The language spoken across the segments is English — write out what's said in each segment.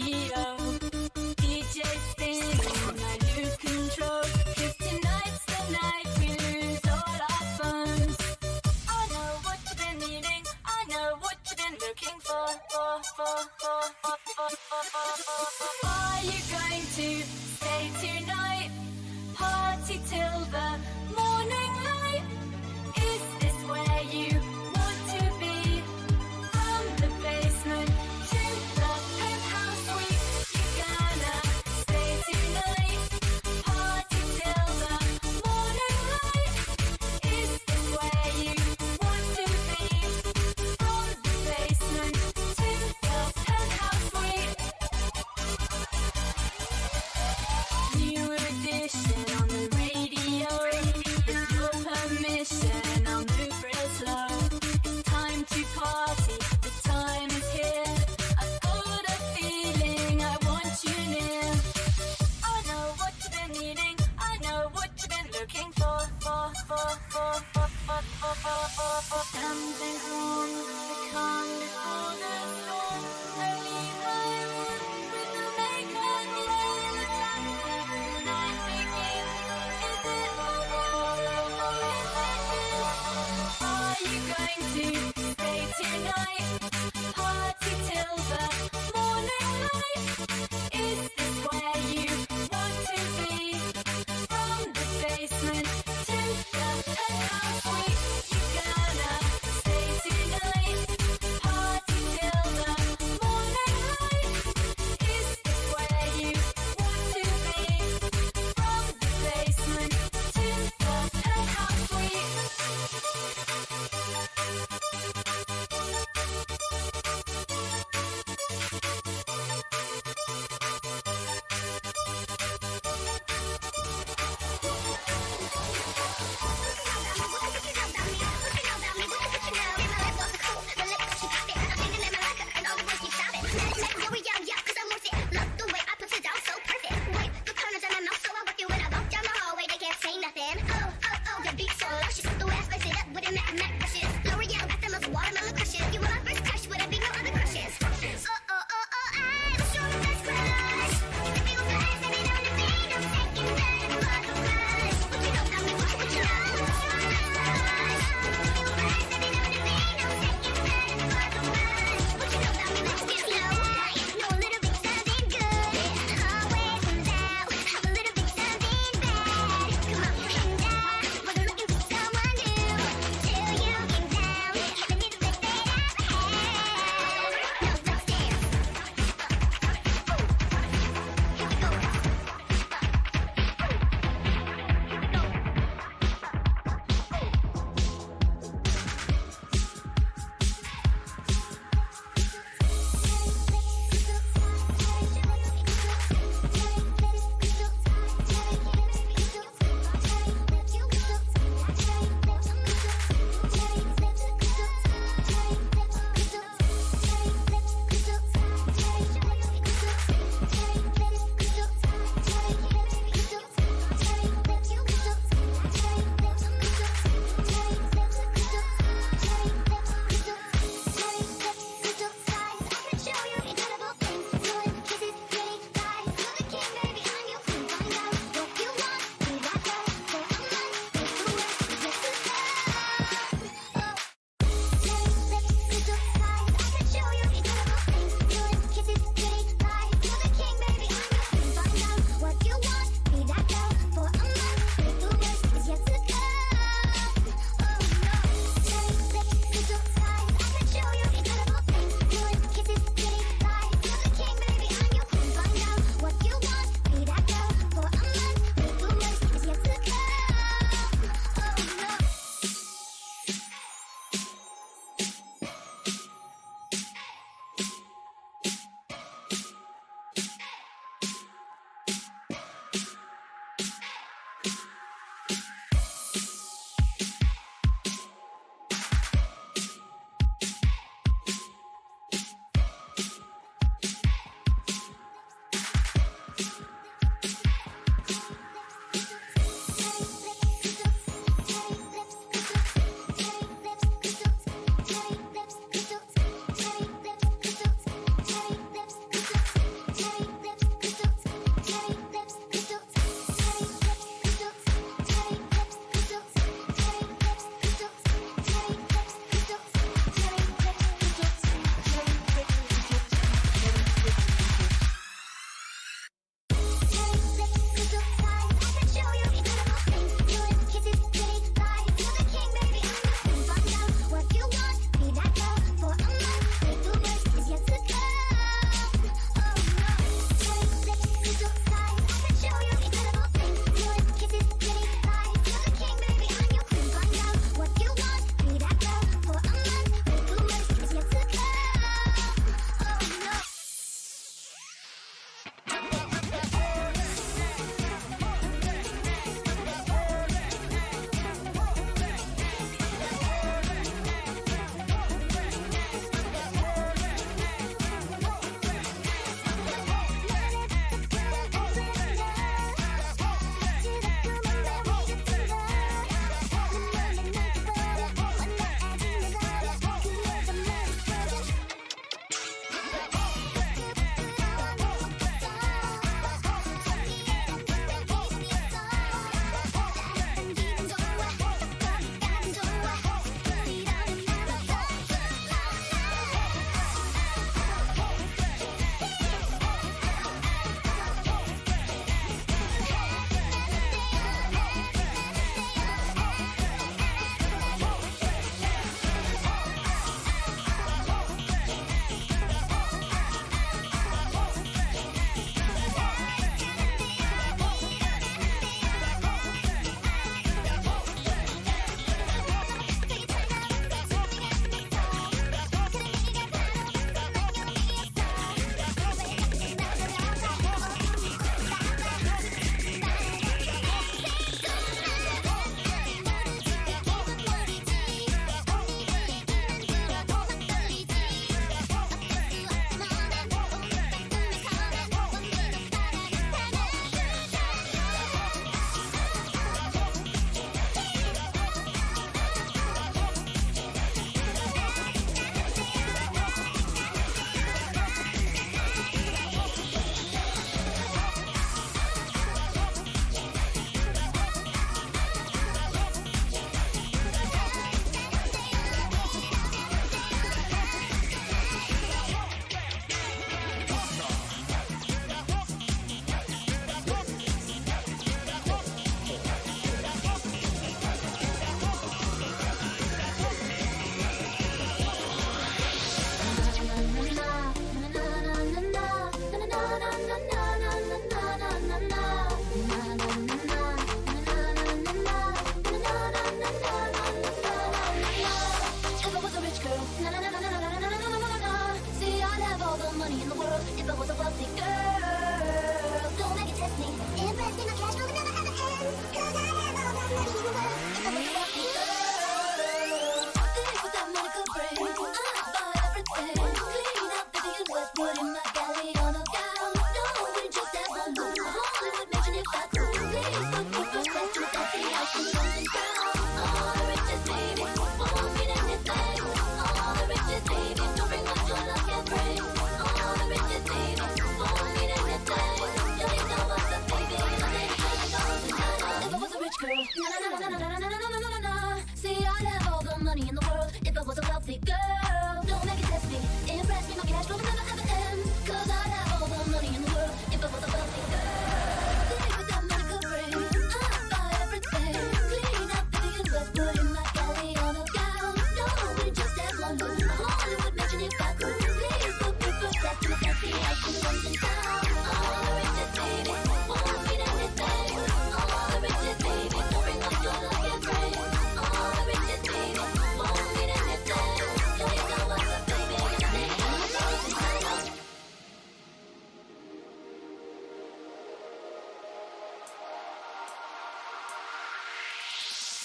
radio. DJ spinning, I lose control. 'Cause tonight's the night we lose all our phones. I know what you've been needing, I know what you've been looking for. Are you going to stay tonight? Party till the morning light? Is this where you want to be? From the basement to the penthouse suite, you're gonna stay tonight. Party till the morning light. Is this where you want to be? From the basement to the penthouse suite. New edition on the radio. With your permission, I'll move real slow. It's time to party, the time is here. I've got a feeling I want you near. I know what you've been needing, I know what you've been looking for. Something's wrong, the calm before the storm. I leave my room with the makeup on. The taxi, the night begins. Is it over or is it new? Are you going to stay tonight? Party till the morning light? Is this where you want to be? From the basement to the penthouse suite, you're gonna stay tonight. Party till the morning light. Is this where you want to be? From the basement to the penthouse suite.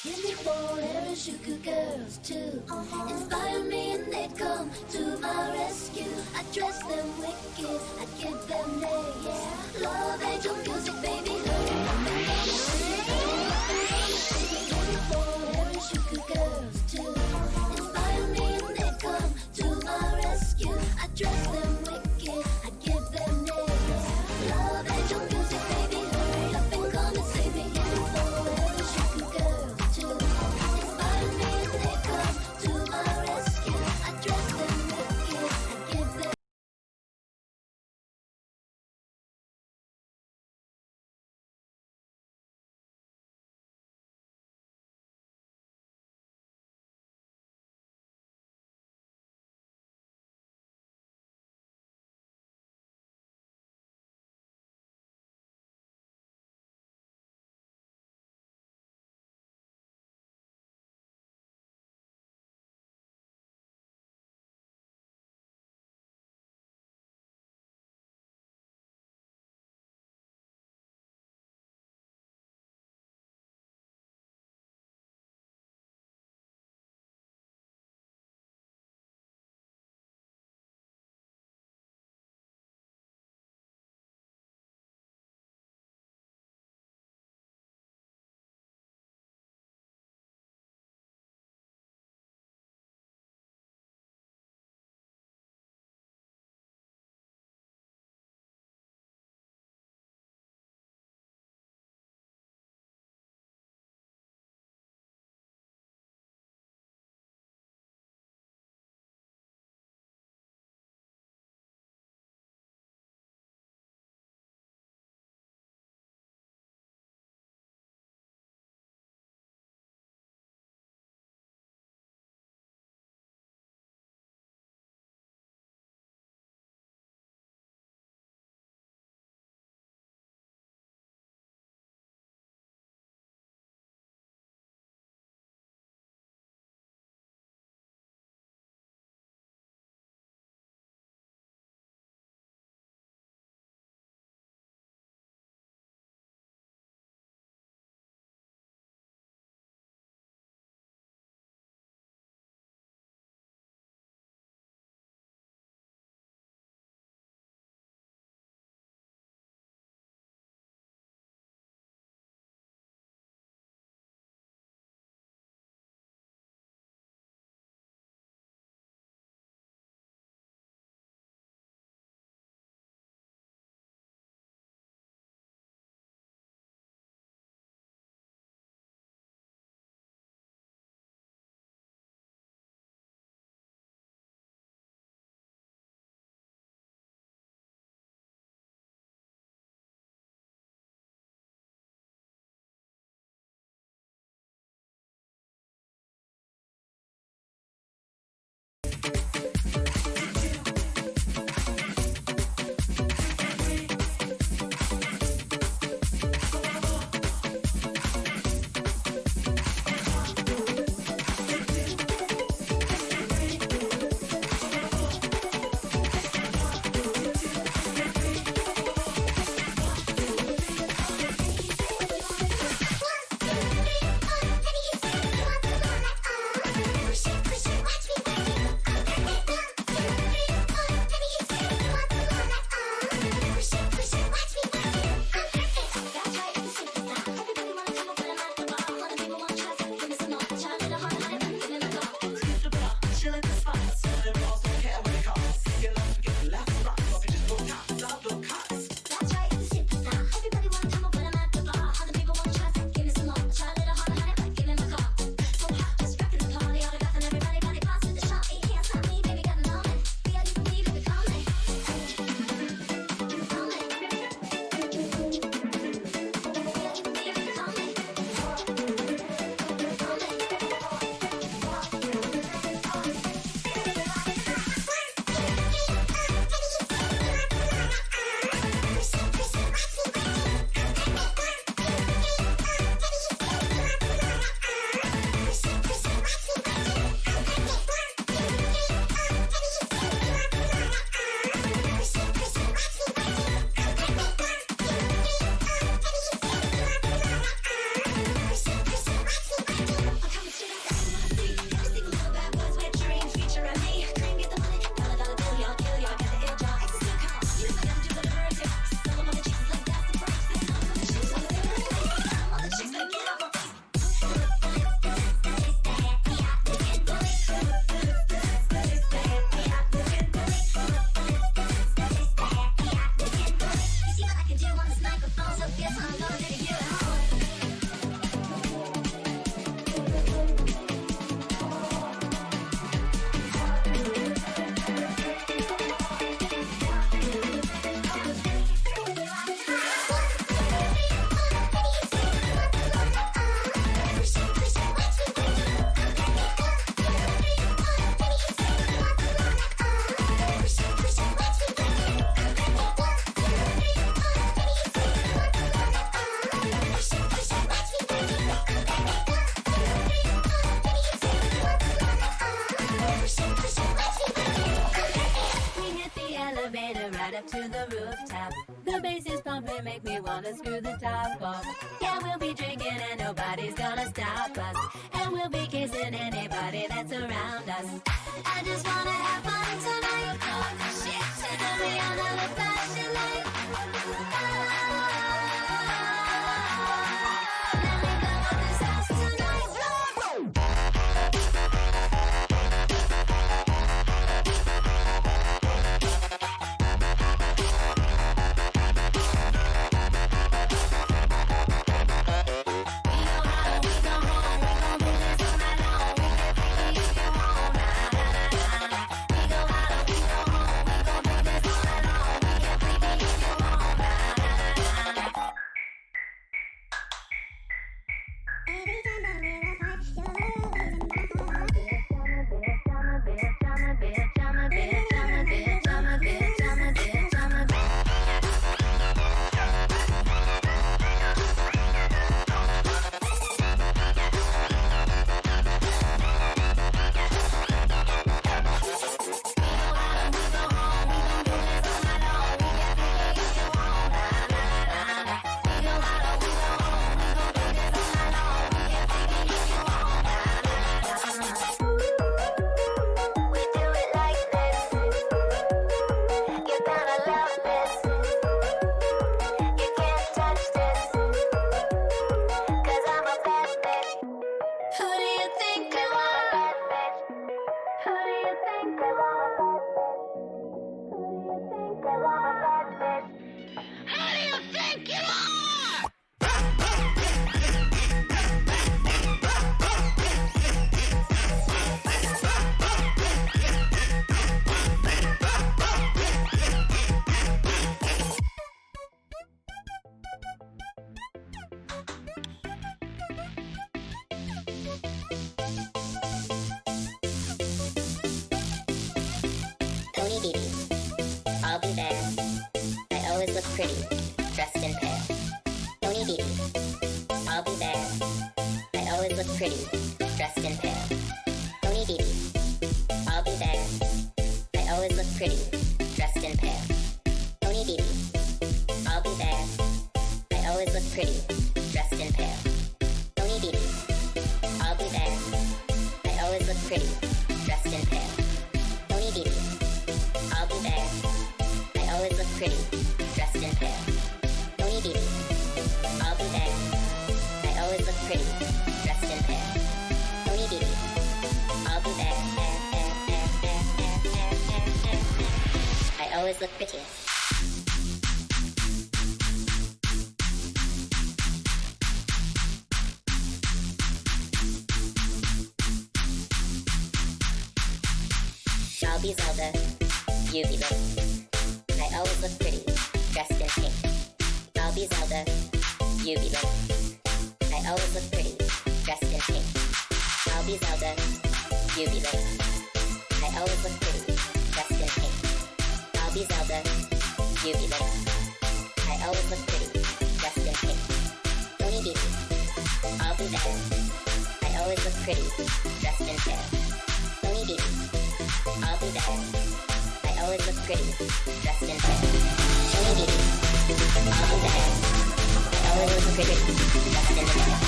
Give me four Harajuku girls too. Inspire me and they'd come to my rescue. I dress them wicked, I give them names. Love angel music, baby. Give me four Harajuku girls too. Inspire me and they'd come to my rescue. I dress them wicked, I give them names. Love angel music, baby. Hurry up and come and save me. Give me four Harajuku girls. Inspire me and they come to my rescue. I dress them wicked, I give them up to the rooftop. The bass is pumping, make me wanna screw the top off. Yeah, we'll be drinking and nobody's gonna stop us. And we'll be kissing anybody that's around us. I just wanna have fun tonight. Oh, shit. So turn me on all the flashing lights. Let me blow up this house tonight. I'll be there. I always look pretty, dressed in pale. Tony Dee Dee. I'll be there. I always look pretty, dressed in pale. Tony Dee Dee. I'll be there. I always look pretty, dressed in pale. Tony Dee Dee. I'll be there. I always look pretty, dressed in pale. Tony Dee Dee. I'll be there. I always look pretty, dressed in pale. Tony Dee Dee. I'll be there. I always look pretty, dressed in pale. Tony Dee Dee. I'll be there. I always look pretty, dressed in pale. Tony Dee Dee. I'll be there. I always look prettiest. I'll be Zelda, you be Link. I always look pretty, dressed in pink. I'll be Zelda, you be Link. I always look pretty, dressed in pink. I'll be Zelda, you be Link. I always look pretty, dressed in pink. I'll be Zelda, you be Link. I always look pretty, dressed in pink. Tony Dee Dee. I'll be there. I always look pretty, dressed in pale. Tony Dee Dee. I'll be there. I always look pretty, dressed in pale. Tony Dee Dee. I'll be there. I always look pretty, dressed in pale.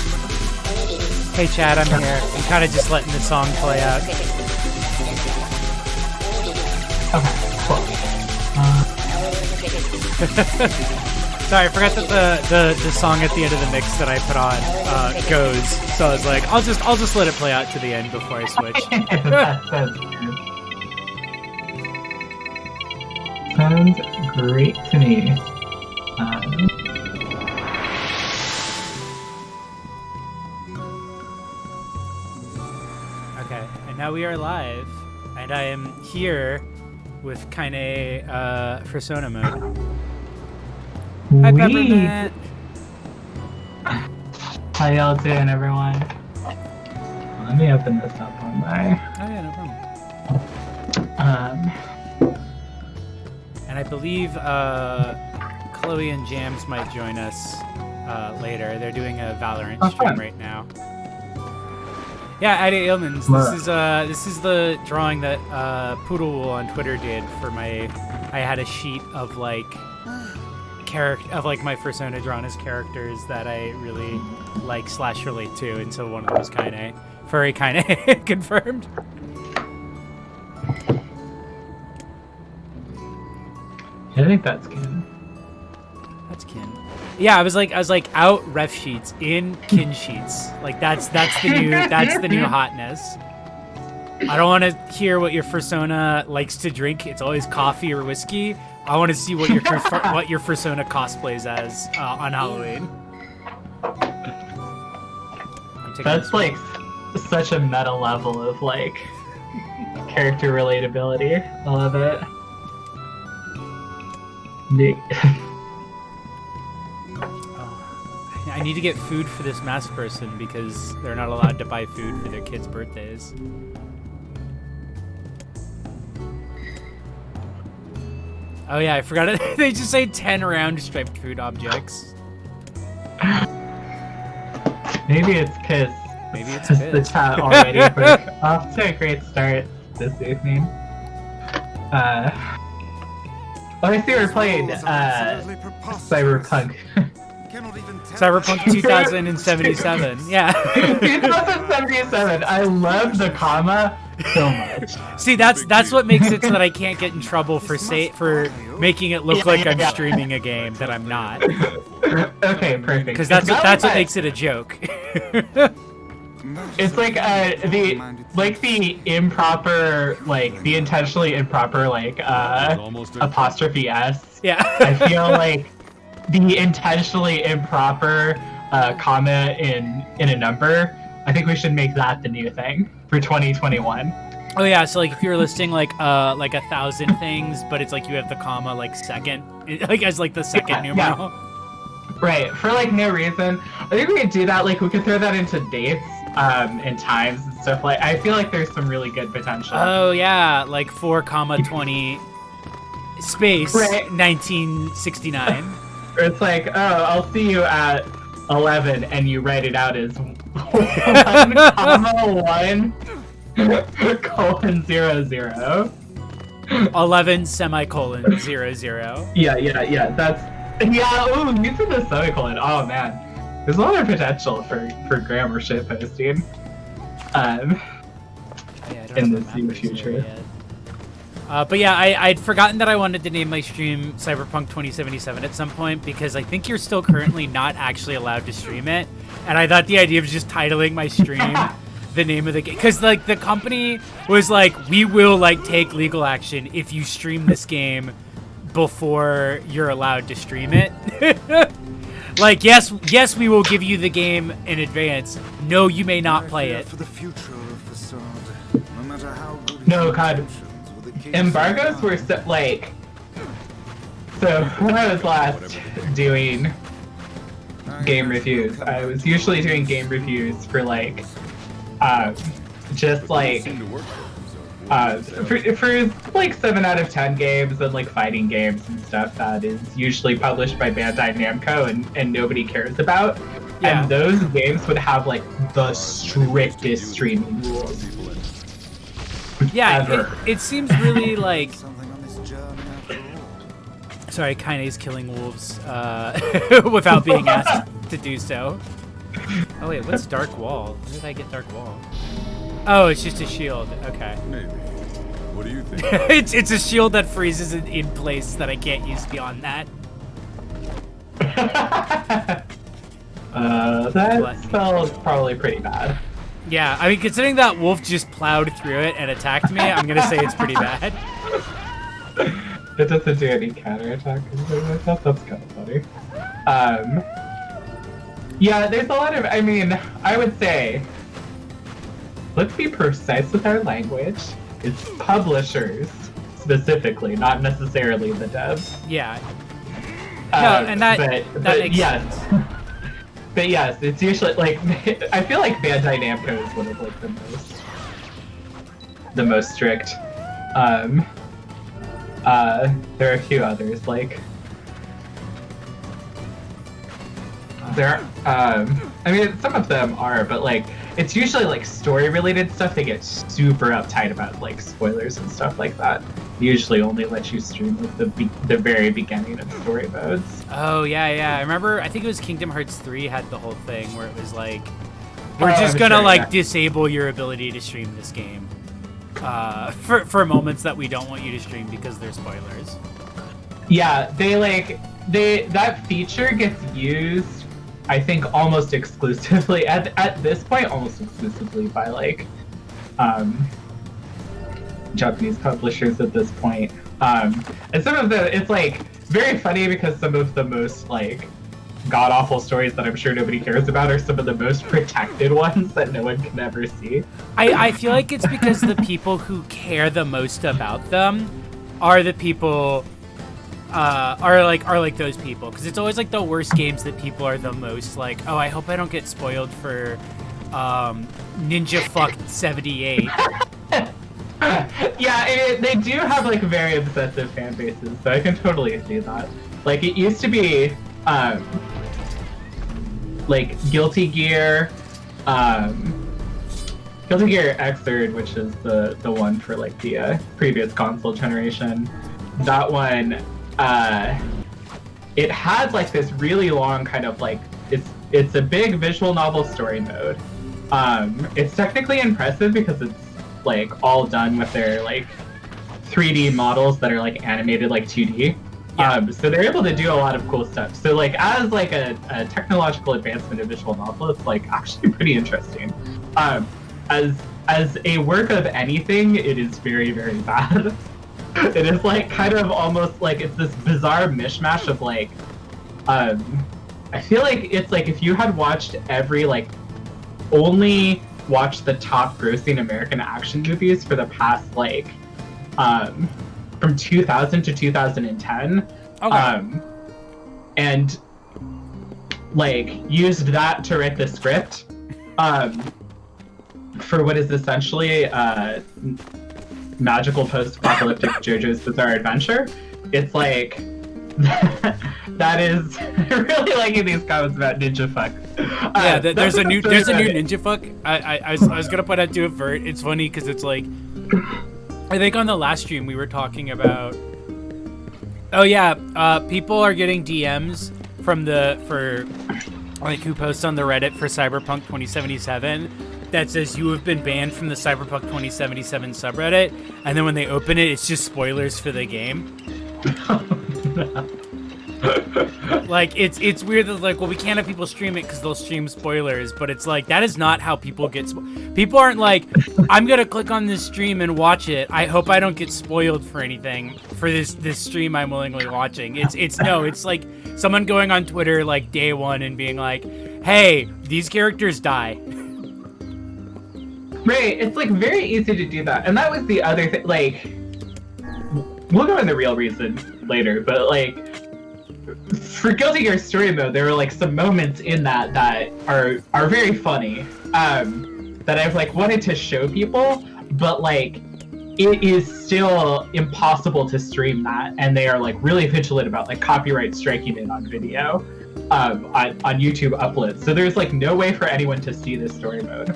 Tony Dee Dee. Hey Chad, I'm here. I'm kind of just letting the song play out. Okay, cool. Sorry, I forgot that the song at the end of the mix that I put on goes. So I was like, I'll just let it play out to the end before I switch. Sounds great to me. Okay, and now we are live, and I am here with Kaine Persona mode. Hi, Peppermint. How y'all doing, everyone? Let me open this up on my. Oh yeah, no problem. And I believe Chloe and Jams might join us later. They're doing a Valorant stream right now. Yeah, Adi Ailmans. What? This is the drawing that Poodlewool on Twitter did for my. I had a sheet of like my persona drawn as characters that I really like / relate to, and so one of them was Kaine. Furry Kaine confirmed. I think that's Kin. That's Kin. Yeah, I was like out ref sheets in Kin sheets. Like that's the new hotness. I don't want to hear what your persona likes to drink. It's always coffee or whiskey. I want to see what your persona cosplays as on Halloween. That's like such a meta level of like character relatability. I love it. I need to get food for this masked person because they're not allowed to buy food for their kids' birthdays. Oh yeah, I forgot it. They just say 10 round striped food objects. Maybe it's Kiss. Maybe it's the Kiss. chat already. Quick. Off to a great start this evening. I see we're playing Cyberpunk. Cyberpunk 2077. Yeah. 2077. I love the comma so much. See, that's what makes it so that I can't get in trouble for making it look like I'm streaming a game that I'm not. Okay, perfect. Because that's what makes it a joke. It's like the improper, like the intentionally improper, like apostrophe S. Yeah. I feel like the intentionally improper comma in a number. I think we should make that the new thing for 2021. Oh yeah, so like if you're listing like 1,000 things, but it's like you have the comma like second, like as like the second numeral. Yeah. Right, for like no reason. I think we could do that. Like we could throw that into dates and times and stuff. Like I feel like there's some really good potential. Oh yeah, like 4,20 space right. 1969. Or it's like, oh, I'll see you at 11, and you write it out as 1, 1:00. 11 semicolon 00. Yeah. That's ooh, using the semicolon. Oh man, there's a lot of potential for grammar shit posting. In the near future. But yeah, I'd forgotten that I wanted to name my stream Cyberpunk 2077 at some point because I think you're still currently not actually allowed to stream it. And I thought the idea of just titling my stream the name of the game, because like the company was like, we will like take legal action if you stream this game before you're allowed to stream it. Like, yes, we will give you the game in advance. No, you may not play it. No, God. Embargoes were like, so when I was last doing game reviews, I was usually doing game reviews for like, just like, for like 7 out of 10 games and like fighting games and stuff that is usually published by Bandai Namco and nobody cares about. Yeah. And those games would have like the strictest streaming rules. Yeah, it seems really like... Sorry, Kaine's killing wolves without being asked to do so. Oh wait, what's Dark Wall? Where did I get Dark Wall? Oh, it's just a shield. Okay. Maybe. What do you think? it's a shield that freezes in place that I can't use beyond that. That spell's probably pretty bad. Yeah, I mean, considering that wolf just plowed through it and attacked me, I'm gonna say it's pretty bad. It doesn't do any counterattack or anything like that. That's kind of funny. Yeah, there's a lot of, I mean, I would say, let's be precise with our language. It's publishers, specifically, not necessarily the devs. Yeah. No, and that makes yes. sense. But yes, it's usually like I feel like Bandai Namco is one of like the most strict. There are a few others like There, I mean, some of them are, but like, it's usually like story-related stuff. They get super uptight about like spoilers and stuff like that. They usually only let you stream like the very beginning of story modes. Oh yeah. I remember. I think it was Kingdom Hearts 3 had the whole thing where it was like, we're just I'm gonna sure, like yeah. disable your ability to stream this game for moments that we don't want you to stream because they're spoilers. Yeah, that feature gets used, I think, almost exclusively at this point, almost exclusively by like Japanese publishers at this point. And some of it's like very funny because some of the most like god awful stories that I'm sure nobody cares about are some of the most protected ones that no one can ever see. I feel like it's because the people who care the most about them are the people are like those people, because it's always like the worst games that people are the most like, oh, I hope I don't get spoiled for Ninja Fuck 78. Yeah, they do have like very obsessive fan bases, so I can totally see that. Like it used to be like Guilty Gear Xrd, which is the one for like the previous console generation. That one, it had like this really long kind of like, it's a big visual novel story mode. It's technically impressive because it's like all done with their like 3D models that are like animated like 2D. So they're able to do a lot of cool stuff. So like as like a technological advancement of visual novel, it's like actually pretty interesting. As a work of anything, it is very, very bad. It is like kind of almost like it's this bizarre mishmash of like, I feel like it's like if you had watched only watched the top grossing American action movies for the past like, from 2000 to 2010, Okay. and like used that to write the script, for what is essentially magical post-apocalyptic JoJo's Bizarre Adventure. It's like that is really liking these comments about Ninja Fuck. Yeah, there's a new Ninja Fuck. I was gonna put out to it for it. It's funny because it's like, I think on the last stream we were talking about. Oh yeah, people are getting DMs for like who posts on the Reddit for Cyberpunk 2077 that says you have been banned from the Cyberpunk 2077 subreddit, and then when they open it, it's just spoilers for the game. Like it's weird that like, well, we can't have people stream it because they'll stream spoilers, but it's like that is not how people get people aren't like, I'm gonna click on this stream and watch it, I hope I don't get spoiled for anything for this stream I'm willingly watching. It's like someone going on Twitter like day one and being like, hey, these characters die. Right, it's like very easy to do that. And that was the other thing, like, we'll go into the real reason later, but like, for Guilty Gear Story Mode, there were like some moments in that are very funny, that I've like wanted to show people, but like, it is still impossible to stream that, and they are like really vigilant about like copyright striking it on video, on YouTube uploads. So there's like no way for anyone to see this story mode.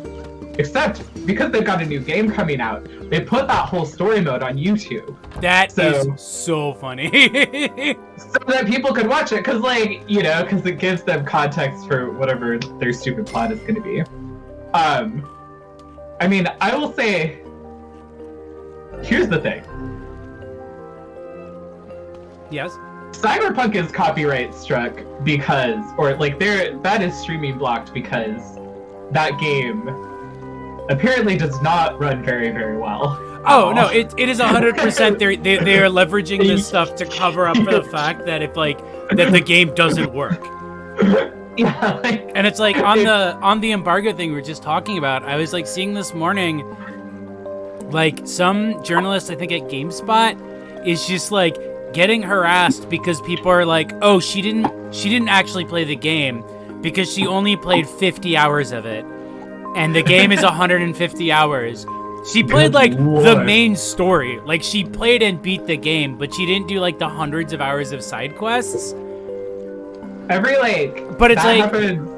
Except because they've got a new game coming out, they put that whole story mode on YouTube. That is so funny. So that people could watch it, because like, you know, because it gives them context for whatever their stupid plot is going to be. I mean, I will say, here's the thing. Yes? Cyberpunk is copyright struck because, or like that is streaming blocked because that game apparently does not run very, very well. Oh no, it is 100%. They are leveraging this stuff to cover up for the fact that if like that the game doesn't work. Yeah, like, and it's like on the embargo thing we were just talking about. I was like seeing this morning, like some journalist I think at GameSpot is just like getting harassed because people are like, oh, she didn't actually play the game because she only played 50 hours of it. And the game is 150 hours. She played like the main story. Like she played and beat the game, but she didn't do like the hundreds of hours of side quests. Every like, but it's that like happens.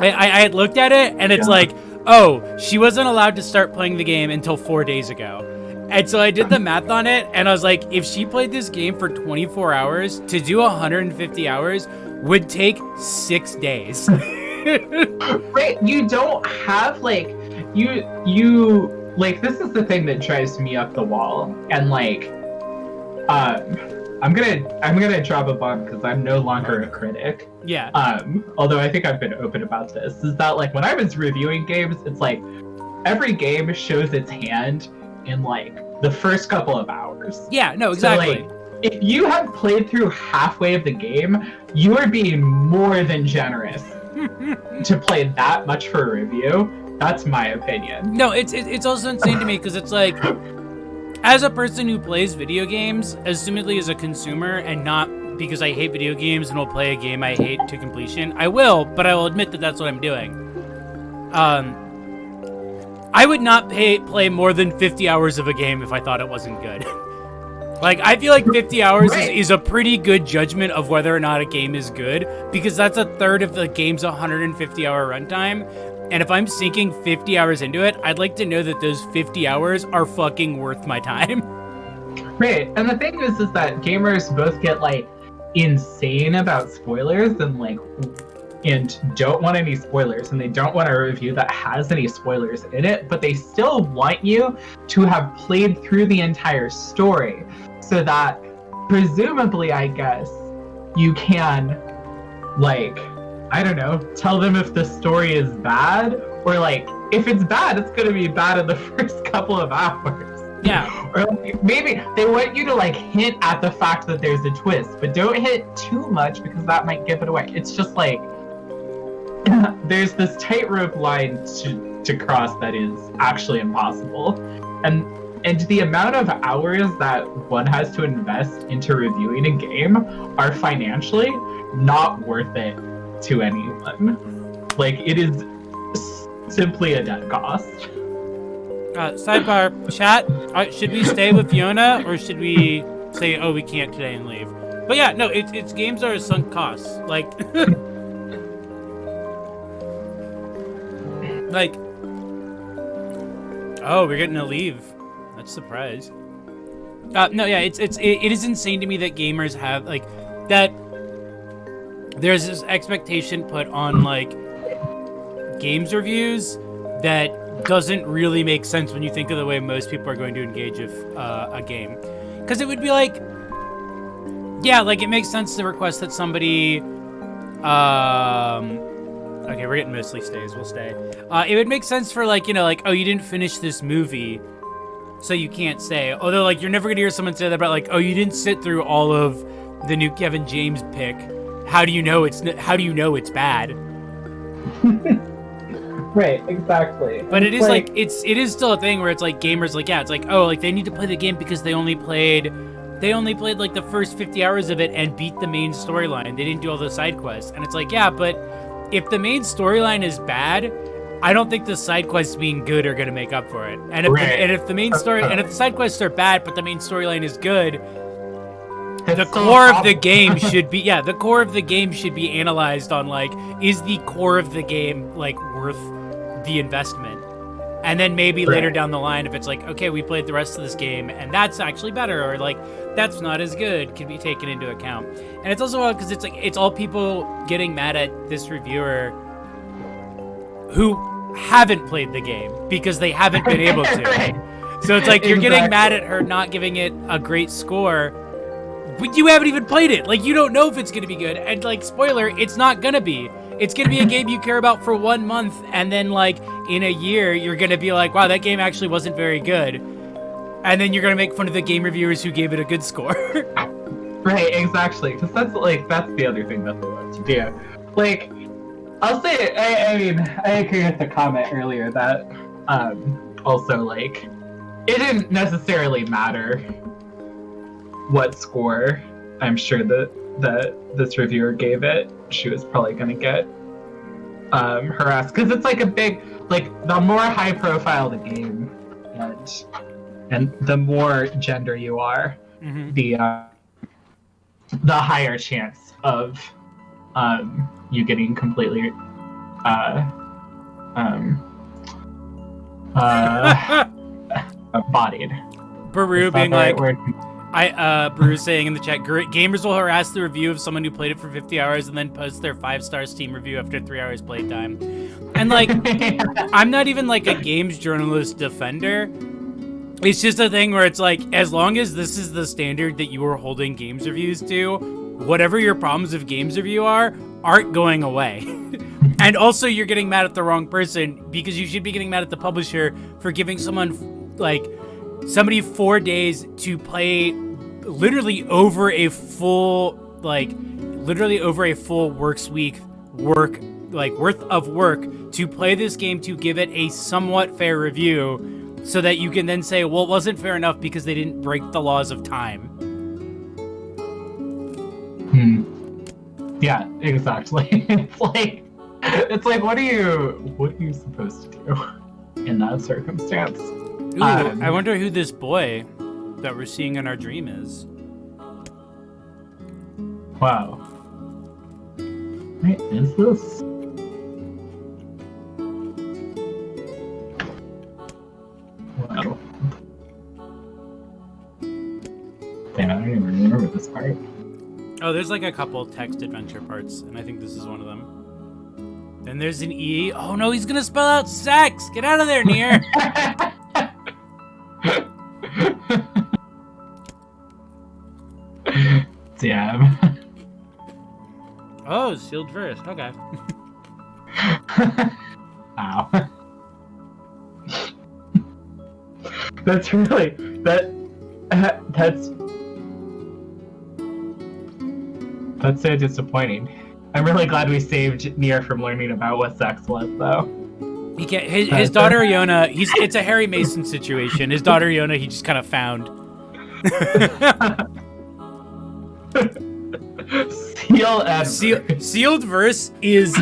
I had looked at it and it's like, oh, she wasn't allowed to start playing the game until 4 days ago. And so I did the math on it and I was like, if she played this game for 24 hours, to do 150 hours would take 6 days. Right, you don't have like, you like, this is the thing that drives me up the wall. And like, I'm gonna drop a bomb because I'm no longer a critic. Yeah. Although I think I've been open about this, is that like when I was reviewing games, it's like every game shows its hand in like the first couple of hours. Yeah, no, exactly. So, like, if you have played through halfway of the game, you are being more than generous to play that much for a review. That's my opinion. No, it's also insane to me because it's like, as a person who plays video games, assumedly as a consumer, and not because I hate video games and will play a game I hate to completion, I will, but I will admit that that's what I'm doing. I would not play more than 50 hours of a game if I thought it wasn't good. Like, I feel like 50 hours is a pretty good judgment of whether or not a game is good, because that's a third of the game's 150-hour runtime. And if I'm sinking 50 hours into it, I'd like to know that those 50 hours are fucking worth my time. Right, and the thing is that gamers both get like insane about spoilers and don't want any spoilers, and they don't want a review that has any spoilers in it, but they still want you to have played through the entire story, so that presumably, I guess, you can, like, I don't know, tell them if the story is bad, or like, if it's bad, it's gonna be bad in the first couple of hours. Yeah. Or like, maybe they want you to like hint at the fact that there's a twist, but don't hit too much because that might give it away. It's just like, there's this tightrope line to cross that is actually impossible. And the amount of hours that one has to invest into reviewing a game are financially not worth it to anyone. Like, it is simply a dead cost. Sidebar, chat, should we stay with Fiona or should we say, oh, we can't today and leave? But yeah, no, it's games are sunk costs. Like, like, oh, we're getting a leave. That's a surprise. No, yeah, it is insane to me that gamers have, like, that there's this expectation put on, like, games reviews that doesn't really make sense when you think of the way most people are going to engage with a game. Because it would be like, yeah, like, it makes sense to request that somebody, okay, we're getting mostly stays, we'll stay. It would make sense for, like, you know, like, oh, you didn't finish this movie, so you can't say. Although, like, you're never gonna hear someone say that about, like, oh, you didn't sit through all of the new Kevin James pick. How do you know it's bad? Right, exactly. But it is like it is still a thing where it's like gamers, like, yeah, it's like, oh, like, they need to play the game because they only played like the first 50 hours of it and beat the main storyline. They didn't do all the side quests. And it's like, yeah, but if the main storyline is bad, I don't think the side quests being good are going to make up for it. And if the main story and if the side quests are bad but the main storyline is good, the core of the game should be the core of the game should be analyzed on, like, is the core of the game, like, worth the investment? And then maybe later down the line, if it's like, okay, we played the rest of this game and that's actually better, or like, that's not as good, can be taken into account. And it's also because it's like, it's all people getting mad at this reviewer who haven't played the game because they haven't been able to. Right. So it's like, you're getting mad at her not giving it a great score, but you haven't even played it. Like, you don't know if it's going to be good. And, like, spoiler, it's not going to be. It's going to be a game you care about for 1 month, and then, like, in a year, you're going to be like, wow, that game actually wasn't very good. And then you're going to make fun of the game reviewers who gave it a good score. Right, exactly. Because that's the other thing that they want to do. Like, I'll say, I mean, I agree with the comment earlier that, also, like, it didn't necessarily matter what score I'm sure that this reviewer gave it. She was probably gonna get harassed because it's like a big, like, the more high profile the game and the more gender you are, the higher chance of you getting completely bodied. Baru Is that being the right like, word? Baru saying in the chat, gamers will harass the review of someone who played it for 50 hours and then post their 5-star Steam review after 3 hours playtime. And like, I'm not even like a games journalist defender. It's just a thing where it's like, as long as this is the standard that you are holding games reviews to, whatever your problems of games review aren't going away. And also, you're getting mad at the wrong person, because you should be getting mad at the publisher for giving someone, like, somebody 4 days to play literally over a full works week worth of work to play this game, to give it a somewhat fair review, so that you can then say, well, it wasn't fair enough because they didn't break the laws of time. Yeah, exactly. It's like what are you supposed to do in that circumstance? Ooh, I wonder who this boy that we're seeing in our dream is. Wow. Wait, is this? Wow. Damn, I don't even remember this part. Oh, there's like a couple text adventure parts, and I think this is one of them. Then there's an E. Oh no, he's gonna spell out sex! Get out of there, Nier! Damn. Oh, sealed verse. Okay. Ow. That's really that's so disappointing. I'm really glad we saved Nier from learning about what sex was, though. He can't. His daughter Iona. It's a Harry Mason situation. His daughter Iona, he just kind of found. Sealed verse is.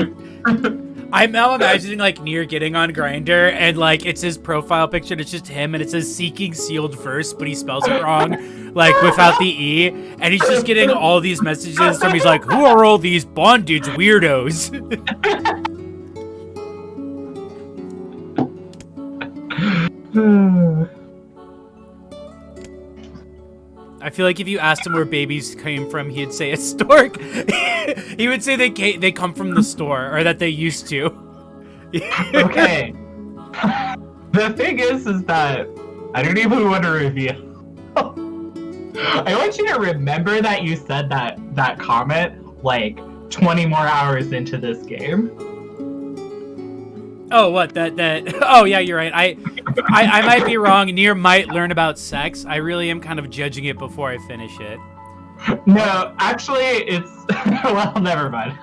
I'm now imagining like Nier getting on Grindr and like it's his profile picture and it's just him and it says seeking sealed verse, but he spells it wrong, like without the E, and he's just getting all these messages from he's like, who are all these bondage weirdos? I feel like if you asked him where babies came from, he'd say a stork. He would say they come from the store, or that they used to. Okay. The thing is that I don't even want to reveal. I want you to remember that you said that comment like 20 more hours into this game. Oh, what? That? Oh, yeah, you're right. I might be wrong. Nier might learn about sex. I really am kind of judging it before I finish it. No, actually, it's well, never mind.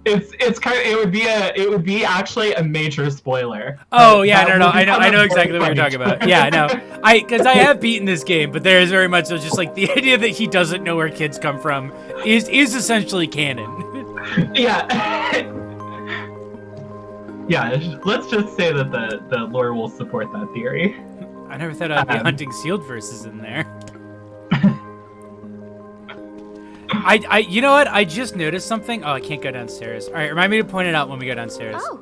It's kind of it would be actually a major spoiler. Oh yeah, no, I know exactly what you're talking about. Yeah, no, because I have beaten this game, but there is very much so just like the idea that he doesn't know where kids come from is essentially canon. Yeah. Yeah, let's just say that the lore will support that theory. I never thought I'd be hunting sealed verses in there. You know what? I just noticed something. Oh, I can't go downstairs. All right, remind me to point it out when we go downstairs. Oh.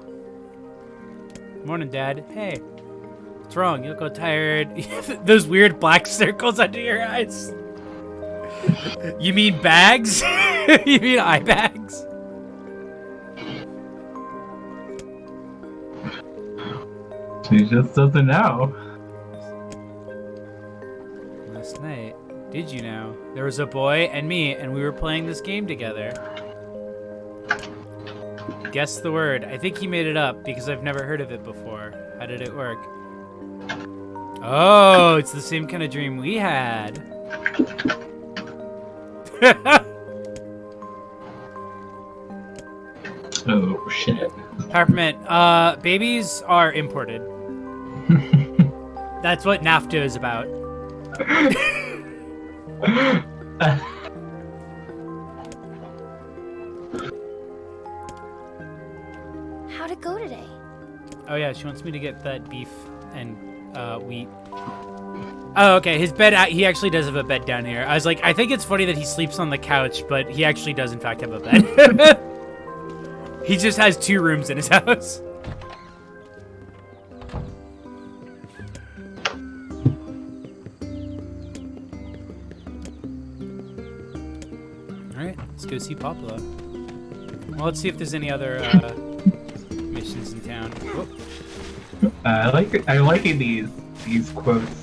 Morning, Dad. Hey. What's wrong? You look all tired. Those weird black circles under your eyes. You mean bags? You mean eye bags? She just doesn't know. Last night, did you know? There was a boy and me, and we were playing this game together. Guess the word. I think he made it up because I've never heard of it before. How did it work? Oh, it's the same kind of dream we had. Oh, shit. Peppermint, babies are imported. That's what NAFTA is about. How'd it go today? Oh yeah, she wants me to get that beef and wheat. Oh, okay. His bed, he actually does have a bed down here. I was like, I think it's funny that he sleeps on the couch, but he actually does in fact have a bed. He just has 2 rooms in his house. Alright, let's go see Pablo. Well, let's see if there's any other missions in town. Whoop. I'm liking these quotes.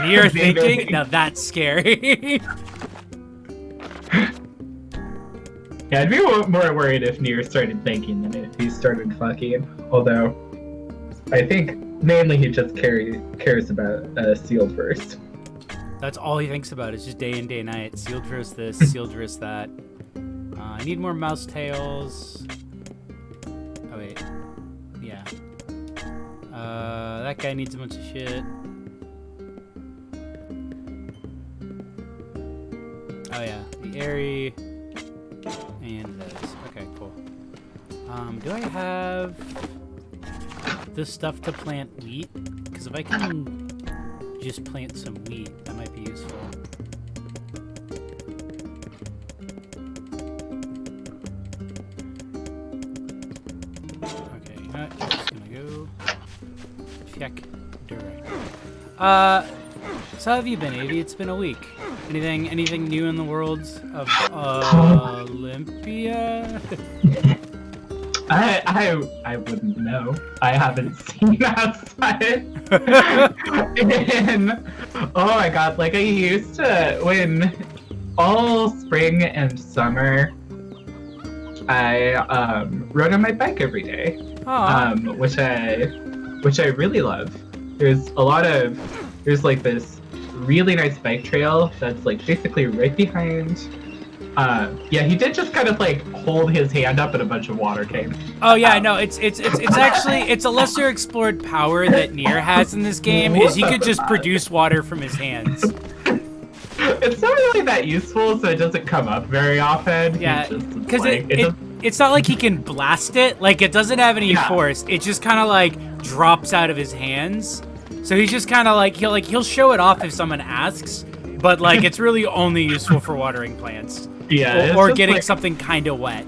Nier thinking? Now that's scary. Yeah, I'd be more worried if Nier started thinking than if he started fucking. Although, I think mainly he just cares about sealed verse. That's all he thinks about. It's just day in, day night. Sealed verse this, sealed verse that. I need more mouse tails. Oh wait, yeah. That guy needs a bunch of shit. Oh yeah, the airy and this. Okay, cool. Do I have the stuff to plant wheat? Because if I can just plant some wheat, that might be useful. Okay, I'm just gonna go check direct. So how have you been, Avi? It's been a week. Anything new in the world of Olympia? I wouldn't know. I haven't seen outside. And, oh my god, like I used to, when all spring and summer, I rode on my bike every day, which I really love. There's like this really nice bike trail that's like basically right behind. Yeah, he did just kind of like hold his hand up and a bunch of water came. Oh yeah, no, it's actually a lesser explored power that Nier has in this game. Is he could just produce water from his hands. It's not really that useful, so it doesn't come up very often. Yeah, because it's not like he can blast it. Like it doesn't have any force. It just kind of like drops out of his hands. So he's just kind of like he'll show it off if someone asks, but like it's really only useful for watering plants. Yeah, or getting like, something kind of wet.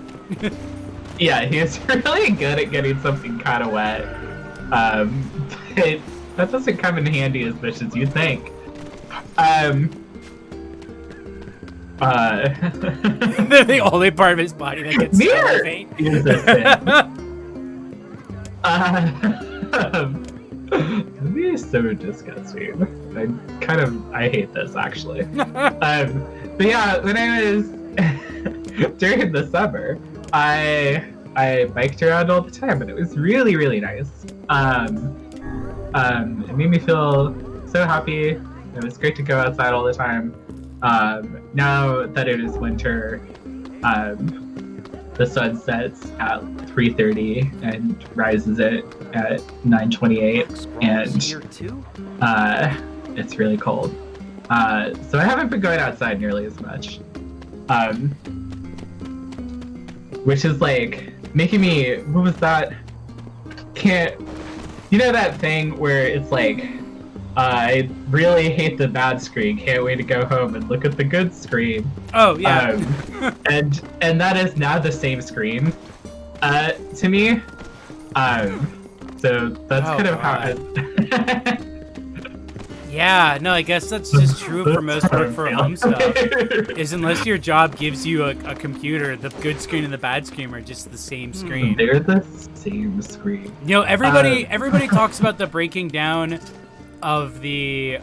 Yeah, he's really good at getting something kind of wet. But that doesn't come in handy as much as you think. The only part of his body that gets Nier is a This is so disgusting. I hate this actually. But yeah, when I was during the summer, I biked around all the time, and it was really, really nice. It made me feel so happy. It was great to go outside all the time. Now that it is winter, the sun sets at 3:30 and rises it at 9:28, and it's really cold. So I haven't been going outside nearly as much, which is like making me. What was that? You know that thing where it's like, I really hate the bad screen. Can't wait to go home and look at the good screen. Oh yeah. And that is now the same screen, to me. So that's kind of how. Yeah, no, I guess that's just true for most work from home stuff. Is unless your job gives you a computer, the good screen and the bad screen are just the same screen. They're the same screen. You know, everybody talks about the breaking down of the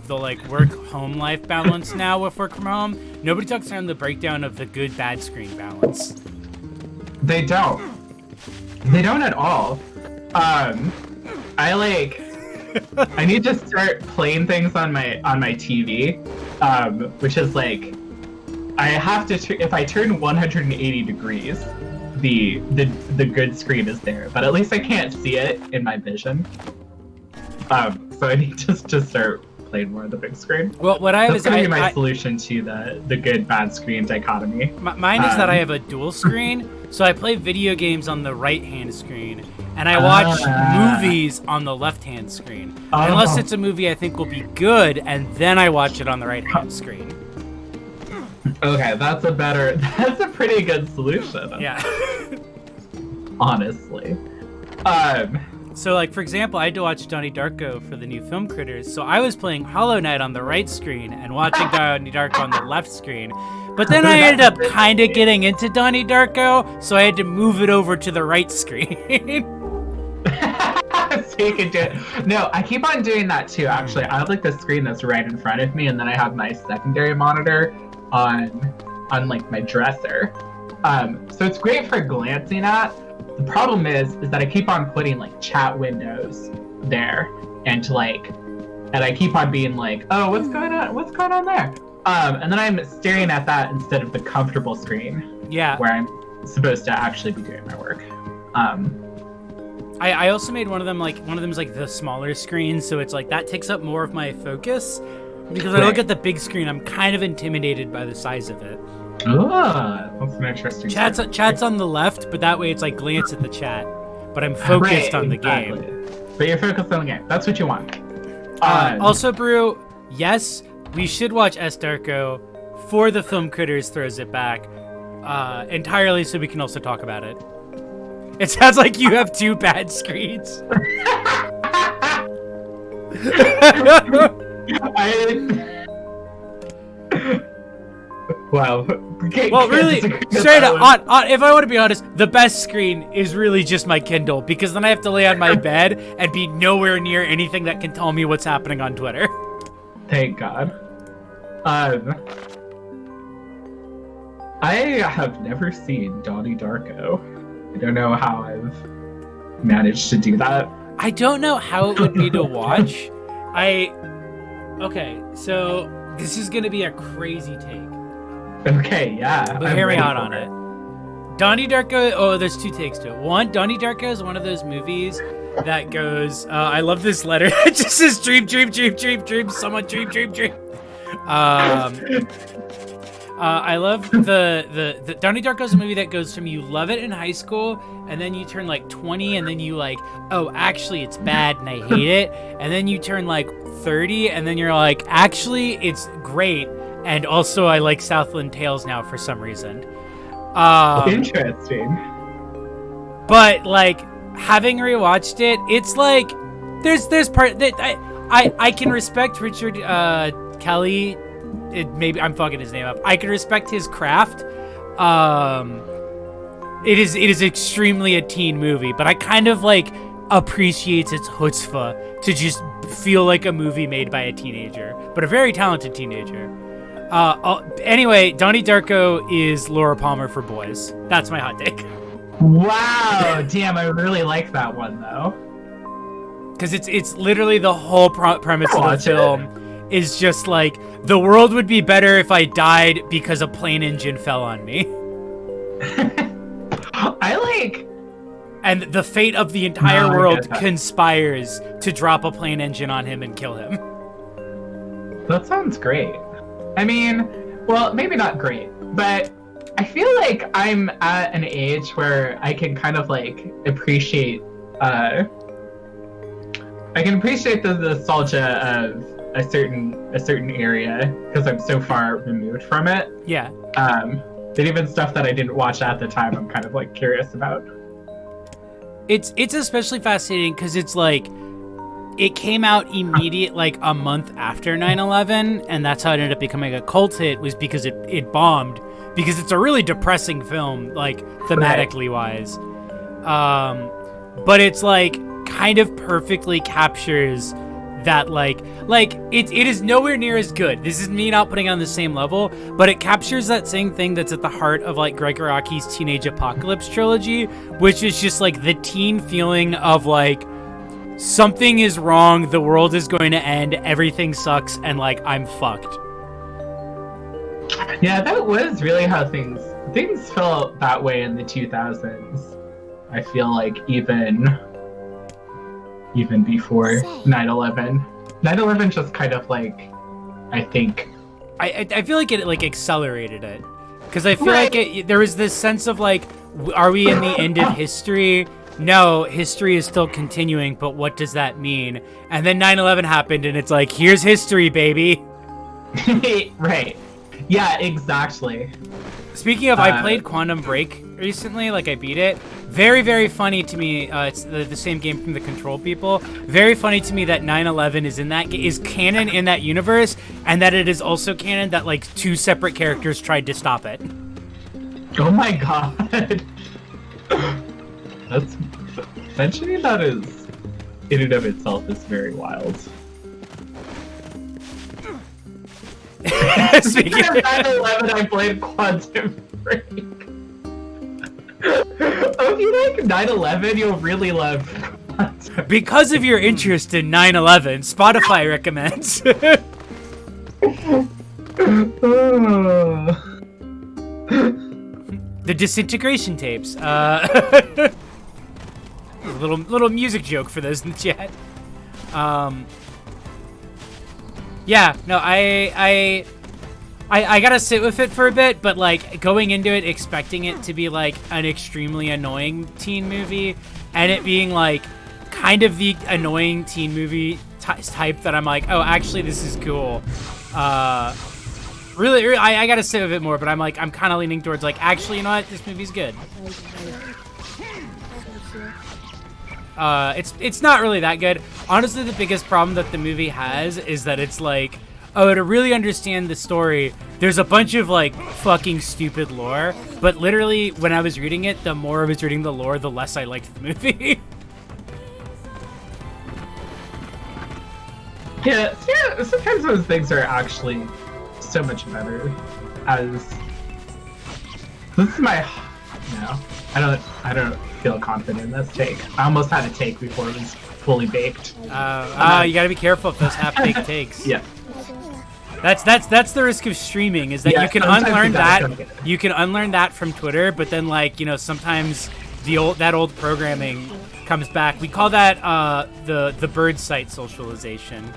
like work home life balance now with work from home. Nobody talks about the breakdown of the good bad screen balance. They don't at all. I need to start playing things on my TV, which is like, I have to if I turn 180 degrees, the good screen is there, but at least I can't see it in my vision. So I need to start played more of the big screen. Well, what I have That's is gonna be my solution to the good bad screen dichotomy. Mine is that I have a dual screen, so I play video games on the right-hand screen, and I watch movies on the left-hand screen. Unless it's a movie I think will be good, and then I watch it on the right-hand screen. Okay, that's a pretty good solution. Yeah. Honestly. So, like, for example, I had to watch Donnie Darko for the new Film Critters, so I was playing Hollow Knight on the right screen and watching Donnie Darko on the left screen. But then I ended up kind of getting into Donnie Darko, so I had to move it over to the right screen. So you can do it. No, I keep on doing that too, actually. I have like the screen that's right in front of me, and then I have my secondary monitor on like my dresser. So it's great for glancing at. The problem is that I keep on putting like chat windows there, and I keep on being like, oh, what's going on there? And then I'm staring at that instead of the comfortable screen. Yeah. Where I'm supposed to actually be doing my work. I also made one of them is like the smaller screen, so it's like that takes up more of my focus. Because when I look at the big screen, I'm kind of intimidated by the size of it. That's an interesting. Chat's on the left, but that way it's like glance at the chat. But I'm focused on the game. But you're focused on the game. That's what you want. Also, Brew, yes, we should watch S. Darko for the Film Critters throws it back entirely so we can also talk about it. It sounds like you have two bad screens. Wow. Well, really, straight up, if I want to be honest, the best screen is really just my Kindle, because then I have to lay on my bed and be nowhere near anything that can tell me what's happening on Twitter. Thank God. I have never seen Donnie Darko. I don't know how I've managed to do that. I don't know how it would be to watch. Okay, so this is gonna be a crazy take. Okay, yeah. But hear me out on it. Donnie Darko, there's two takes to it. One, Donnie Darko is one of those movies that goes, I love this letter. It just says dream, someone dream. I love the Donnie Darko is a movie that goes from you love it in high school, and then you turn like 20, and then you like, oh, actually it's bad and I hate it, and then you turn like 30, and then you're like, actually it's great, and also I like Southland Tales now for some reason. Interesting. But like having rewatched it, it's like there's part that I can respect Richard Kelly. Maybe I'm fucking his name up. I can respect his craft. It is extremely a teen movie, but I kind of like appreciates its chutzpah to just feel like a movie made by a teenager, but a very talented teenager. Anyway, Donnie Darko is Laura Palmer for boys. That's my hot take. Wow, damn, I really like that one though. Because it's literally the whole premise of the film. Is just like, the world would be better if I died because a plane engine fell on me. And the fate of the entire world conspires to drop a plane engine on him and kill him. That sounds great. I mean, well, maybe not great, but I feel like I'm at an age where I can kind of like appreciate, the nostalgia of a certain area because I'm so far removed from it. Yeah. That even stuff that I didn't watch at the time, I'm kind of like curious about. It's especially fascinating because it's like it came out like a month after 9/11, and that's how it ended up becoming a cult hit, was because it bombed, because it's a really depressing film, like thematically wise. But it's like kind of perfectly captures that like it is nowhere near as good. This is me not putting it on the same level, but it captures that same thing that's at the heart of like Greg Araki's Teenage Apocalypse trilogy, which is just like the teen feeling of like something is wrong, the world is going to end, everything sucks, and like I'm fucked. Yeah, that was really how things felt that way in the 2000s. I feel like even before 9/11. 9/11 just kind of like, I think. I feel like it like accelerated it, because I feel Right. like there was this sense of like, are we in the end of history? No, history is still continuing, but what does that mean? And then 9/11 happened, and it's like, here's history, baby. Right. Yeah, exactly. Speaking of, I played Quantum Break recently, like I beat it. Very, very funny to me. It's the same game from the Control people. Very funny to me that 9/11 is in that is canon in that universe, and that it is also canon that like 2 separate characters tried to stop it. Oh my god. That's mentioning that is in and of itself is very wild. Speaking of 9/11, I played Quantum Break. Oh, if you like 9/11, you'll really love Quantum. Because of your interest in 9/11, Spotify recommends. The disintegration tapes. Little music joke for those in the chat. Yeah, no, I gotta sit with it for a bit, but like going into it expecting it to be like an extremely annoying teen movie, and it being like kind of the annoying teen movie type that I'm like, oh, actually this is cool. Really, I gotta sit with it more, but I'm kind of leaning towards like, actually, you know what, this movie's good. It's not really that good. Honestly, the biggest problem that the movie has is that it's like, oh, to really understand the story, there's a bunch of like fucking stupid lore, but literally when I was reading it, the more I was reading the lore, the less I liked the movie. Yeah, sometimes those things are actually so much better. As this is my no, I don't feel confident in this take. I almost had a take before it was fully baked. You gotta be careful of those half-baked takes. Yeah. That's the risk of streaming, is that Yeah, you can sometimes unlearn you gotta that. cook it. You can unlearn that from Twitter, but then like, you know, sometimes that old programming comes back. We call that the bird site socialization.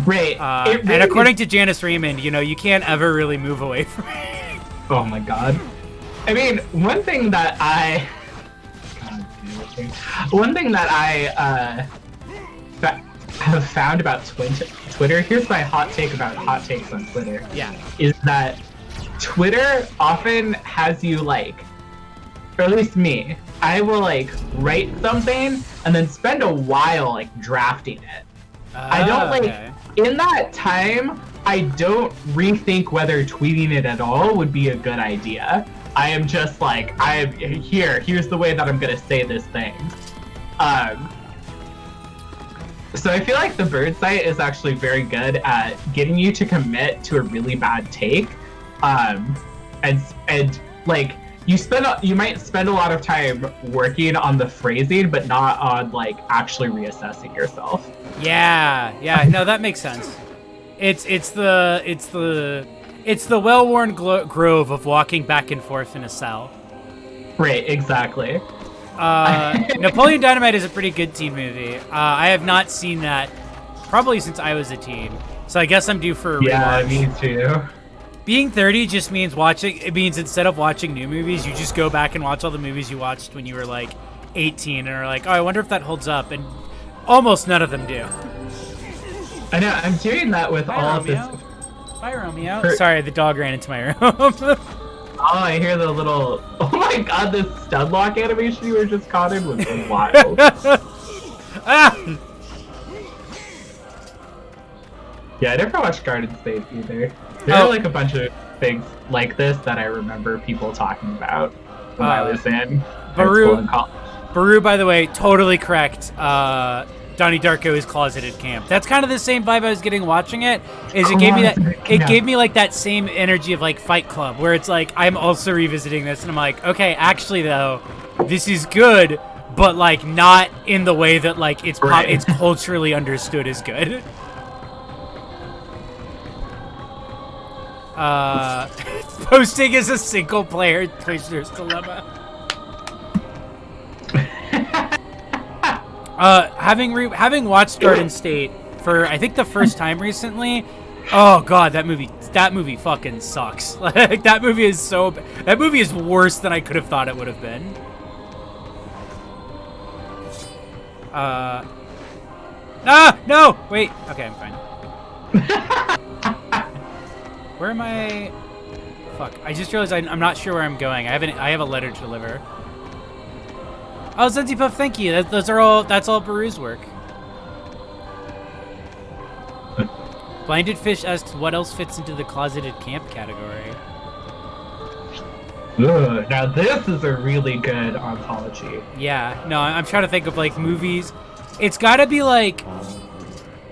Right. It really and according to Janice Raymond, you know, you can't ever really move away from it. Oh my god. I mean, one thing that I have found about Twitter, here's my hot take about hot takes on Twitter. Yeah. Is that Twitter often has you like, or at least me, I will like write something and then spend a while like drafting it. I don't like, Okay. in that time, I don't rethink whether tweeting it at all would be a good idea. I am just like, here's the way that I'm gonna say this thing. So I feel like the bird site is actually very good at getting you to commit to a really bad take. And like, you might spend a lot of time working on the phrasing, but not on like actually reassessing yourself. Yeah, no, that makes sense. It's the well-worn grove of walking back and forth in a cell. Right, exactly. Napoleon Dynamite is a pretty good teen movie. I have not seen that probably since I was a teen, so I guess I'm due for a rewatch. Yeah, me too. Being 30 just means it means instead of watching new movies, you just go back and watch all the movies you watched when you were like 18 and are like, oh, I wonder if that holds up, and almost none of them do. I know, I'm doing that with Bye, all Romeo. of this. Bye, Romeo. Sorry, the dog ran into my room. Oh, I hear the little. Oh my god, this stud lock animation you were just caught in was wild. Ah! Yeah, I never watched Garden State either. There are like a bunch of things like this that I remember people talking about when I was in high school and college. Baru, by the way, totally correct. Donnie Darko is closeted camp. That's kind of the same vibe I was getting watching it. It gave me like that same energy of like Fight Club, where it's like I'm also revisiting this, and I'm like, okay, actually though, this is good, but like not in the way that like it's culturally understood as good. Posting is a single player prisoner's dilemma. Having watched Garden State for I think the first time recently. Oh god, that movie fucking sucks. Like that movie is that movie is worse than I could have thought it would have been. No, wait. Okay, I'm fine. Where am I? Fuck, I just realized I'm not sure where I'm going. I have a letter to deliver. Oh, Zenzi Puff, thank you. That's all Baru's work. Blinded Fish asks, what else fits into the closeted camp category? Ugh, now this is a really good ontology. Yeah, no, I'm trying to think of like movies. It's got to be like,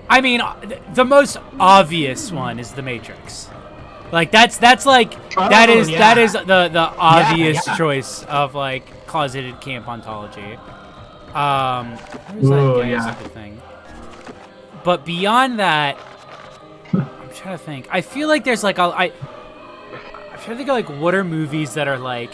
I mean, the most obvious one is The Matrix. Like that's like that is the obvious choice of like closeted camp ontology. Where's that guy's thing? But beyond that, I'm trying to think. I feel like there's like I'm trying to think of like what are movies that are like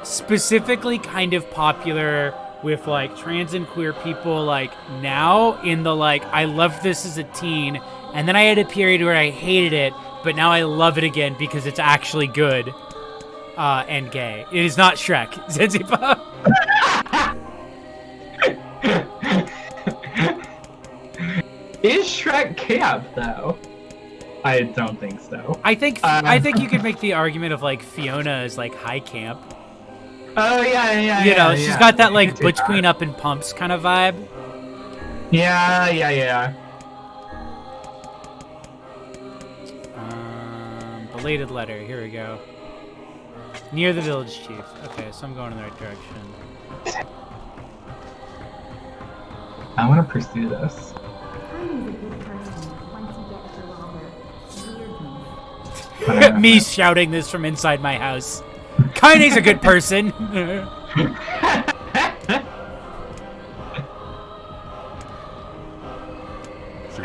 specifically kind of popular with like trans and queer people like now in the like I loved this as a teen and then I had a period where I hated it, but now I love it again because it's actually good and gay. It is not Shrek. Zenzipa. Is Shrek camp though? I don't think so. I think you could make the argument of like Fiona is like high camp. Oh yeah. You know, she's got that like Butch Queen up in pumps kind of vibe. Yeah. Belated letter. Here we go. Near the village chief. Okay, so I'm going in the right direction. I want to pursue this. Me shouting this from inside my house. Kaine's a good person.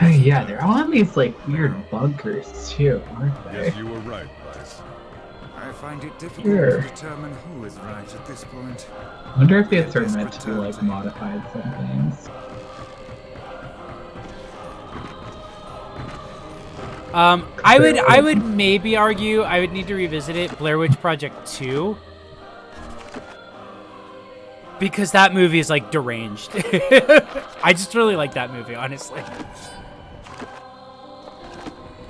Yeah, they're all in these like weird bunkers too, aren't they? Yes, you were right, Bryce. I find it difficult Sure. to determine who is right at this point. I wonder if these are meant to be like modified some things. I would maybe argue I would need to revisit it, Blair Witch Project 2. Because that movie is like deranged. I just really like that movie, honestly.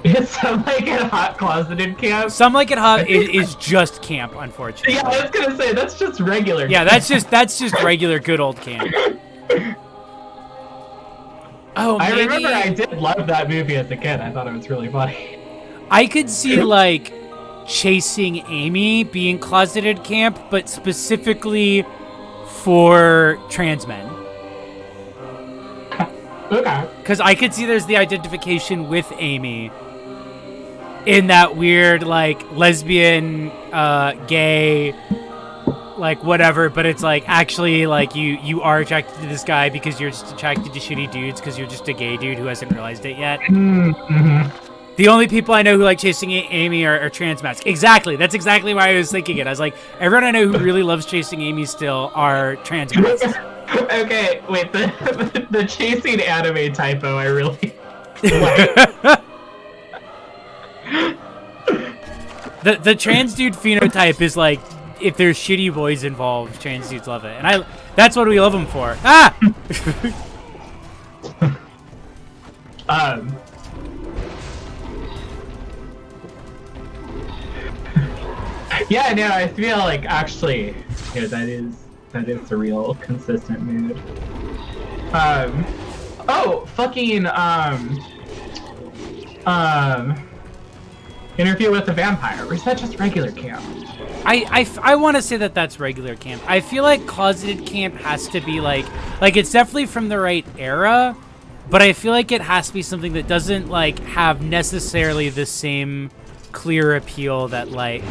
Is Some Like It Hot closeted camp? Some Like It Hot is just camp, unfortunately. Yeah, I was gonna say that's just regular. Yeah, that's just regular good old camp. Oh, I maybe remember I did love that movie as a kid. I thought it was really funny. I could see like Chasing Amy being closeted camp, but specifically for trans men. Okay. Because I could see there's the identification with Amy in that weird, like, lesbian, gay, like, whatever, but it's, like, actually, like, you are attracted to this guy because you're just attracted to shitty dudes because you're just a gay dude who hasn't realized it yet. Mm-hmm. The only people I know who like Chasing Amy are trans masks. Exactly. That's exactly why I was thinking it. I was like, everyone I know who really loves Chasing Amy still are trans masks. Okay, wait, the chasing anime typo I really like. The trans dude phenotype is like, if there's shitty boys involved, trans dudes love it. And that's what we love them for. Ah! Yeah, no, I feel like actually, yeah, that is a real consistent mood. Interview with the Vampire, or is that just regular camp? I want to say that that's regular camp. I feel like closeted camp has to be like it's definitely from the right era, but I feel like it has to be something that doesn't like have necessarily the same clear appeal that like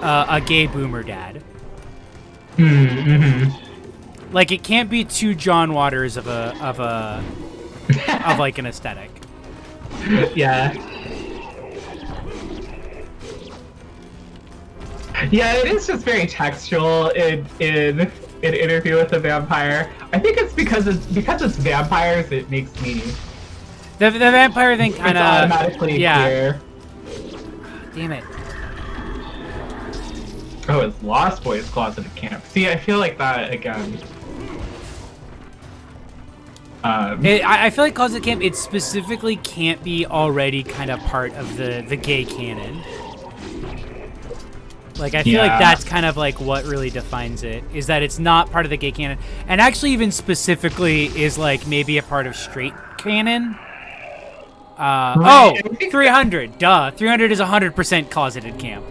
a gay boomer dad. Mm-hmm. Like it can't be too John Waters of like an aesthetic. Yeah. Yeah, it is just very textual in Interview with the Vampire. I think it's because it's vampires. It makes me. The vampire thing kind It's of automatically yeah. clear. Damn it. Oh, it's Lost Boys Closeted Camp. See, I feel like that again. I feel like Closet Camp, it specifically can't be already kind of part of the gay canon. Like, I feel like that's kind of like what really defines it, is that it's not part of the gay canon. And actually even specifically is like maybe a part of straight canon. Right. 300, duh. 300 is 100% Closeted Camp.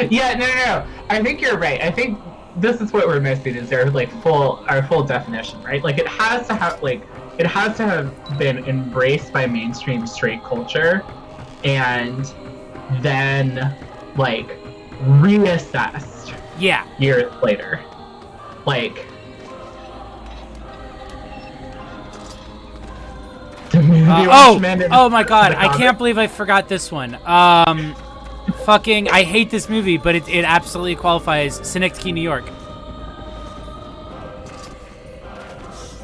Yeah, no. I think you're right. I think this is what we're missing is our full definition, right? Like it has to have been embraced by mainstream straight culture and then like reassessed years later. Like the movie oh my god, I can't believe I forgot this one. Fucking, I hate this movie, but it absolutely qualifies. Synecdoche, New York.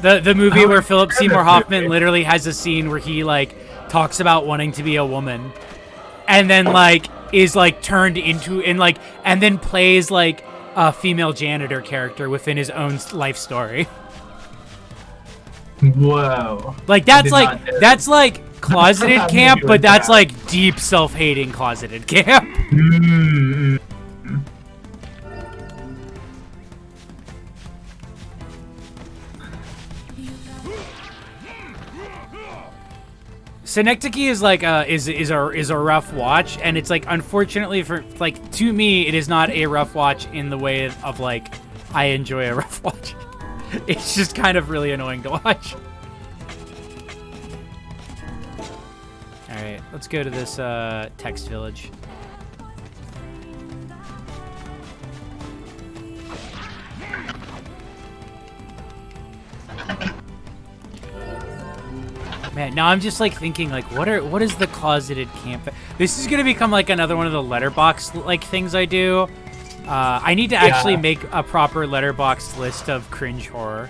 The movie where Philip Seymour Hoffman literally has a scene where he like talks about wanting to be a woman, and then like is like turned into and then plays like a female janitor character within his own life story. Whoa! Like that's like Closeted Camp, but that's like deep self-hating Closeted Camp. Mm-hmm. Synecdoche is like is a rough watch, and it's like unfortunately for like to me it is not a rough watch in the way of like I enjoy a rough watch. It's just kind of really annoying to watch. All right, let's go to this text village. Man, now I'm just like thinking like what is the Closeted Camp? This is gonna become like another one of the letterbox like things I do. I need to actually make a proper letterbox list of cringe horror.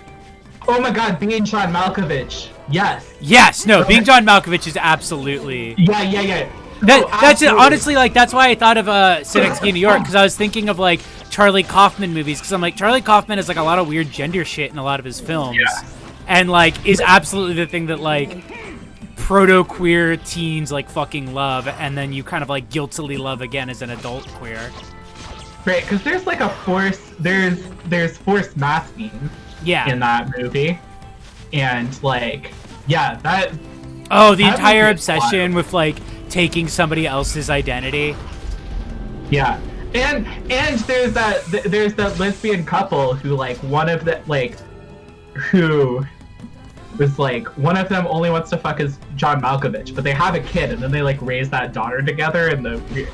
Oh my god, being John Malkovich. Yes. Yes, no, being John Malkovich is absolutely. Yeah. That's it. Honestly, like that's why I thought of Synecdoche, New York, because I was thinking of like Charlie Kaufman movies, because I'm like Charlie Kaufman has like a lot of weird gender shit in a lot of his films, and like is absolutely the thing that like proto-queer teens like fucking love, and then you kind of like guiltily love again as an adult queer. Right, because there's like a there's forced masking in that movie, and like that. Oh, the entire obsession with like taking somebody else's identity. Yeah, and there's that lesbian couple who like one of the like who was like one of them only wants to fuck as John Malkovich, but they have a kid and then they like raise that daughter together and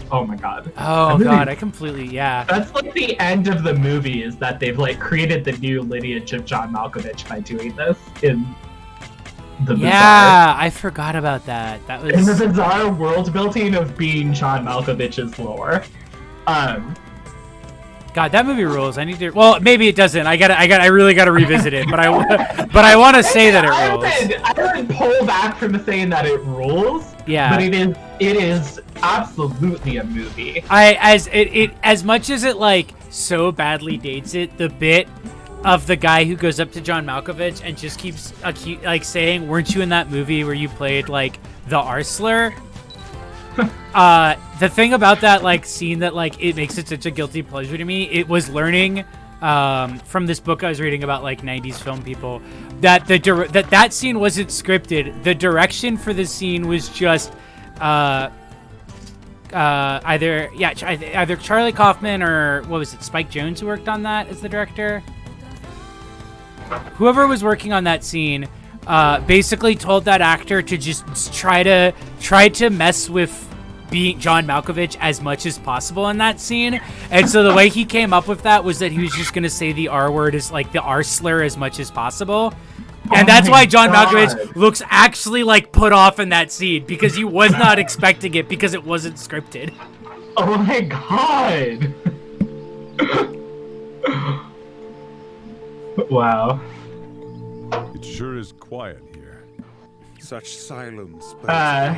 oh my god. Oh god, I completely That's like the end of the movie is that they've like created the new lineage of John Malkovich by doing this in the bizarre. Yeah, I forgot about that. That was in the bizarre world building of being John Malkovich's lore. God, that movie rules. I need to. Well, maybe it doesn't. I really gotta revisit it. But I want to say that it rules. I would pull back from saying that it rules. Yeah. But it is absolutely a movie. As much as it like so badly dates it, the bit of the guy who goes up to John Malkovich and just keeps like saying, "Weren't you in that movie where you played like the R slur?" The thing about that like scene that like it makes it such a guilty pleasure to me, it was learning from this book I was reading about like 90s film people that that scene wasn't scripted. The direction for the scene was just either Charlie Kaufman or what was it, Spike Jonze who worked on that as the director. Whoever was working on that scene basically told that actor to just try to mess with being John Malkovich as much as possible in that scene. And so the way he came up with that was that he was just going to say the R word as like the R slur as much as possible. And that's why John Malkovich looks actually like put off in that scene, because he was not expecting it because it wasn't scripted. Oh my god. Wow. It sure is quiet here. Such silence, but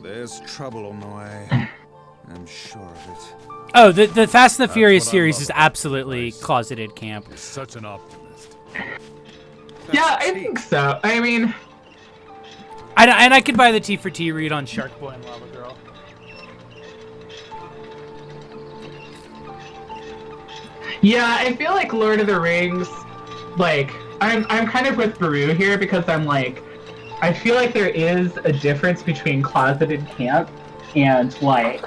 there's trouble on the way. I'm sure of it. Oh, the Fast and the Furious what I series love is about absolutely this place. closeted camp. You're such an optimist. Yeah, I think so. I mean, And I could buy the T for T read on Shark Boy and Lava Girl. yeah, I feel like Lord of the Rings, like, I'm kind of with Baru here because I'm like, I feel like there is a difference between closeted camp and like,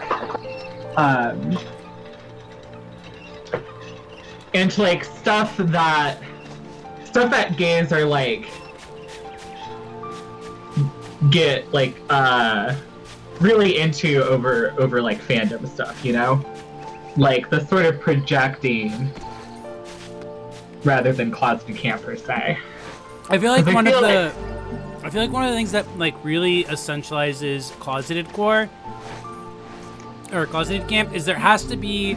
and like stuff that gays are like get like really into over like fandom stuff, you know, like the sort of projecting rather than closeted camp per se. I feel like one of feel the things that like really essentializes closeted core or closeted camp is there has to be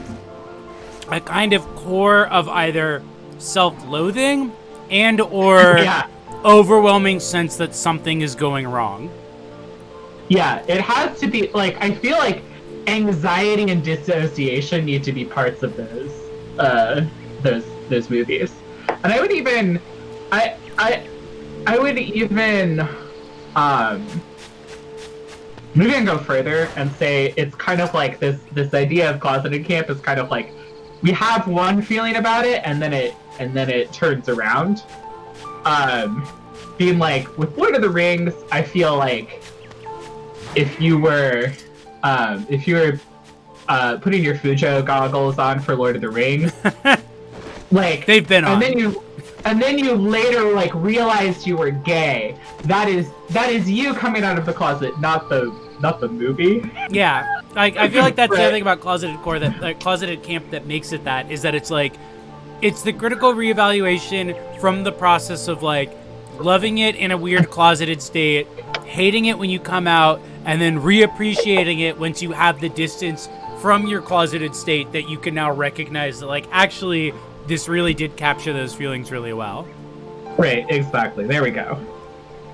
a kind of core of either self-loathing and or Yeah. overwhelming sense that something is going wrong. Yeah, it has to be like, I feel like anxiety and dissociation need to be parts of those movies. And I would even maybe go further and say it's kind of like this idea of closeted camp is kind of like we have one feeling about it and then it turns around. Being like with Lord of the Rings, I feel like if you were putting your Fujo goggles on for Lord of the Rings, like They've been on. and then you later like realized you were gay. That is you coming out of the closet, not the movie. Yeah, I feel like that's the Right. other thing about closeted core, that like closeted camp that makes it that is that it's like it's the critical reevaluation from the process of like loving it in a weird closeted state, hating it when you come out, and then reappreciating it once you have the distance from your closeted state that you can now recognize that like actually this really did capture those feelings really well. Right, exactly. There we go.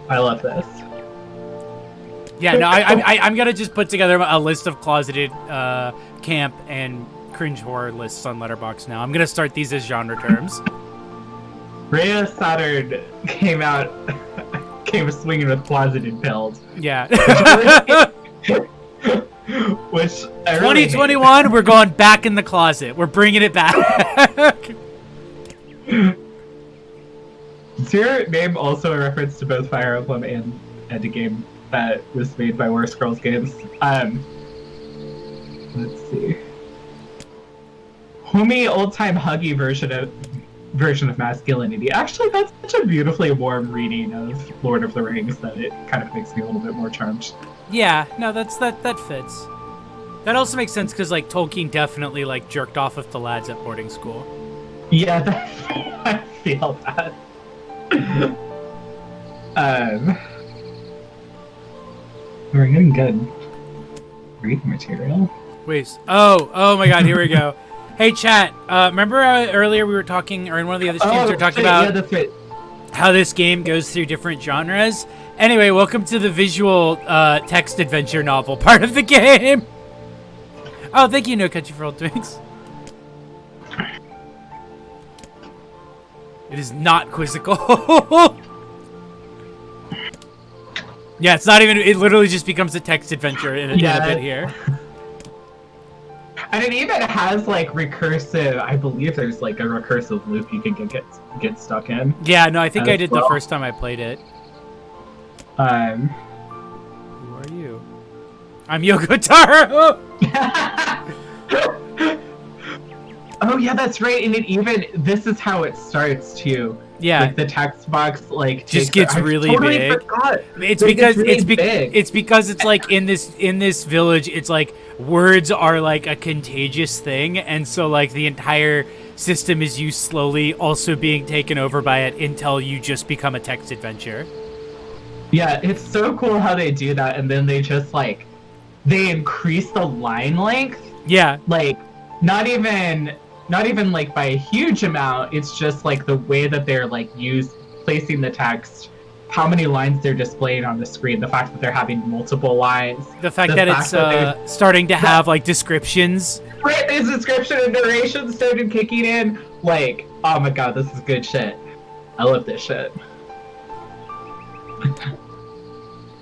I love this. Yeah, no, I'm gonna just put together a list of closeted camp and cringe horror lists on Letterboxd now. I'm gonna start these as genre terms. Rhea Saturn came swinging with closeted pills. Yeah. Which I really 2021, we're going back in the closet. We're bringing it back. Is your name also a reference to both Fire Emblem and a game that was made by Worst Girls Games? Let's see. Homey old-time huggy version of masculinity. Actually, that's such a beautifully warm reading of Lord of the Rings that it kind of makes me a little bit more charmed. Yeah, no, that fits. That also makes sense because like Tolkien definitely like jerked off with the lads at boarding school. Yeah, I feel that. We're getting good reading material. Wait. Oh my God, here we go. Hey, chat. Remember earlier we were talking, or in one of the other streams, we were talking about yeah, that's right. how this game goes through different genres. Anyway, welcome to the visual text adventure novel part of the game. Oh, thank you, No Country for Old Twinks. It is not quizzical. Yeah, it's not even. It literally just becomes a text adventure in a bit here. And it even has like recursive. I believe there's like a recursive loop you can get stuck in. Yeah, no, I think I did well. the first time I played it. Who are you? I'm Yoko Taro. Oh yeah, that's right. And this is how it starts too. Yeah. Like the text box like Just takes- gets I really totally big. Forgot. It's Like, because really big. it's because it's like in this village, it's like words are like a contagious thing, and so like the entire system is you slowly also being taken over by it until you just become a text adventure. Yeah, it's so cool how they do that, and then they just like they increase the line length. Yeah. Like not even like by a huge amount. It's just like the way that they're like used replacing the text, how many lines they're displaying on the screen, the fact that they're having multiple lines, the fact that it's starting to have like descriptions. Right, there's description and narration started kicking in. Like, oh my god, this is good shit. I love this shit.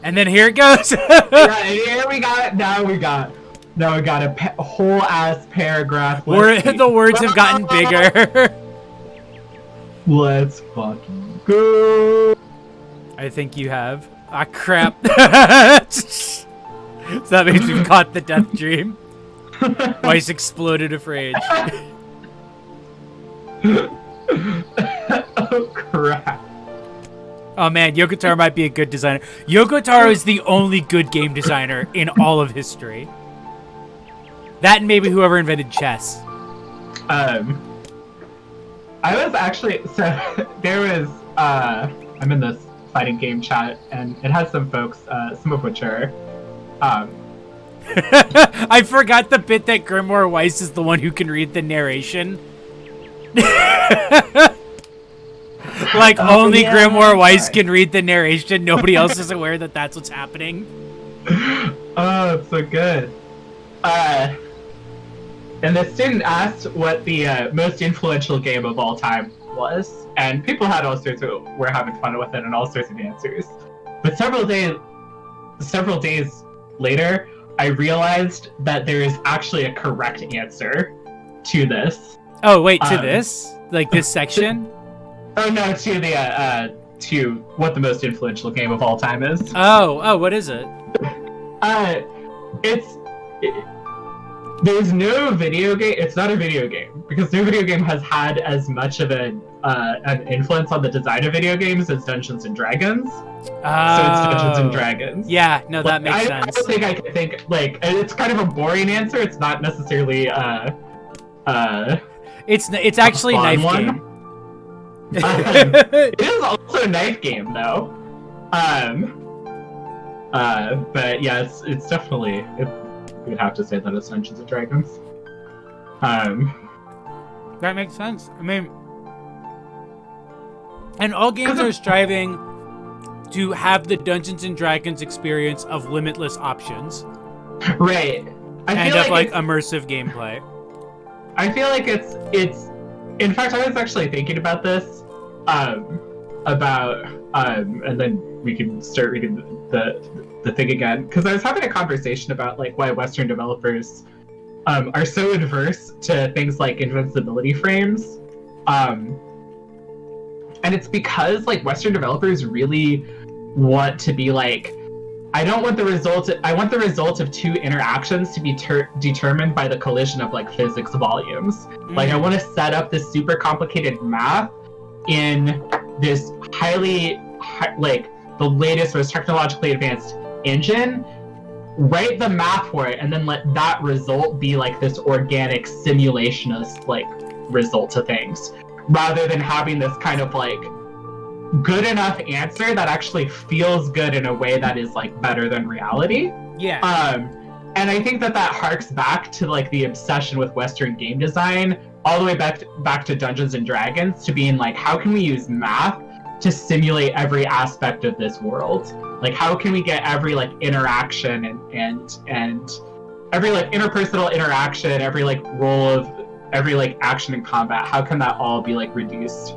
And then here it goes. Right, here we got. Now we got a whole ass paragraph. The words have gotten bigger. Let's fucking go. I think you have. Ah, crap. So that means we've caught the death dream. Weiss exploded of rage. Oh crap. Oh man, Yoko Taro might be a good designer. Yoko Taro is the only good game designer in all of history. That and maybe whoever invented chess. I was actually, so there was, I'm in this fighting game chat, and it has some folks, some of which are, I forgot the bit that Grimoire Weiss is the one who can read the narration. Like, only yeah, Grimoire Weiss can read the narration. Nobody else is aware that that's what's happening. Oh, it's so good. And the student asked what the most influential game of all time was, and people had all sorts of, were having fun with it and all sorts of answers. But several days later, I realized that there is actually a correct answer to this. Oh, wait, to this? Like this section? Oh no, to the to what the most influential game of all time is. Oh, what is it? There's no video game. It's not a video game because no video game has had as much of an influence on the design of video games as Dungeons and Dragons. So it's Dungeons and Dragons. Yeah, no, that makes sense. I don't think I can think like it's kind of a boring answer. It's not necessarily It's actually a knife one. game. It is also a knife game though. But yeah, it's definitely. You would have to say that it's Dungeons and Dragons. That makes sense. I mean, and all games are striving to have the Dungeons and Dragons experience of limitless options. Right. And of like immersive gameplay. I feel like it's. In fact, I was actually thinking about this. And then we can start reading the thing again, because I was having a conversation about like why Western developers are so adverse to things like invincibility frames, and it's because like Western developers really want to be like, I want the result of two interactions to be determined by the collision of like physics volumes. Like I want to set up this super complicated math in this like the latest, most technologically advanced engine, write the math for it, and then let that result be like this organic simulationist like result to things, rather than having this kind of like good enough answer that actually feels good in a way that is like better than reality. Yeah. And I think that harks back to like the obsession with Western game design, all the way back to Dungeons and Dragons, to being like, how can we use math to simulate every aspect of this world? Like, how can we get every like interaction and every like interpersonal interaction, every like role of every like action in combat, how can that all be like reduced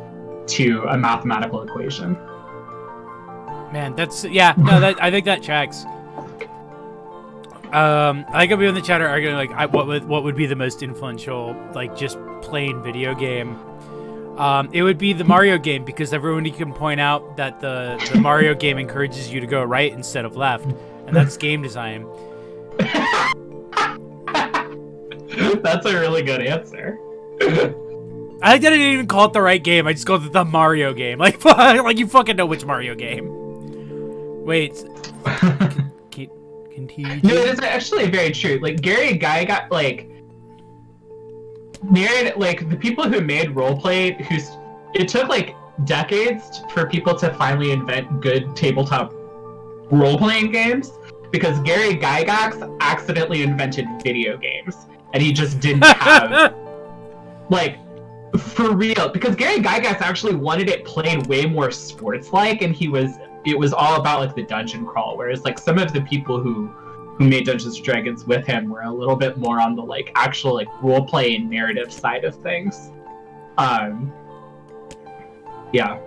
to a mathematical equation? Man, that's I think that tracks. I think people in the chat are arguing like what would be the most influential like just plain video game. It would be the Mario game, because everyone can point out that the Mario game encourages you to go right instead of left, and that's game design. That's a really good answer. I like that I didn't even call it the right game. I just called it the Mario game. Like you fucking know which Mario game. Wait. Continue. No, it is actually very true. Like Gary Guy got like Nier, like the people who made roleplay, it took like decades for people to finally invent good tabletop role-playing games, because Gary Gygax accidentally invented video games, and he just didn't have like For real, because Gary Gygax actually wanted it played way more sports-like, and it was all about like the dungeon crawl, whereas like some of the people who made Dungeons and Dragons with him were a little bit more on the like actual like role-play and narrative side of things. Yeah.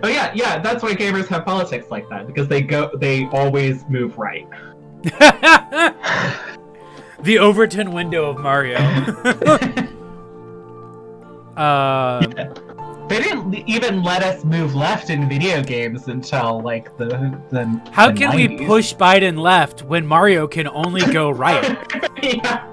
Oh yeah, that's why gamers have politics like that, because they always move right. The Overton window of Mario. Yeah. They didn't even let us move left in video games until like the How the can 90s. we push Biden left when Mario can only go right? Yeah.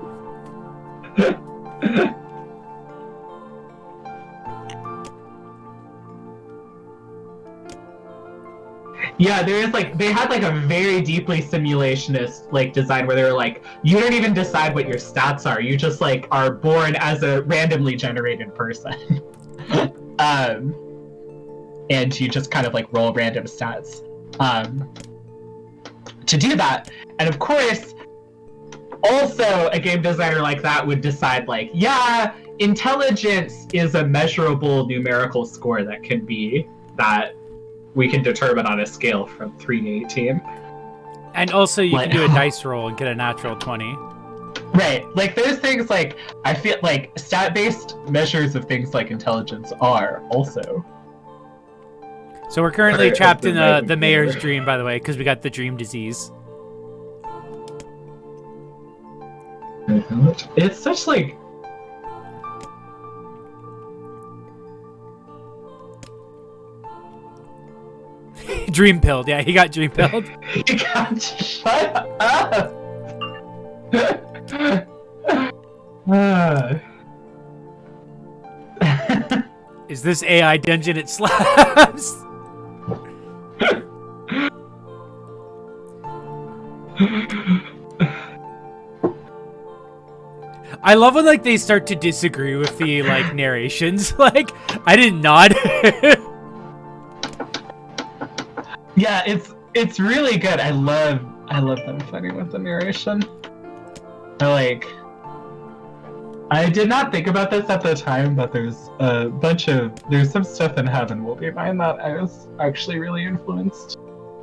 Yeah, there is like they had like a very deeply simulationist like design where they were like, you don't even decide what your stats are. You just like are born as a randomly generated person. And you just kind of like roll random stats. To do that. And of course, also a game designer like that would decide like, yeah, intelligence is a measurable numerical score that we can determine on a scale from 3 to 18. And also you Like- can do a dice roll and get a natural 20. Right. Like there's things like, I feel like stat-based measures of things like intelligence are also. So we're currently Alright, trapped that's in the the right mayor's number. dream, by the way, because we got the dream disease. It's such like Dream pilled. Yeah, he got dream pilled. you got shut up. Is this AI dungeon? It slaps. I love when like they start to disagree with the like narrations. Like I didn't nod. Yeah, it's really good. I love them fighting with the narration. I did not think about this at the time, but there's some stuff in Heaven Will Be Mine that I was actually really influenced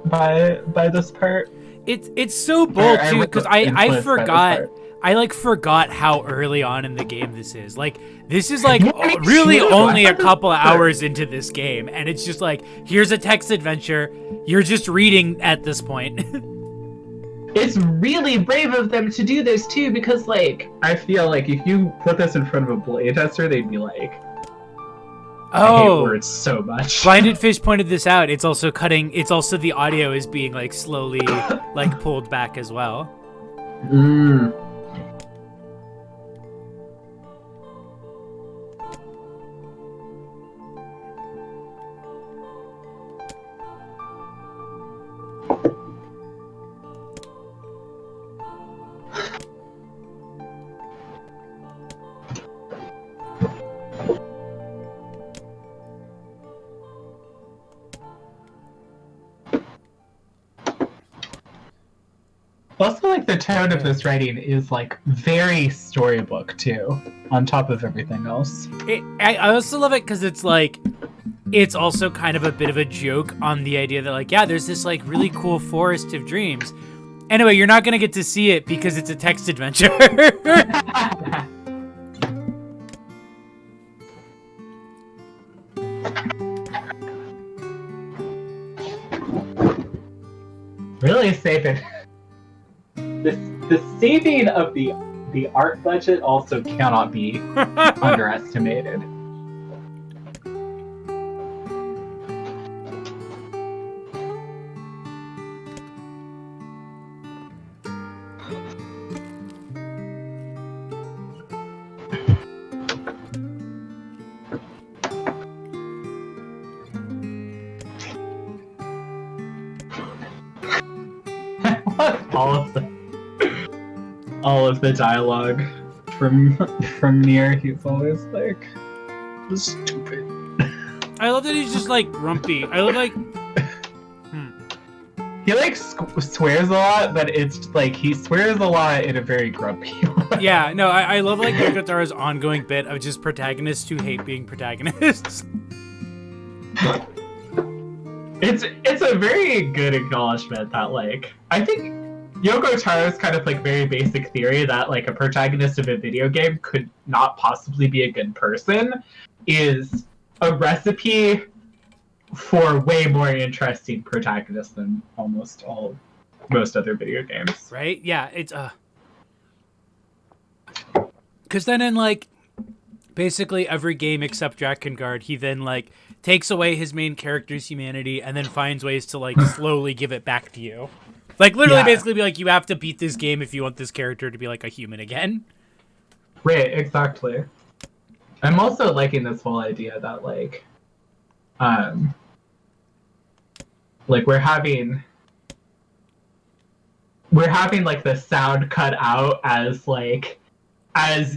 by this part. It's so bold too, because I influenced by this forgot. part. I like forgot how early on in the game this is. Like this is like Yeah, me really too. only I a thought this couple of was- hours into this game, and it's just like here's a text adventure. You're just reading at this point. It's really brave of them to do this too, because like I feel like if you put this in front of a playtester, they'd be like, I hate Oh, words so much. Blinded Fish pointed this out. It's also the audio is being like slowly like pulled back as well. Mm. Also, like the tone of this writing is like very storybook too, on top of everything else. I also love it because it's like it's also kind of a bit of a joke on the idea that like, yeah, there's this like really cool forest of dreams. Anyway, you're not gonna get to see it because it's a text adventure. Really saving. The saving of the art budget also cannot be underestimated. all of the dialogue from Nier, he's always like, stupid. I love that he's just like grumpy. I love like he like swears a lot, but it's like he swears a lot in a very grumpy way. Yeah, no, I love like Yoko Taro's ongoing bit of just protagonists who hate being protagonists. It's a very good acknowledgement that like I think Yoko Taro's kind of like very basic theory that like a protagonist of a video game could not possibly be a good person is a recipe for way more interesting protagonists than most other video games. Right? Yeah, it's because then in like basically every game except Drakengard, he then like takes away his main character's humanity and then finds ways to like slowly give it back to you. Like literally basically be like, you have to beat this game if you want this character to be like a human again. Right, exactly. I'm also liking this whole idea that like we're having like the sound cut out as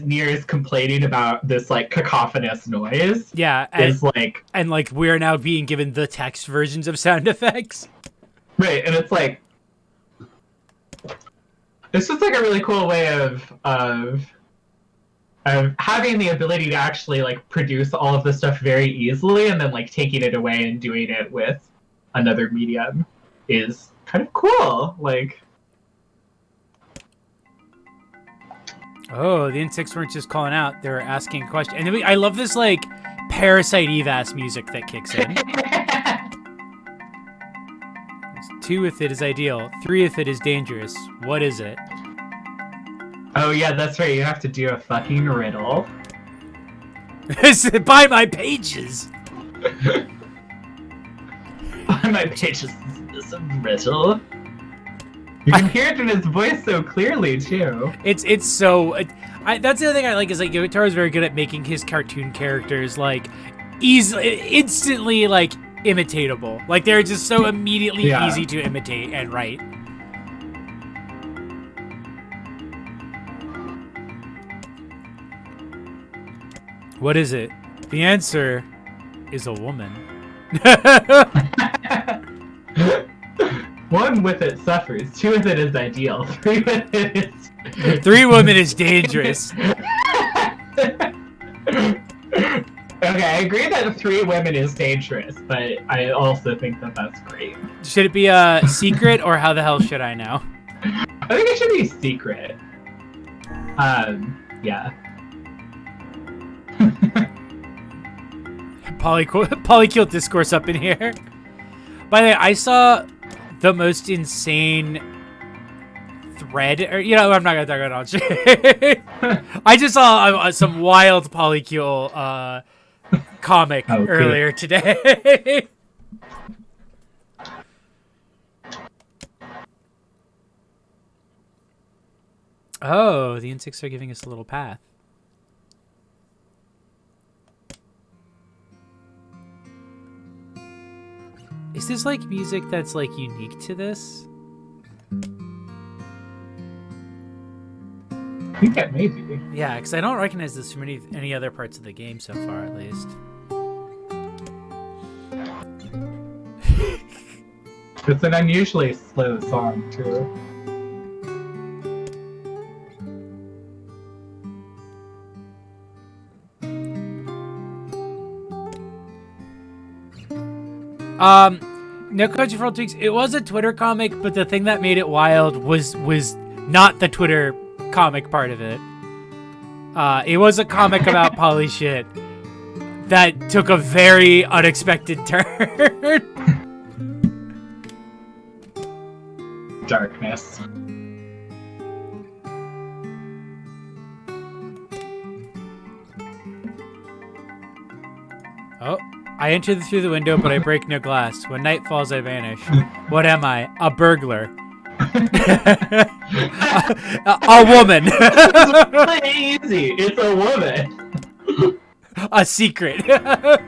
Nier is complaining about this like cacophonous noise. Yeah, and like we're now being given the text versions of sound effects. Right, and it's like it's just like a really cool way of having the ability to actually like produce all of this stuff very easily and then like taking it away and doing it with another medium is kind of cool. Like, oh, the insects weren't just calling out; they were asking a question. And then I love this like Parasite Eve-ass music that kicks in. 2 with it is ideal. 3 with it is dangerous. What is it? Oh yeah, that's right. You have to do a fucking riddle. Buy my pages. On my pages, is a riddle. You can hear it in his voice so clearly too. It's so. That's the other thing I like is like Yotaro's very good at making his cartoon characters like instantly like imitatable. Like they're just so immediately easy to imitate and write. What is it? The answer is a woman. 1 with it suffers. 2 with it is ideal. 3 with it is 3 women is dangerous. Okay, I agree that 3 women is dangerous, but I also think that that's great. Should it be a secret or how the hell should I know? I think it should be secret. Yeah. Polycule discourse up in here. By the way, I saw the most insane thread, or I'm not gonna talk about it. I just saw some wild Polycule comic earlier today. Oh, the insects are giving us a little path. Is this like music that's like unique to this? I think that may be. Yeah, because I don't recognize this from any other parts of the game so far, at least. It's an unusually slow song, too. No Coach for All Tweaks. It was a Twitter comic, but the thing that made it wild was not the Twitter comic part of it. It was a comic about poly shit that took a very unexpected turn. Darkness. Oh, I enter through the window, but I break no glass. When night falls, I vanish. What am I? A burglar. a woman. It's really easy. It's a woman. A secret. A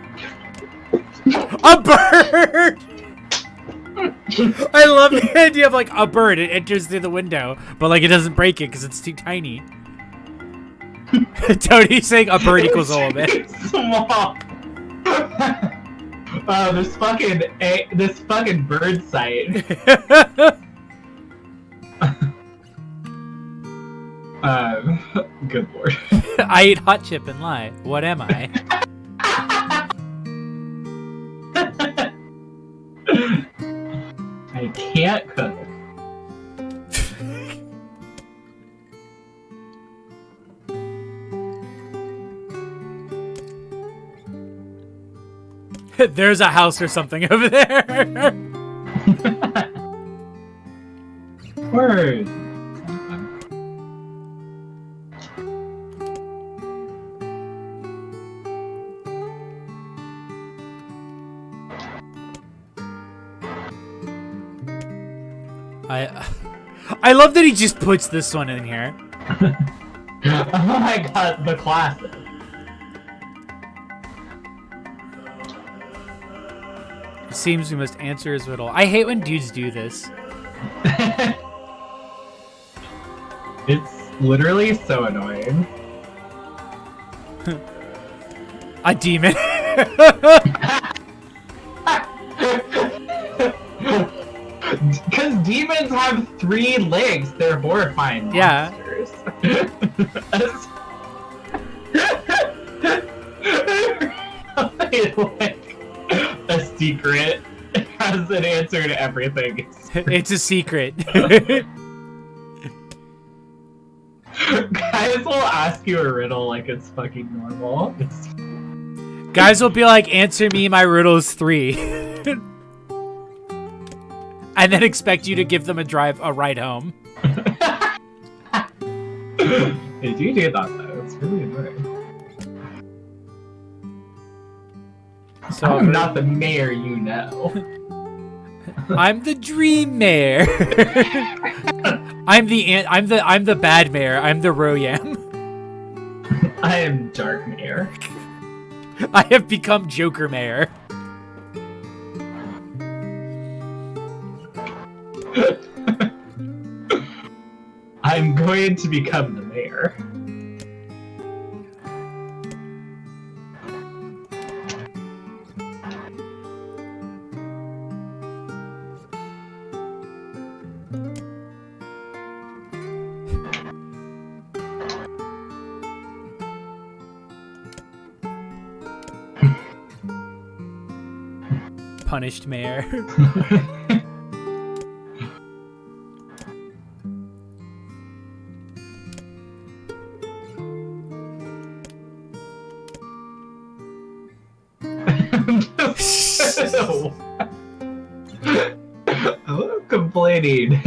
bird. I love the idea of like a bird. It enters through the window, but like it doesn't break it because it's too tiny. Tony's saying a bird equals a woman. Small. Oh, this fucking bird site. Good lord. I eat hot chip and lie. What am I? I can't cook. There's a house or something over there. Word. I love that he just puts this one in here. Oh my god, the classic. It seems we must answer his riddle. I hate when dudes do this. It's literally so annoying. A demon. Because demons have 3 legs. They're horrifying Yeah. monsters. Like a secret has an answer to everything. It's a secret. Guys will ask you a riddle like it's fucking normal. Guys will be like, answer me, my riddle's 3. And then expect you to give them a ride home. They do that though. It's really annoying. So I'm not the mayor, you know. I'm the dream mayor. I'm the bad mayor. I'm the Royam. I am dark mayor. I have become Joker mayor. I'm going to become the mayor. Punished mayor. I love complaining.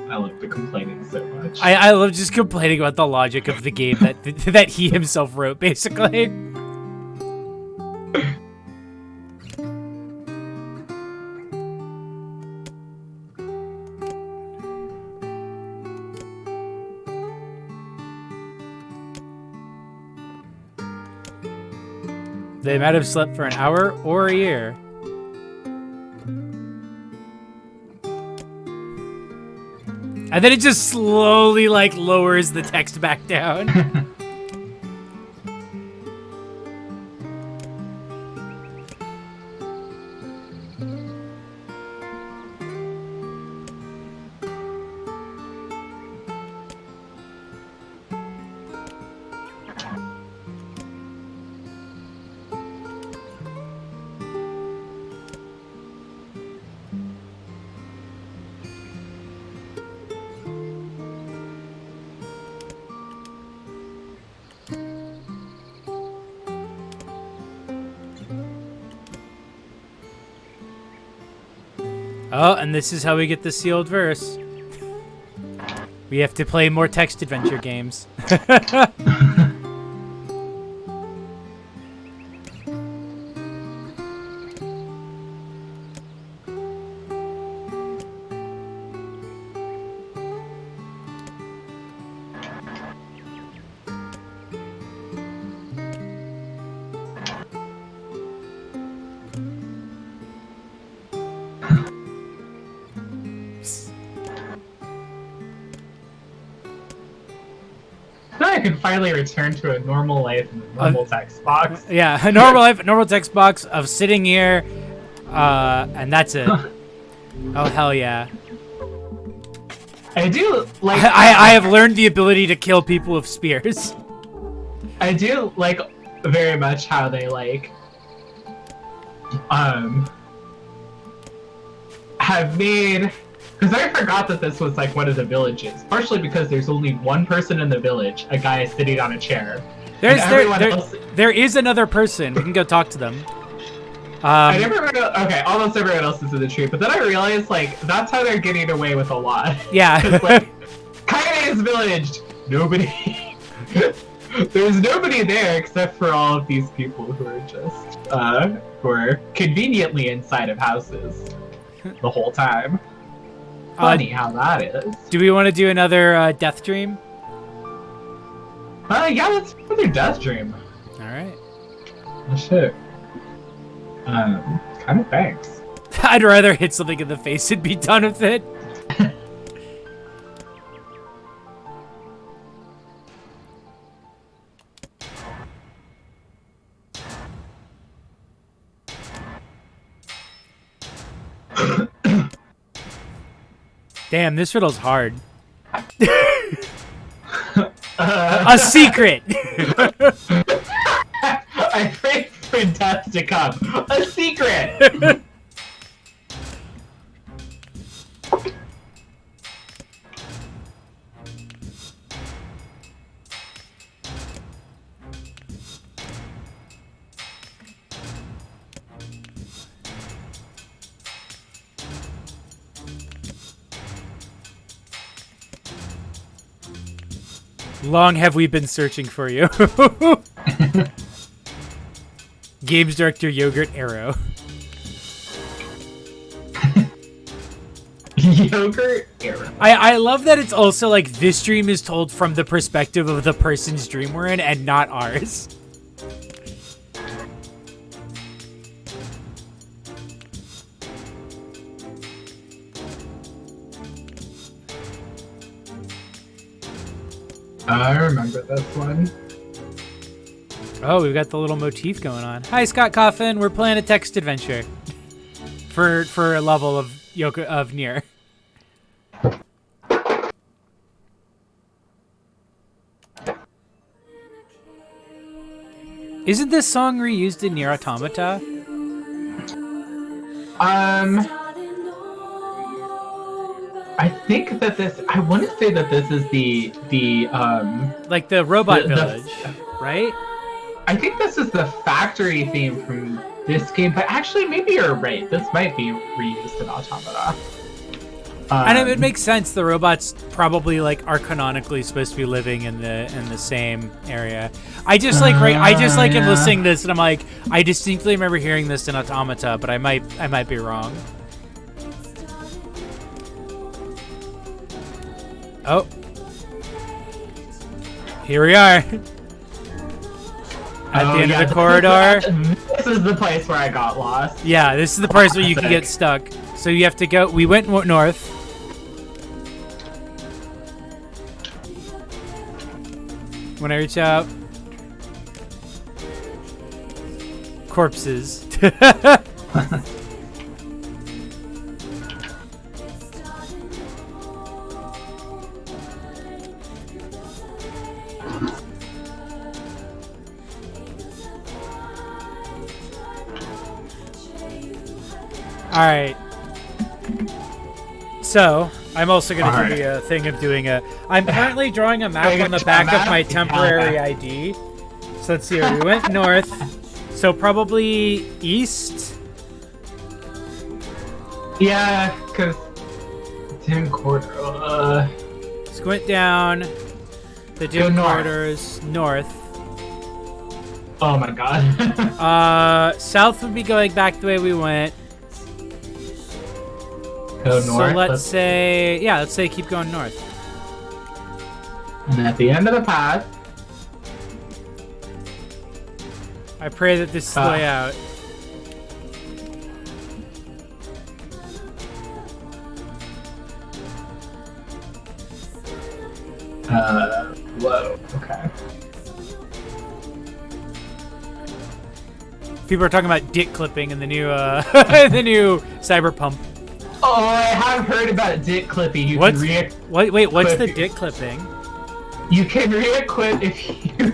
I love the complaining so much. I love just complaining about the logic of the game that he himself wrote, basically. They might have slept for an hour or a year. And then it just slowly, like, lowers the text back down. Oh, and this is how we get the sealed verse. We have to play more text adventure games. I can finally return to a normal life in a normal text box. Yeah, a normal life, a normal text box of sitting here, and that's it. Oh, hell yeah. I do like. I have learned the ability to kill people with spears. I do like very much how they like have made, because I forgot that this was like one of the villages, partially because there's only one person in the village, a guy sitting on a chair. There is another person. We can go talk to them. Okay, almost everyone else is in the tree, but then I realized like that's how they're getting away with a lot. Yeah. Like, Kaine's village, nobody. There's nobody there except for all of these people who are just who are conveniently inside of houses the whole time. Funny how that is. Do we want to do another death dream? Yeah, let's do another death dream. All right. Oh shit. Kind of thanks. I'd rather hit something in the face and be done with it. Damn, this riddle's hard. A secret! I prayed for death to come. A secret! Long have we been searching for you. Games Director Yogurt Arrow. Yogurt Arrow. I love that it's also like this dream is told from the perspective of the person's dream we're in and not ours. I remember this one. Oh, we've got the little motif going on. Hi, Scott Coffin. We're playing a text adventure for a level of Nier. Isn't this song reused in Nier Automata? I think that this. I want to say that this is the like the robot village, right? I think this is the factory theme from this game, but actually, maybe you're right. This might be reused in Automata. And it makes sense. The robots probably like are canonically supposed to be living in the same area. I just like am listening to this and I'm like, I distinctly remember hearing this in Automata, but I might be wrong. Oh, here we are. At the end of the corridor. This is the place where I got lost. Yeah, this is the place where you can get stuck. So you have to go. We went north. When I reach out, corpses. All right. So I'm also going to do the thing of doing a. I'm currently drawing a map on the back of my temporary ID. So let's see here. We went north, so probably east. Yeah, because dim corridor. Squint down. The dim corridors north. Oh my god. South would be going back the way we went. Go north. So let's say keep going north. And at the end of the path. I pray that this is the way out. Whoa. Okay. People are talking about dick clipping in the new the new Cyberpunk. Oh, I have heard about dick clipping. You What's can wait? What's the dick clipping? You can re-equip if you.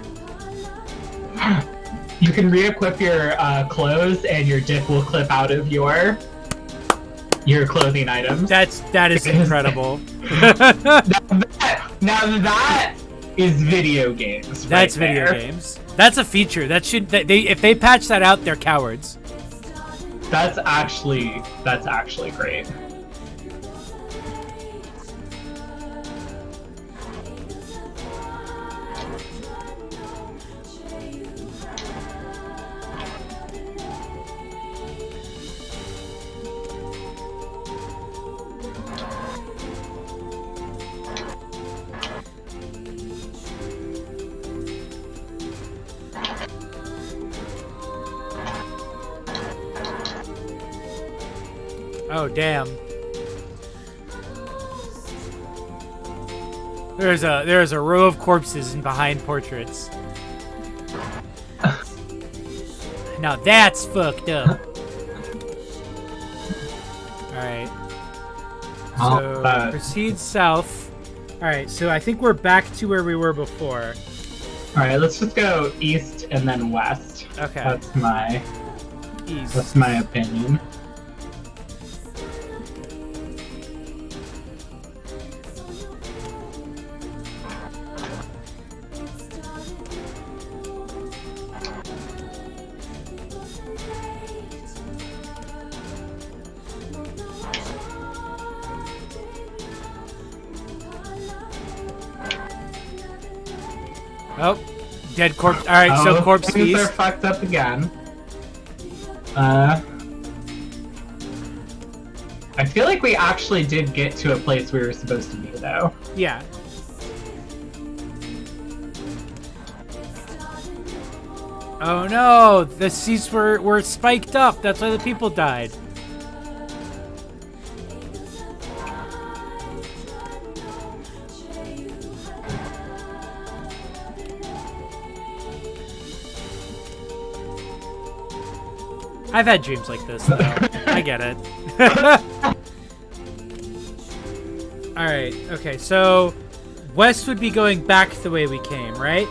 You can re-equip your clothes, and your dick will clip out of your clothing items. That is incredible. now that is video games. That's video games. That's a feature. That should if they patch that out, they're cowards. That's actually great. Oh damn. There's a row of corpses and behind portraits. Now that's fucked up. Alright. So proceed south. Alright, so I think we're back to where we were before. Alright, let's just go east and then west. Okay. That's my opinion. Oh, dead corpse. All right, so corpse things feast. are fucked up again. I feel like we actually did get to a place we were supposed to be, though. Yeah. Oh no, the seats were spiked up. That's why the people died. I've had dreams like this, though. I get it. Alright, okay, so west would be going back the way we came, right?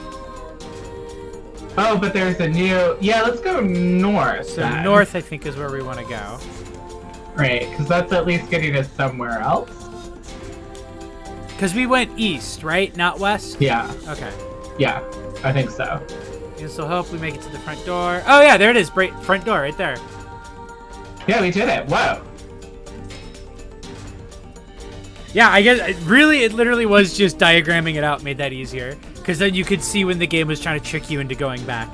Oh, but there's a new... Yeah, let's go north. So then. north, I think, is where we want to go. Right, because that's at least getting us somewhere else. Because we went east, right? Not west? Yeah. Okay. Yeah, I think so. This will help we make it to the front door. Oh yeah, there it is. Front door right there. Yeah, we did it. Whoa. Yeah, I guess it literally was just diagramming it out made that easier. Because then you could see when the game was trying to trick you into going back.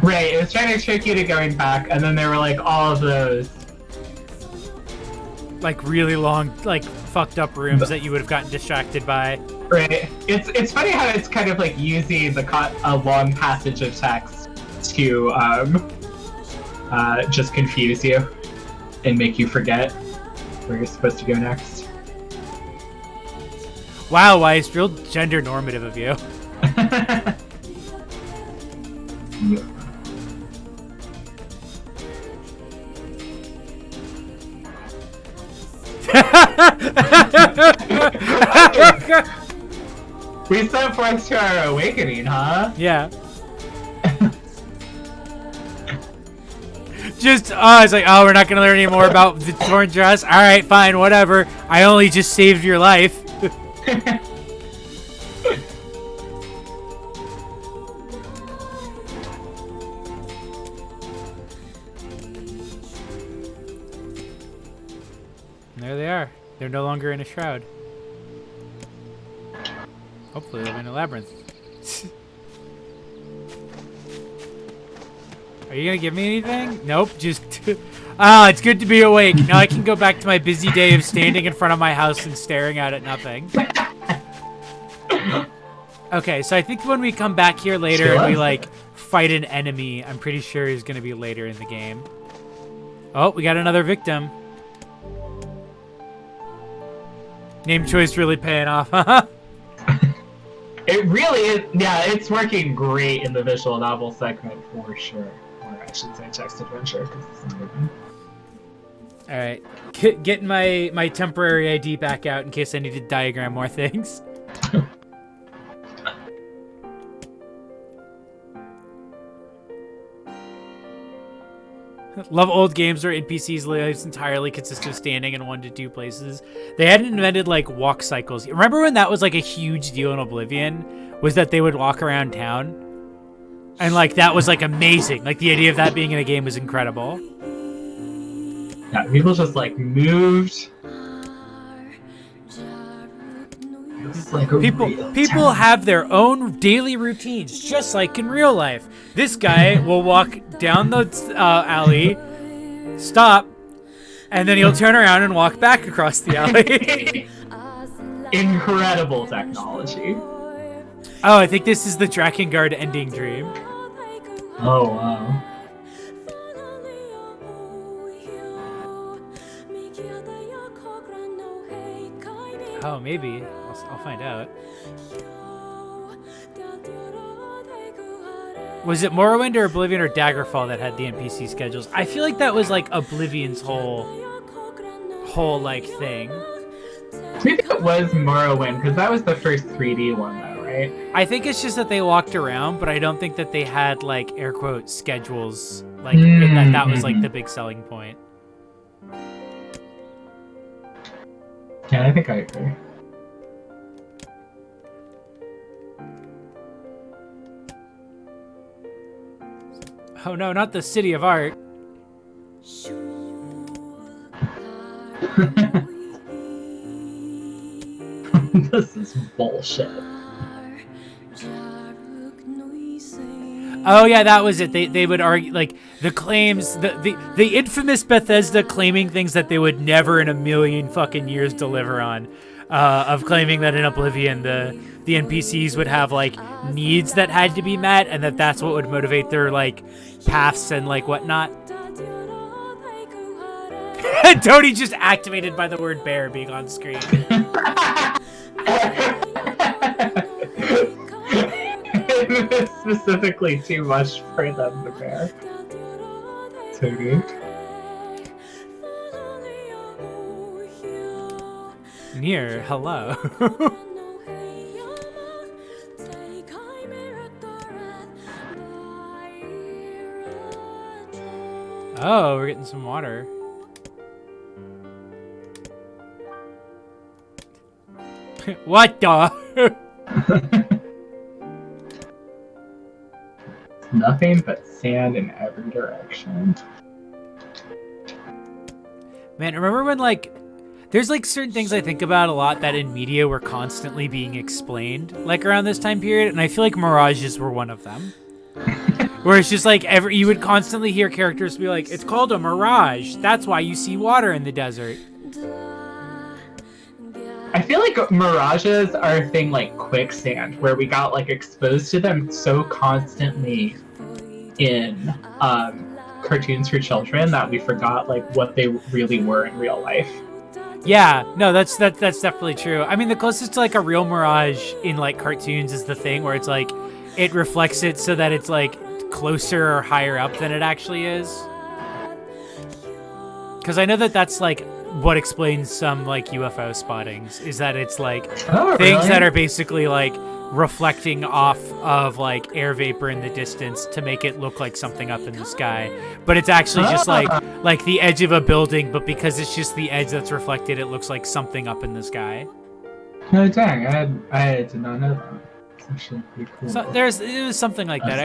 Right, it was trying to trick you to going back, and then there were like all of those like really long, like fucked up rooms that you would have gotten distracted by. Right. It's funny how it's kind of like using a long passage of text to just confuse you and make you forget where you're supposed to go next. Wow, Weiss, real gender normative of you. We set forth to our awakening, huh? Yeah. Just, it's like, oh, we're not going to learn any more about the torn dress. All right, fine, whatever. I only just saved your life. And there they are. They're no longer in a shroud. Hopefully they'll be in a labyrinth. Are you gonna give me anything? Nope, just... it's good to be awake. Now I can go back to my busy day of standing in front of my house and staring out at nothing. Okay, so I think when we come back here later and we, like, fight an enemy, I'm pretty sure is gonna be later in the game. Oh, we got another victim. Name choice really paying off, huh? It really is. Yeah, it's working great in the visual novel segment for sure. or I should say text adventure, because it's not open. All right, getting my temporary ID back out in case I need to diagram more things. Love old games where NPCs' lives entirely consist of standing in 1 to 2 places. They hadn't invented like walk cycles. Remember when that was like a huge deal in Oblivion? Was that they would walk around town? And like that was like amazing. Like the idea of that being in a game was incredible. Yeah, people just like moved. It was like a real People town. have their own daily routines, just like in real life. This guy will walk down the alley, stop, and then he'll turn around and walk back across the alley. Incredible technology. Oh, I think this is the Drakengard ending dream. Oh wow. Oh, maybe. I'll find out. Was it Morrowind or Oblivion or Daggerfall that had the NPC schedules? I feel like that was like Oblivion's whole like thing. I think it was Morrowind, because that was the first 3D one though, right? I think it's just that they walked around, but I don't think that they had like air quote schedules. Like and that was like the big selling point. Yeah, I think I agree. Oh no, not the City of Art. This is bullshit. Oh yeah, that was it. They would argue like the claims the infamous Bethesda claiming things that they would never in a million fucking years deliver on, of claiming that in Oblivion the NPCs would have like needs that had to be met and that's what would motivate their like paths and like whatnot. Tony just activated by the word bear being on screen. It was specifically too much for them to bear. Tony. Nier, hello. Oh, we're getting some water. What the? Nothing but sand in every direction. Man, remember when like there's like certain things I think about a lot that in media were constantly being explained like around this time period, and I feel like mirages were one of them. Where it's just like you would constantly hear characters be like, it's called a mirage. That's why you see water in the desert. I feel like mirages are a thing like quicksand, where we got like exposed to them so constantly in cartoons for children that we forgot like what they really were in real life. Yeah, no, that's definitely true. I mean, the closest to like a real mirage in like cartoons is the thing where it's like it reflects it so that it's like closer or higher up than it actually is. Because I know that that's like what explains some like UFO spottings, is that it's like things that are basically like reflecting off of like air vapor in the distance to make it look like something up in the sky, but it's actually just like the edge of a building, but because it's just the edge that's reflected, it looks like something up in the sky. Oh dang, I did not know that. It's actually pretty cool. So it was something like that.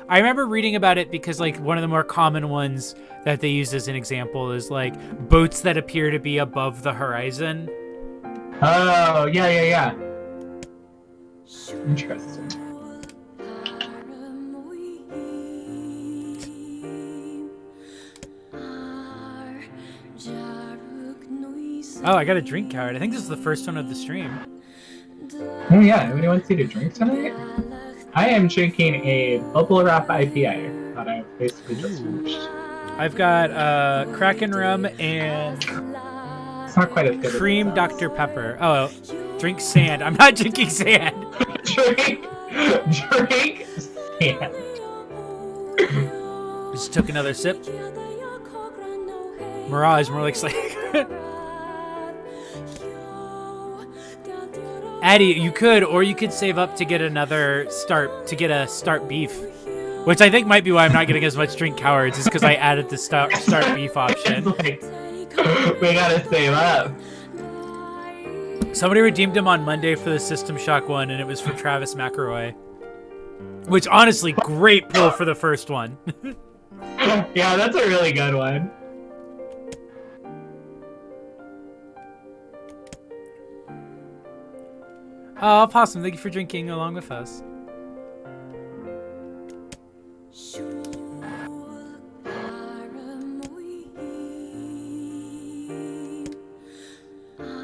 I remember reading about it because like one of the more common ones that they used as an example is like boats that appear to be above the horizon. Oh, yeah. Interesting. Oh, I got a drink card. I think this is the first one of the stream. Oh yeah, anybody wants you to drink tonight? I am drinking a bubble wrap IPA that I basically just finished. I've got Kraken rum and It's not quite as good cream as Dr. Pepper. Oh, drink sand. I'm not drinking sand. drink sand. Just took another sip. Mirage, more like Addy, you could, or you could save up to get a start beef, which I think might be why I'm not getting as much drink cowards, is because I added the start beef option. Like, we gotta save up. Somebody redeemed him on Monday for the System Shock one, and it was for Travis McElroy. Which, honestly, great pull for the first one. Yeah, that's a really good one. Oh, Possum, thank you for drinking along with us.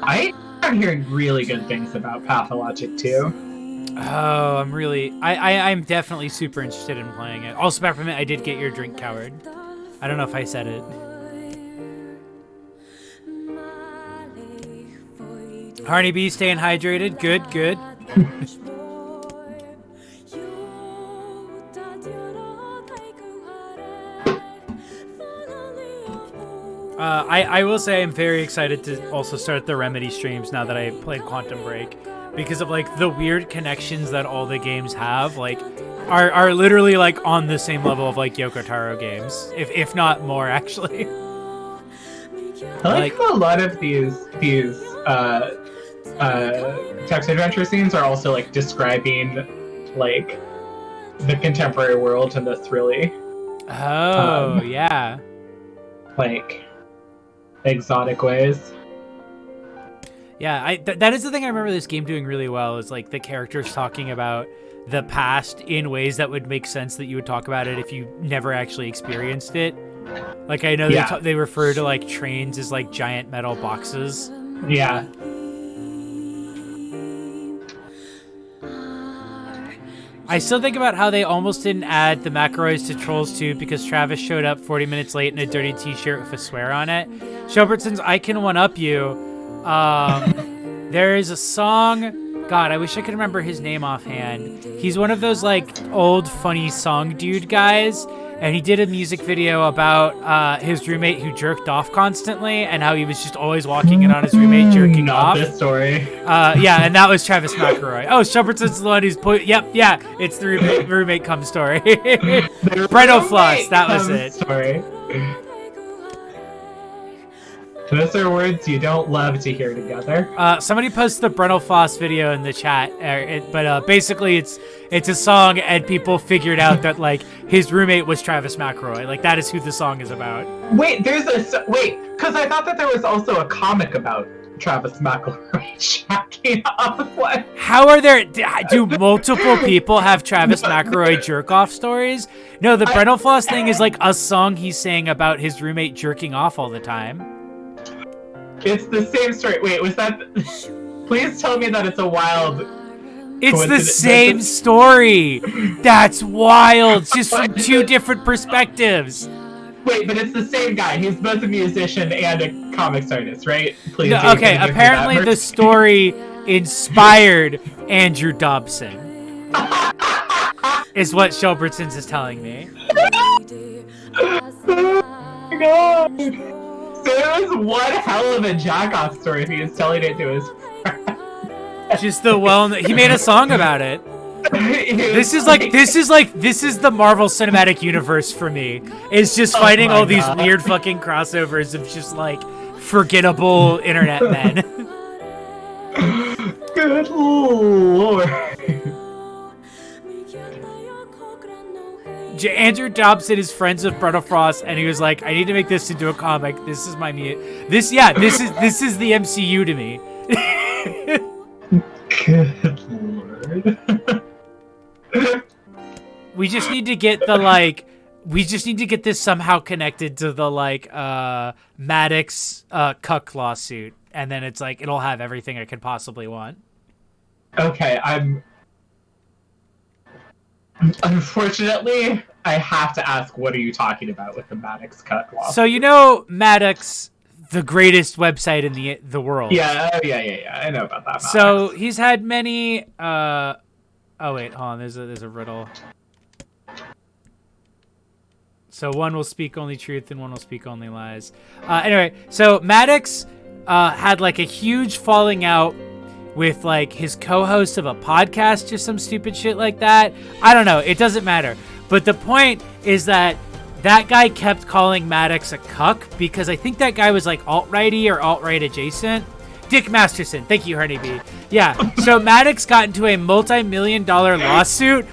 I'm hearing really good things about Pathologic 2. Oh, I'm definitely super interested in playing it. Also, Peppermint, I did get your drink, coward. I don't know if I said it. Harney B, staying hydrated. Good, good. I will say I'm very excited to also start the Remedy streams now that I played Quantum Break, because of like the weird connections that all the games have, like are literally like on the same level of like Yoko Taro games, if not more actually. I like how a lot of these text adventure scenes are also like describing like the contemporary world in this really yeah, like exotic ways. Yeah, that is the thing I remember this game doing really well, is like the characters talking about the past in ways that would make sense that you would talk about it if you never actually experienced it. Like I know they refer to like trains as like giant metal boxes. Yeah. I still think about how they almost didn't add the McElroys to Trolls 2 because Travis showed up 40 minutes late in a dirty t-shirt with a swear on it. Shelbertson's I Can One-Up You. There is a song... God, I wish I could remember his name offhand. He's one of those, like, old funny song dude guys, and he did a music video about his roommate who jerked off constantly and how he was just always walking in on his roommate jerking off. Not this story. Yeah, and that was Travis McElroy. Oh, Shelbertson's the one who's... Yep, yeah, it's the roommate cum story. Breno Floss, that was it. Story. Those are words you don't love to hear together. Somebody posted the Breno Floss video in the chat, but basically it's a song, and people figured out that like his roommate was Travis McElroy. Like that is who the song is about. Wait, because I thought that there was also a comic about Travis McElroy jacking off. What? How are there? Do multiple people have Travis McElroy jerk off stories? No, the Breno Floss thing is like a song he's saying about his roommate jerking off all the time. It's the same story. Wait, was that... Please tell me that it's a wild... It's the same story! That's wild! Just from two different perspectives. Wait, but it's the same guy. He's both a musician and a comics artist, right? Please. No, okay, apparently the story inspired Andrew Dobson. Is what Shelbertsons is telling me. Oh my god! There was one hell of a jack-off story if he was telling it to his friend. Just the he made a song about it. This is the Marvel Cinematic Universe for me. It's just finding all these weird fucking crossovers of just like forgettable internet men. Good lord. Andrew Dobson is friends with Breno Floss, and he was like, "I need to make this into a comic. This is my this is the MCU to me." Good lord. We just need to get this somehow connected to the like Maddox cuck lawsuit, and then it's like it'll have everything I could possibly want. Okay, Unfortunately, I have to ask, what are you talking about with the Maddox cut law? So you know Maddox, the greatest website in the world. Yeah, I know about that. Maddox. So he's had many. Oh wait, hold on. There's a riddle. So one will speak only truth and one will speak only lies. Anyway, so Maddox had like a huge falling out with like his co-host of a podcast or some stupid shit like that. I don't know. It doesn't matter. But the point is that guy kept calling Maddox a cuck because I think that guy was like alt-righty or alt-right adjacent. Dick Masterson. Thank you, Honeybee. Yeah. So Maddox got into a multi-million-dollar lawsuit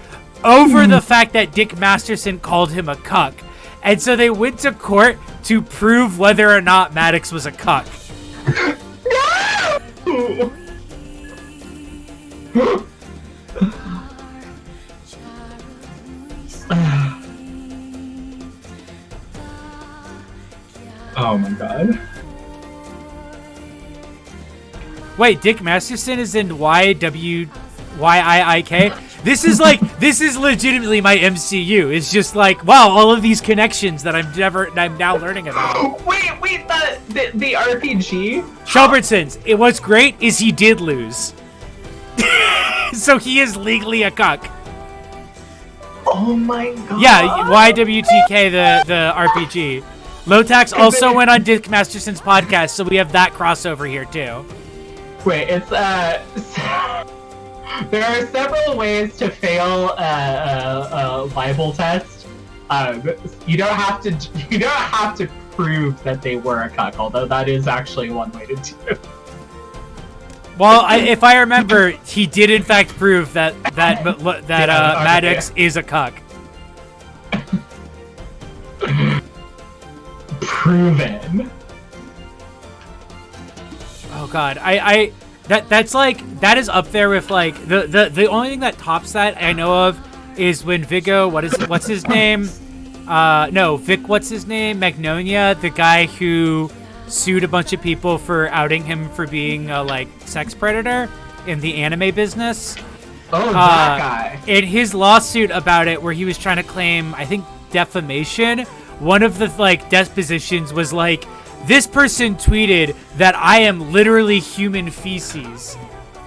over the fact that Dick Masterson called him a cuck. And so they went to court to prove whether or not Maddox was a cuck. Oh my god. Wait, Dick Masterson is in YWYIIK? This is legitimately my MCU. It's just like, wow, all of these connections that I'm now learning about. Wait, the RPG? Shelbertson's. What's great is he did lose. So he is legally a cuck. Oh my god. Yeah, YWTK, the RPG. Lotax also went on Dick Masterson's podcast, so we have that crossover here too. Wait, it's there are several ways to fail a libel test. You don't have to prove that they were a cuck, although that is actually one way to do it. Well, if I remember, he did in fact prove that Maddox is a cuck. Proven. Oh god, that is up there with like the only thing that tops that I know of is when Viggo, what's his name? What's his name? Magnolia, the guy who sued a bunch of people for outing him for being a like sex predator in the anime business. Oh, that guy. In his lawsuit about it, where he was trying to claim, I think, defamation, one of the like depositions was like, this person tweeted that I am literally human feces.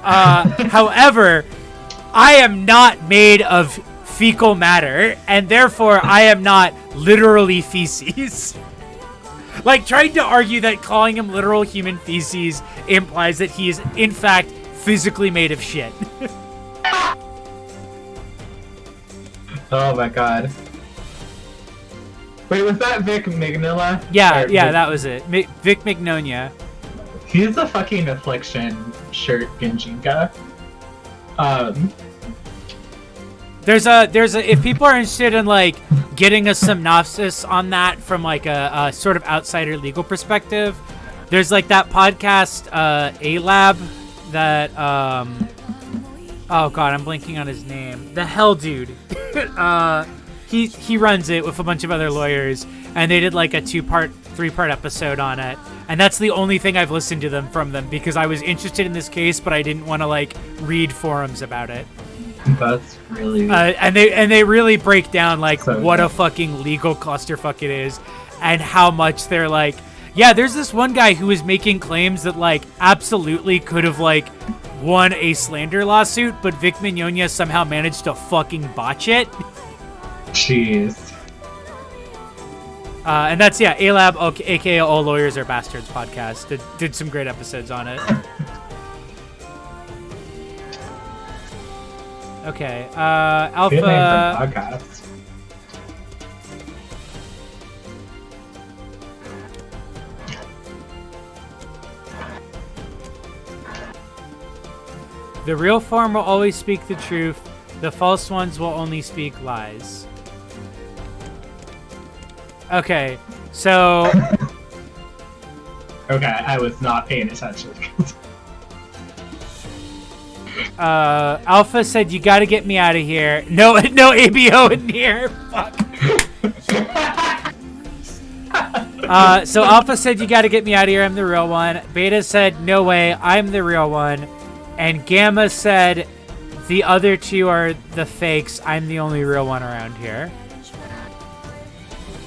However, I am not made of fecal matter, and therefore I am not literally feces. Like, trying to argue that calling him literal human feces implies that he is, in fact, physically made of shit. Oh my god. Wait, was that Vic Mignogna? Yeah, that was it. Vic Mignogna. He's a fucking Affliction shirt Genjinka. There's a if people are interested in like getting a synopsis on that from like a sort of outsider legal perspective, there's like that podcast A-Lab that oh god, I'm blanking on his name. The Hell Dude. He runs it with a bunch of other lawyers, and they did like a 3-part episode on it. And that's the only thing I've listened to from them because I was interested in this case, but I didn't want to like read forums about it. That's really and they really break down like so what a fucking legal clusterfuck it is, and how much they're like, yeah, there's this one guy who was making claims that like absolutely could have like won a slander lawsuit, but Vic Mignogna somehow managed to fucking botch it. Jeez. And that's A-Lab, aka All Lawyers Are Bastards podcast. Did some great episodes on it. Okay, Alpha. Good name for podcast. The real form will always speak the truth. The false ones will only speak lies. Okay, so... Okay, I was not paying attention. Alpha said, you gotta get me out of here. No ABO in Nier. Fuck. So Alpha said, you gotta get me out of here. I'm the real one. Beta said, no way. I'm the real one. And Gamma said, the other two are the fakes. I'm the only real one around here.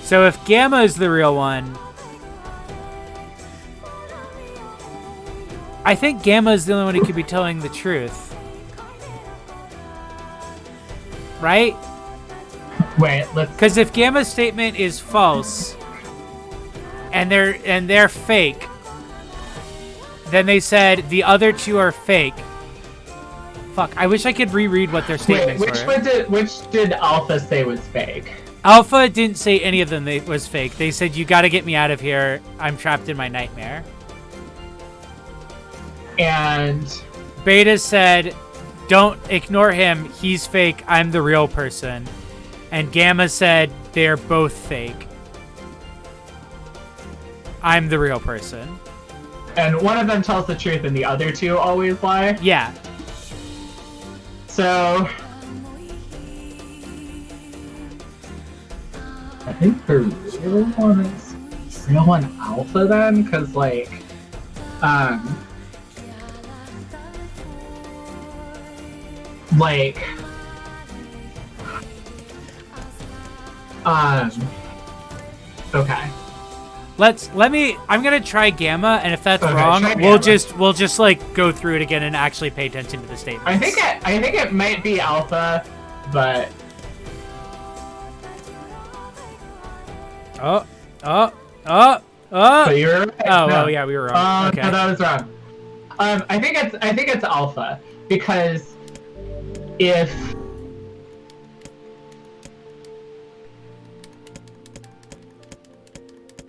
So if Gamma is the real one, I think Gamma is the only one who could be telling the truth. Right? Wait, let's. Because if Gamma's statement is false, and they're fake, then they said the other two are fake. Fuck! I wish I could reread what their statements were. Which did Alpha say was fake? Alpha didn't say any of them was fake. They said, "You got to get me out of here. I'm trapped in my nightmare." And Beta said, "Don't ignore him. He's fake. I'm the real person." And Gamma said, "They're both fake. I'm the real person." And one of them tells the truth and the other two always lie? Yeah. So I think the real one is real one Alpha then, because like okay. I'm gonna try Gamma, and if that's Okay, wrong, try we'll Gamma. just like go through it again and actually pay attention to the statements. I think it might be Alpha, but but you were right. Oh, No. well, yeah, we were wrong. Okay. No, that was wrong. I think it's Alpha, because if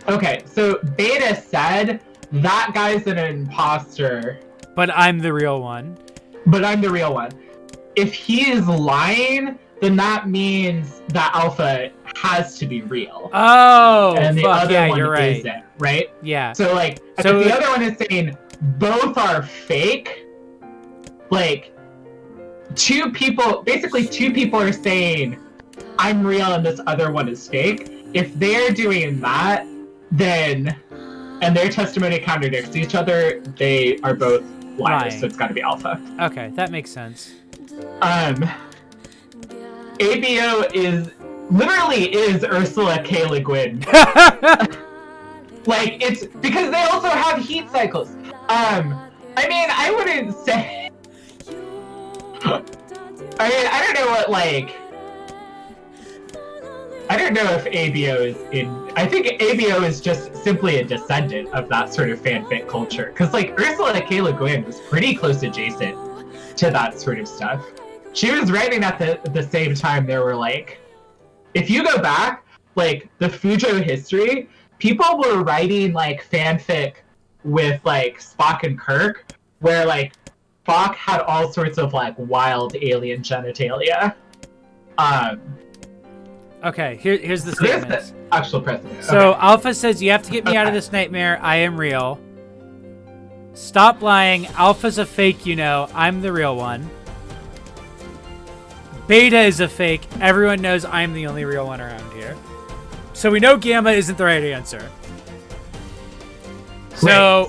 okay, so Beta said that guy's an imposter, But I'm the real one. but I'm the real one. If he is lying, then that means that Alpha has to be real. Oh, And the fuck, other yeah, one you're right. isn't, right? Yeah. So like, So- if the other one is saying both are fake, like two people are saying I'm real and this other one is fake. If they're doing that, then and their testimony contradicts each other, they are both liars. Right. So it's got to be Alpha. Okay, that makes sense. ABO is literally Ursula K. Le Guin. Like, it's because they also have heat cycles. I mean, I wouldn't say. I mean, I don't know what, like. I don't know if ABO is in. I think ABO is just simply a descendant of that sort of fanfic culture. Because, like, Ursula K. Le Guin was pretty close adjacent to that sort of stuff. She was writing at the same time there were, like. If you go back, like, the Fujo history, people were writing, like, fanfic with, like, Spock and Kirk, where, like, Spock had all sorts of, like, wild alien genitalia. Okay, here's the So there's statements. the actual precedent. So Okay. Alpha says, "You have to get me out of this nightmare. I am real. Stop lying. Alpha's a fake, you know. I'm the real one. Beta is a fake. Everyone knows I'm the only real one around here." So we know Gamma isn't the right answer. So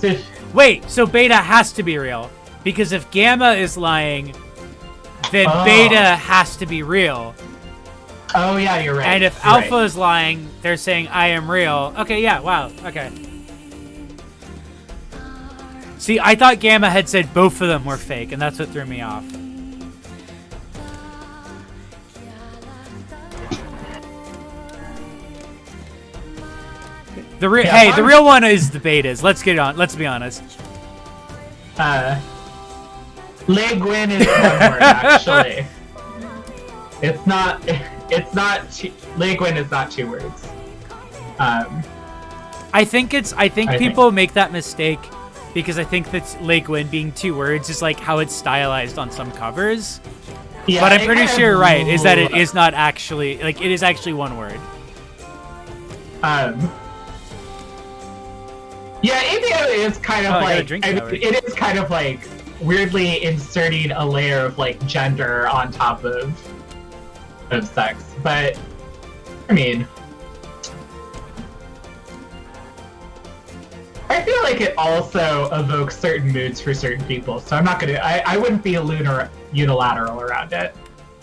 so Beta has to be real, because if Gamma is lying, then Beta has to be real. Oh yeah, you're right. And if You're Alpha right. is lying, they're saying I am real. Okay, yeah, wow, okay. See, I thought Gamma had said both of them were fake, and that's what threw me off. The real one is the betas. Let's get on. Let's be honest. Le Guin is one word, actually. It's not. Le Guin is not two words. I think people make that mistake because I think that Le Guin being two words is like how it's stylized on some covers. Yeah, But I'm pretty sure you're right, is that it is not actually, like, it is actually one word. Yeah, ABO is kind of like, it is kind of like weirdly inserting a layer of like gender on top of sex, but I mean, I feel like it also evokes certain moods for certain people, so I'm not gonna, I wouldn't be unilateral around it.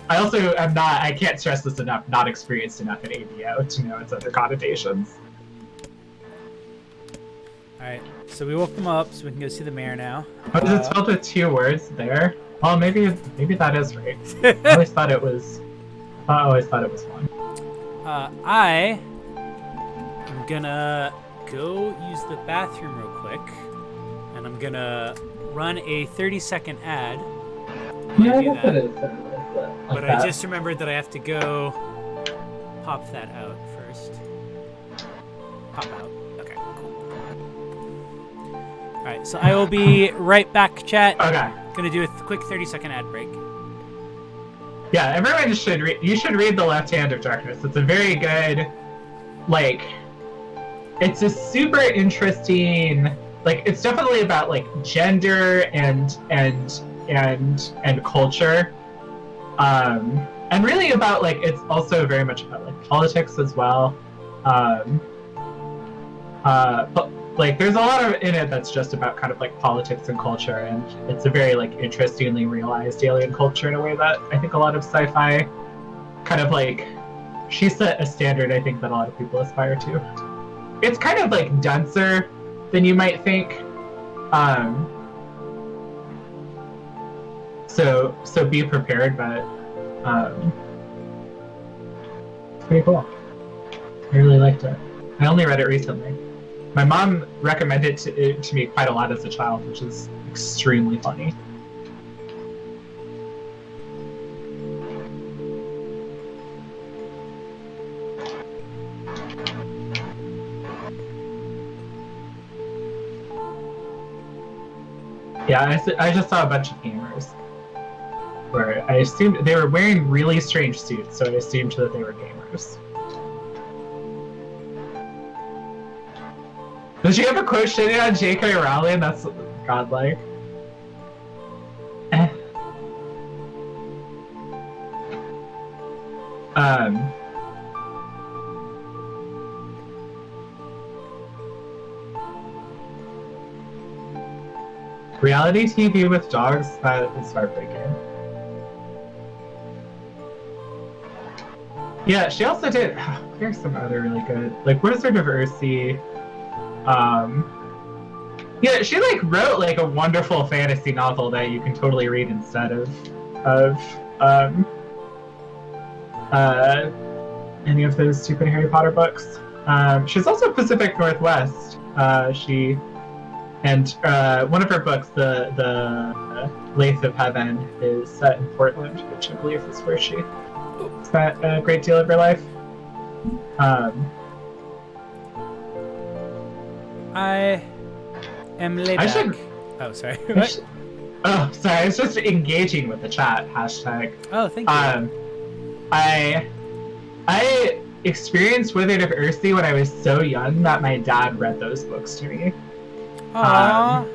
I also am not, I can't stress this enough, not experienced enough in ABO to know its other connotations. Alright, so we woke them up so we can go see the mayor now. Oh, is it spelled with two words there? Well, maybe that is right. I always thought it was one. I am gonna go use the bathroom real quick, and I'm gonna run a 30-second ad. Yeah, I do guess that. it is. Like But that. I just remembered that I have to go pop that out first. Pop out. Okay, cool. Alright, so I will be right back, chat. Okay. Gonna do a quick 30-second ad break. Yeah, everyone should read. You should read The Left Hand of Darkness. It's a very good, like, it's a super interesting. Like, it's definitely about like gender and culture, and really about like it's also very much about like politics as well. But like there's a lot of in it that's just about kind of like politics and culture, and it's a very like interestingly realized alien culture in a way that I think a lot of sci-fi kind of like she set a standard I think that a lot of people aspire to. It's kind of like denser than you might think. So be prepared, but it's pretty cool. I really liked it. I only read it recently. My mom recommended it to me quite a lot as a child, which is extremely funny. Yeah, I just saw a bunch of gamers where I assumed they were wearing really strange suits, so I assumed that they were gamers. Did you ever quote shitting on J.K. Rowling? That's godlike. Reality TV with dogs? That is heartbreaking. Yeah, she also did. There's some other really good, like Wizard of Earthsea. Yeah, she like wrote like a wonderful fantasy novel that you can totally read instead of any of those stupid Harry Potter books. She's also Pacific Northwest. One of her books, the Lathe of Heaven, is set in Portland, which I believe is where she spent a great deal of her life. I am laid I back. should- Oh, sorry. Oh, sorry, I was just engaging with the chat hashtag. Oh, thank you. I experienced Wizard of Earthsea when I was so young that my dad read those books to me. Aww.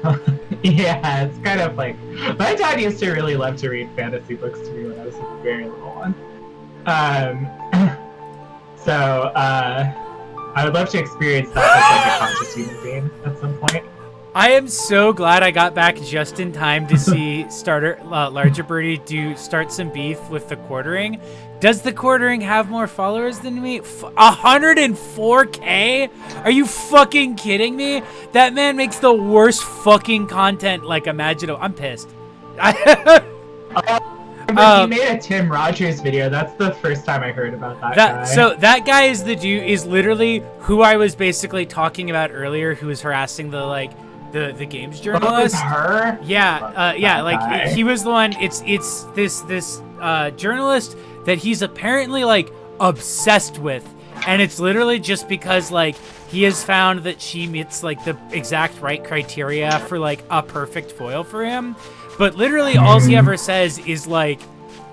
Yeah, it's kind of like my dad used to really love to read fantasy books to me when I was a very little one. So I would love to experience that as like a conscious human being at some point. I am so glad I got back just in time to see Larger Birdie start some beef with the Quartering. Does the Quartering have more followers than me? 104K? Are you fucking kidding me? That man makes the worst fucking content like imaginable. I'm pissed. He made a Tim Rogers video. That's the first time I heard about that guy. So that guy is literally who I was basically talking about earlier, who was harassing the games journalist. Oh, it's her? Yeah, like guy. he was the one. It's this journalist that he's apparently like obsessed with, and it's literally just because like he has found that she meets like the exact right criteria for like a perfect foil for him. But literally all he ever says is like,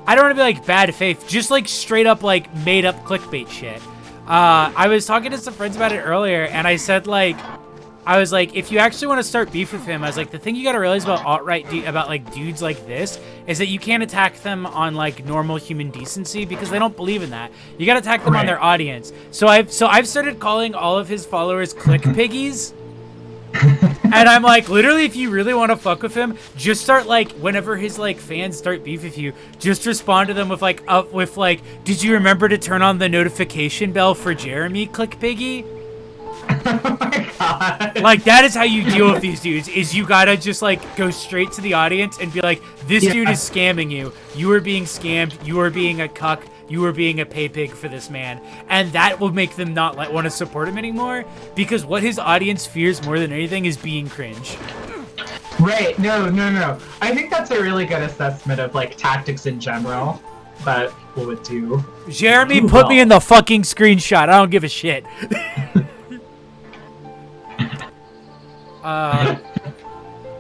I don't want to be like bad faith, just like straight up like made up clickbait shit. I was talking to some friends about it earlier, and I said like, I was like, if you actually want to start beef with him, I was like, the thing you got to realize about alt-right, about like dudes like this, is that you can't attack them on like normal human decency because they don't believe in that. You got to attack them on their audience. So I've started calling all of his followers click piggies. And I'm like, literally, if you really want to fuck with him, just start like, whenever his like fans start beef with you, just respond to them with like, did you remember to turn on the notification bell for Jeremy, click piggy? Oh my god. Like, that is how you deal with these dudes, is you gotta just like go straight to the audience and be like, this dude is scamming you. You are being scammed. You are being a cuck. you were being a pay pig for this man, and that will make them not want to support him anymore, because what his audience fears more than anything is being cringe. Right, no. I think that's a really good assessment of, like, tactics in general that people would do. Jeremy, put me in the fucking screenshot. I don't give a shit.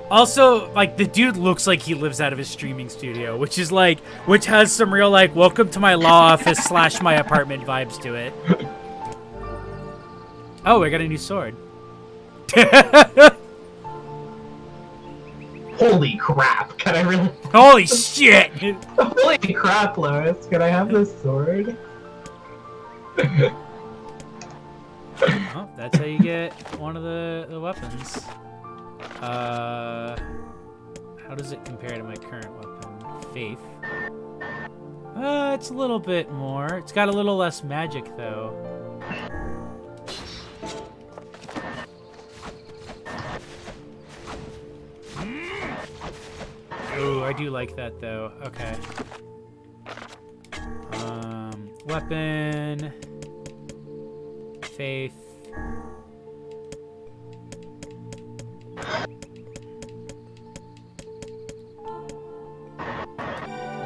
Also, like, the dude looks like he lives out of his streaming studio, which has some real, like, welcome to my law office / my apartment vibes to it. Oh, I got a new sword. Holy crap, can I really... Holy shit! Holy crap, Lois, can I have this sword? Oh, that's how you get one of the weapons. How does it compare to my current weapon? Faith. It's a little bit more. It's got a little less magic, though. Ooh, I do like that, though. Okay. Weapon. Faith.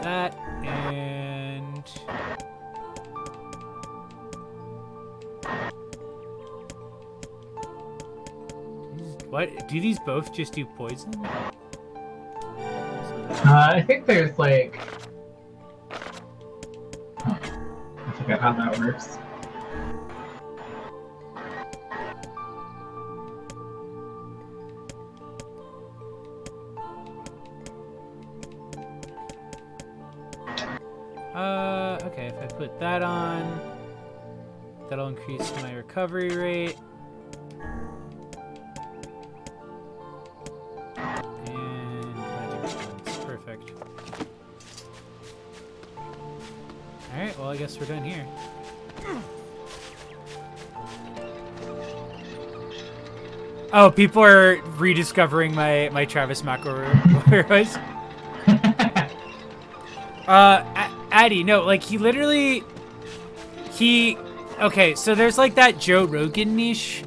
That and what? Do these both just do poison? I think there's like... I forget how that works. Okay, if I put that on, that'll increase my recovery rate. And magic defense. Perfect. Alright, well, I guess we're done here. Oh, people are rediscovering my Travis McElroy voice. Addy, no, like, okay, so there's, like, that Joe Rogan niche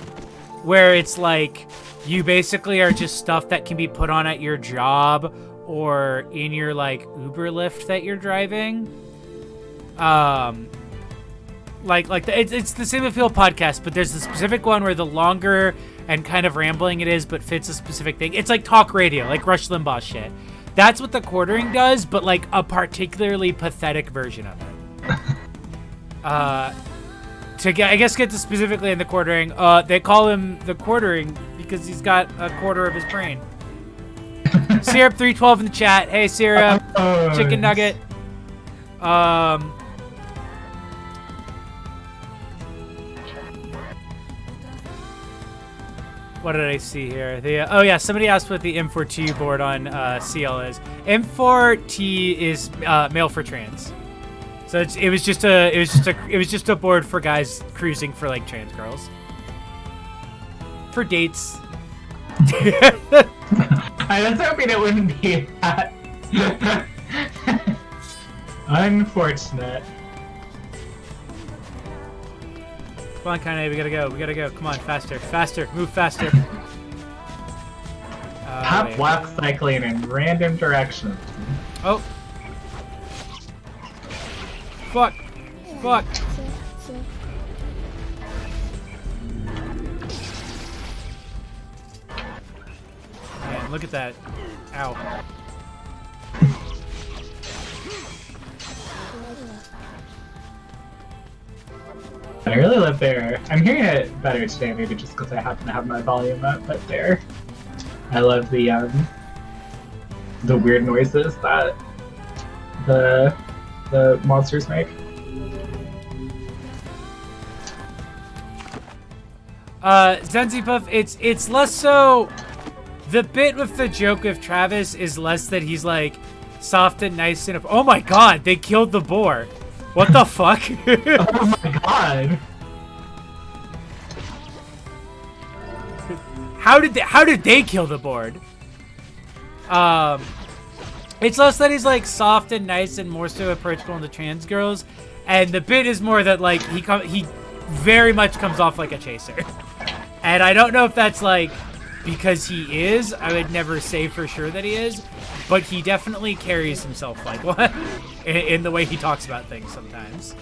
where it's, like, you basically are just stuff that can be put on at your job or in your, like, Uber Lyft that you're driving. It's the Same Appeal podcast, but there's a specific one where the longer and kind of rambling it is, but fits a specific thing. It's like talk radio, like Rush Limbaugh shit. That's what the quartering does, but like a particularly pathetic version of it. I guess get to specifically in the quartering, they call him the quartering because he's got a quarter of his brain. Syrup312 in the chat. Hey, Syrup. Chicken nugget. What did I see here? Oh yeah, somebody asked what the M4T board on CL is. M4T is male for trans. So it was just a board for guys cruising for like trans girls. For dates. I was hoping it wouldn't be that. Unfortunate. Come on, Kanye, we gotta go. Come on, faster, move faster. Top walk cycling in random directions. Oh. Fuck. Man, look at that. Ow. I really love their... I'm hearing it better today, maybe just because I happen to have my volume up, but there. I love the weird noises that the monsters make. Zenzi Puff, it's less so... The bit with the joke of Travis is less that he's like soft and nice and... Oh my god, they killed the boar. What the fuck? Oh my god. How did they kill the board? It's less that he's like soft and nice and more so approachable to trans girls, And the bit is more that like he very much comes off like a chaser. And I don't know if that's like because he is. I would never say for sure that he is, but he definitely carries himself like one in the way he talks about things sometimes.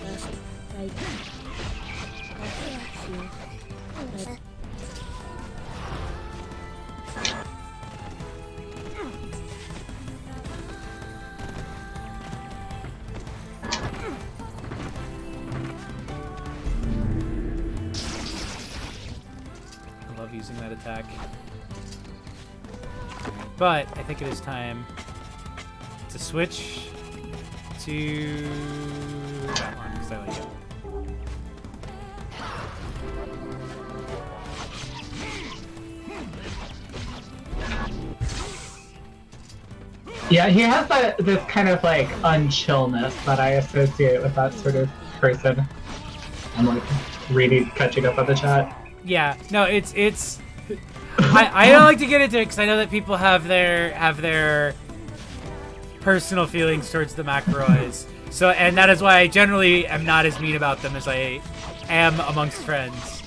I love using that attack. But I think it is time to switch to that one because I like it. Yeah, he has this kind of like unchillness that I associate with that sort of person. I'm like really catching up on the chat. Yeah, no, it's. I don't like to get into it because I know that people have their personal feelings towards the McElroys. So, and that is why I generally am not as mean about them as I am amongst friends.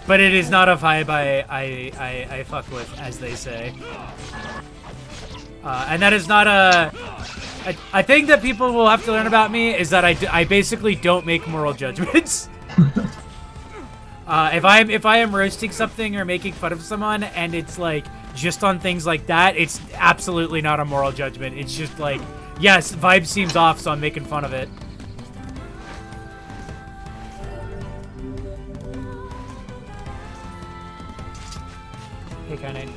But it is not a vibe I fuck with, as they say. And that is not a thing that people will have to learn about me is that I basically don't make moral judgments. If I am roasting something or making fun of someone and it's like just on things like that, it's absolutely not a moral judgment. It's just like, yes, vibe seems off, so I'm making fun of it. Hey, Kanye.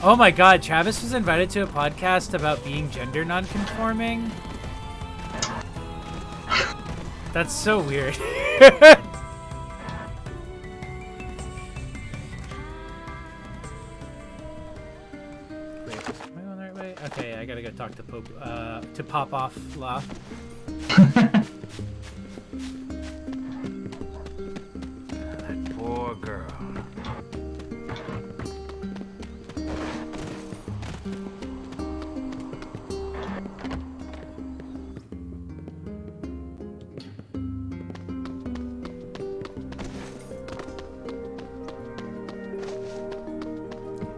Oh my god, Travis was invited to a podcast about being gender non-conforming? That's so weird. Wait, am I going the right way? Okay, I gotta go talk to Pop-Off Law. That poor girl.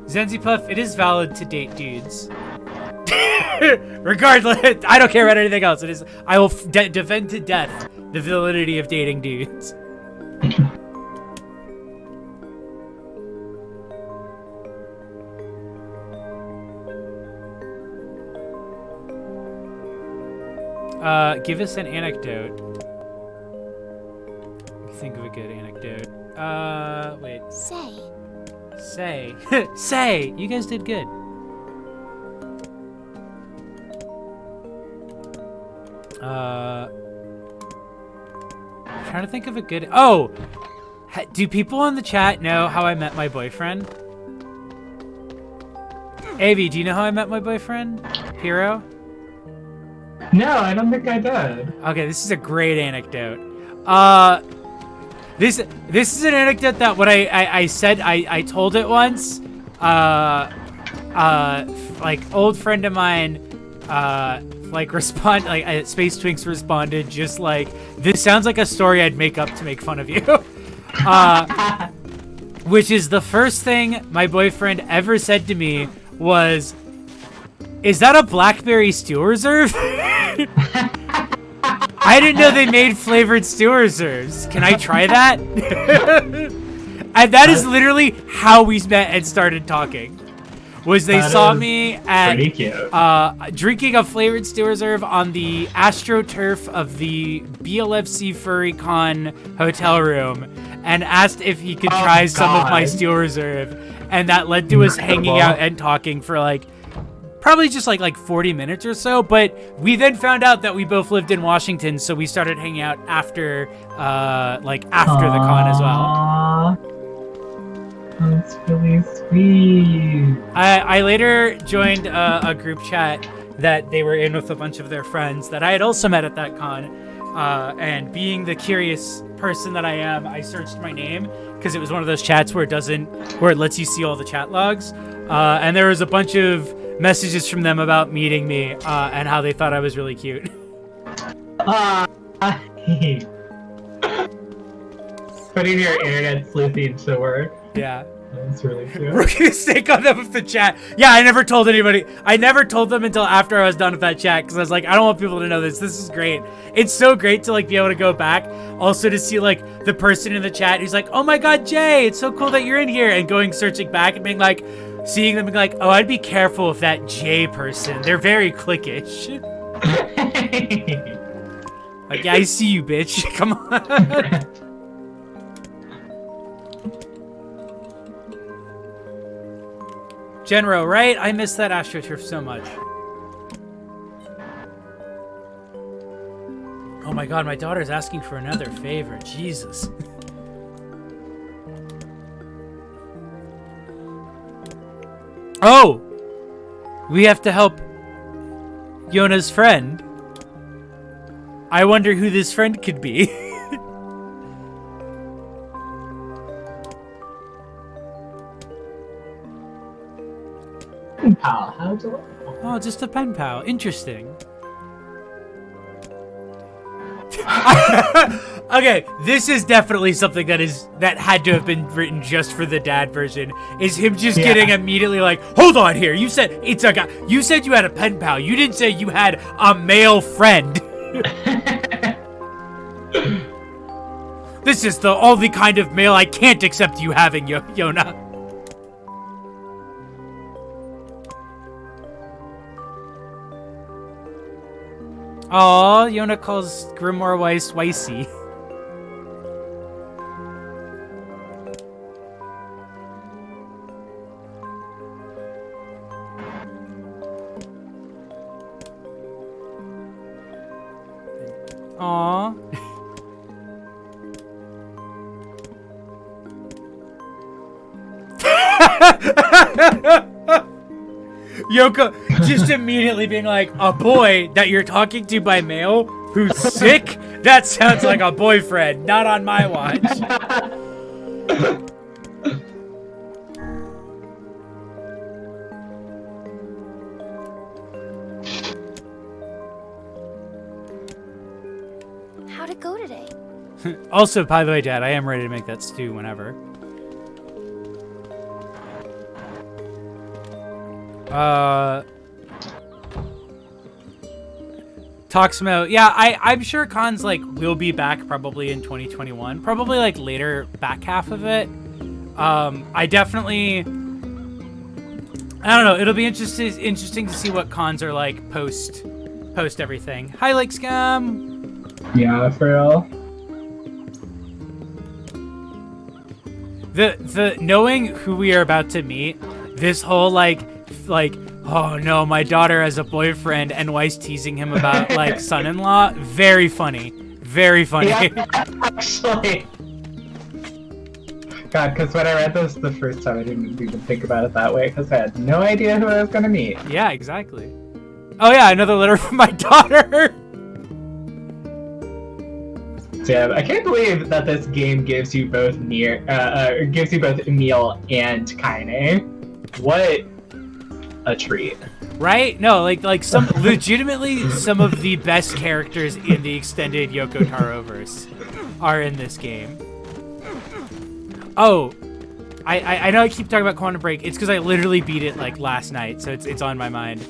Zenzipuff, it is valid to date dudes. Regardless, I don't care about anything else. It is. I will defend to death the validity of dating dudes. Give us an anecdote. Think of a good anecdote. Wait. Say. Say! You guys did good. I'm trying to think of a good... Oh! Do people in the chat know how I met my boyfriend? Avi, do you know how I met my boyfriend? Hero? No, I don't think I did. Okay, this is a great anecdote. This is an anecdote that what I said I told it once. Like old friend of mine, like Space Twinks responded just like, this sounds like a story I'd make up to make fun of you. Which is the first thing my boyfriend ever said to me was, "Is that a blackberry stew reserve?" I didn't know they made flavored stew reserves. Can I try that? And that is literally how we met and started talking. Was they saw me at drinking a flavored stew reserve on the AstroTurf of the BLFC FurryCon hotel room and asked if he could try some of my stew reserve. And that led to us hanging out and talking for like probably just like 40 minutes or so, but we then found out that we both lived in Washington, so we started hanging out after after the con as well. That's really sweet. I later joined a group chat that they were in with a bunch of their friends that I had also met at that con, and being the curious person that I am, I searched my name because it was one of those chats where it lets you see all the chat logs. And there was a bunch of messages from them about meeting me and how they thought I was really cute. Putting your internet sleuthing to work. Yeah. That's really cute. Rookie mistake on them with the chat. Yeah, I never told anybody. I never told them until after I was done with that chat because I was like, I don't want people to know this. This is great. It's so great to like be able to go back. Also to see like the person in the chat who's like, oh my god, Jay, it's so cool that you're in here, and going searching back and being like, seeing them being like, oh, I'd be careful with that Jay person. They're very cliquish. Like, yeah, I see you, bitch. Come on. Genro, right? I miss that AstroTurf so much. Oh my god, my daughter's asking for another favor. Jesus. Oh! We have to help Yona's friend. I wonder who this friend could be. Pen pal, how do Oh, just a pen pal. Interesting. Okay, this is definitely something that had to have been written just for the dad version. Is him just getting immediately like, hold on here. You said it's a guy. You said you had a pen pal. You didn't say you had a male friend. This is the only kind of male I can't accept you having, Yona. Aw, Yona calls Grimoire Weiss Weissy. Aw. Yoko just immediately being like, a boy that you're talking to by mail who's sick? That sounds like a boyfriend, not on my watch. How'd it go today? Also, by the way, Dad, I am ready to make that stew whenever. Toxmo, yeah, I'm sure Cons like will be back probably in 2021, probably like later back half of it. I definitely, I don't know. It'll be interesting to see what cons are like post everything. Hi, Lake Scum. Yeah, for real. The knowing who we are about to meet, this whole like oh no, my daughter has a boyfriend, and Weiss teasing him about like son-in-law, very funny, very funny. Yeah, actually. God, because when I read this the first time, I didn't even think about it that way because I had no idea who I was gonna meet. Yeah, exactly. Oh yeah, another letter from my daughter. Yeah, I can't believe that this game gives you both Nier, gives you both Emil and Kaine. What a treat. Right? No, like some legitimately some of the best characters in the extended Yoko Taro-verse are in this game. Oh, I know I keep talking about Quantum Break. It's because I literally beat it like last night, so it's on my mind.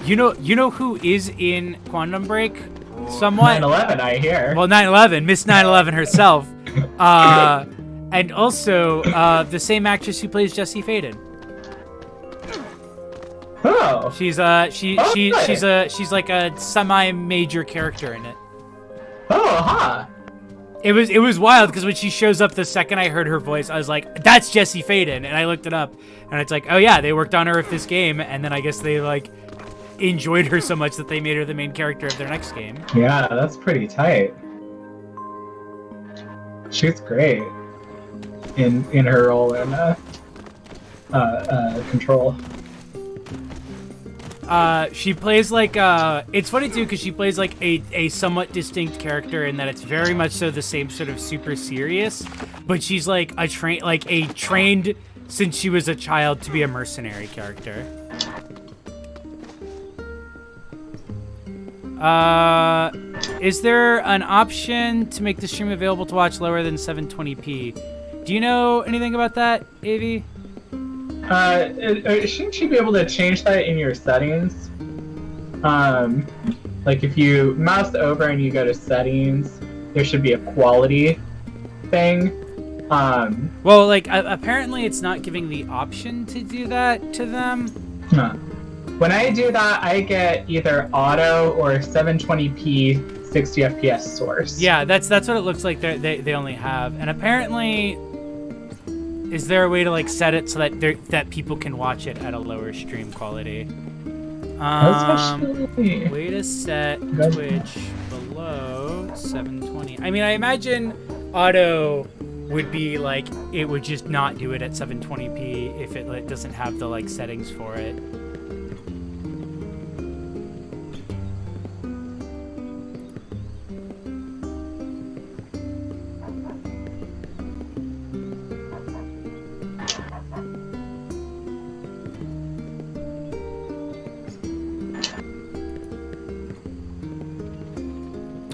You know who is in Quantum Break? Somewhat. 9/11, I hear. Well, 9/11, Miss 9/11 herself, and also the same actress who plays Jessie Faden. Oh. She's like a semi-major character in it. Oh, huh. It was wild because when she shows up, the second I heard her voice, I was like, "That's Jessie Faden," and I looked it up, and it's like, "Oh yeah, they worked on her with this game," and then I guess they like enjoyed her so much that they made her the main character of their next game. Yeah, that's pretty tight. She's great in her role in Control. She plays like it's funny too because she plays like a somewhat distinct character in that it's very much so the same sort of super serious, but she's like a trained since she was a child to be a mercenary character. Is there an option to make the stream available to watch lower than 720p? Do you know anything about that, AV? Shouldn't you be able to change that in your settings? Like if you mouse over and you go to settings, there should be a quality thing. Well, like apparently it's not giving the option to do that to them. Huh. When I do that, I get either auto or 720p 60 FPS source. Yeah, that's what it looks like they only have. And apparently, is there a way to like set it so that people can watch it at a lower stream quality? Way to set Twitch below 720. I mean, I imagine auto would be like it would just not do it at 720p if it doesn't have the like settings for it.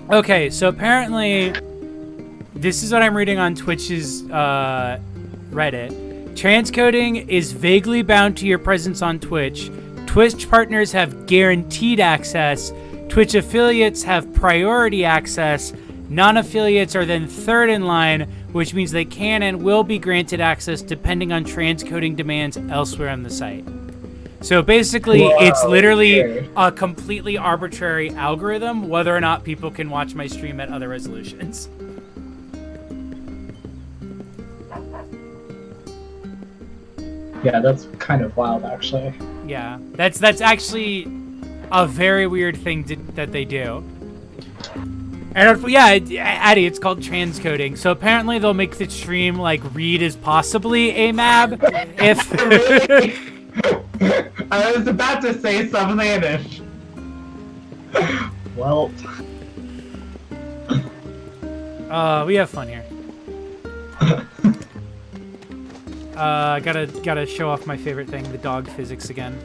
Okay, so apparently, this is what I'm reading on Twitch's Reddit. Transcoding is vaguely bound to your presence on Twitch. Twitch partners have guaranteed access. Twitch affiliates have priority access. Non-affiliates are then third in line, which means they can and will be granted access depending on transcoding demands elsewhere on the site. So basically, it's literally a completely arbitrary algorithm whether or not people can watch my stream at other resolutions. Yeah, that's kind of wild, actually. Yeah, that's actually a very weird thing that they do. And yeah, Addy, it's called transcoding. So apparently they'll make the stream like read as possibly a mab if. I was about to say something and well, we have fun here. Gotta show off my favorite thing, the dog physics again.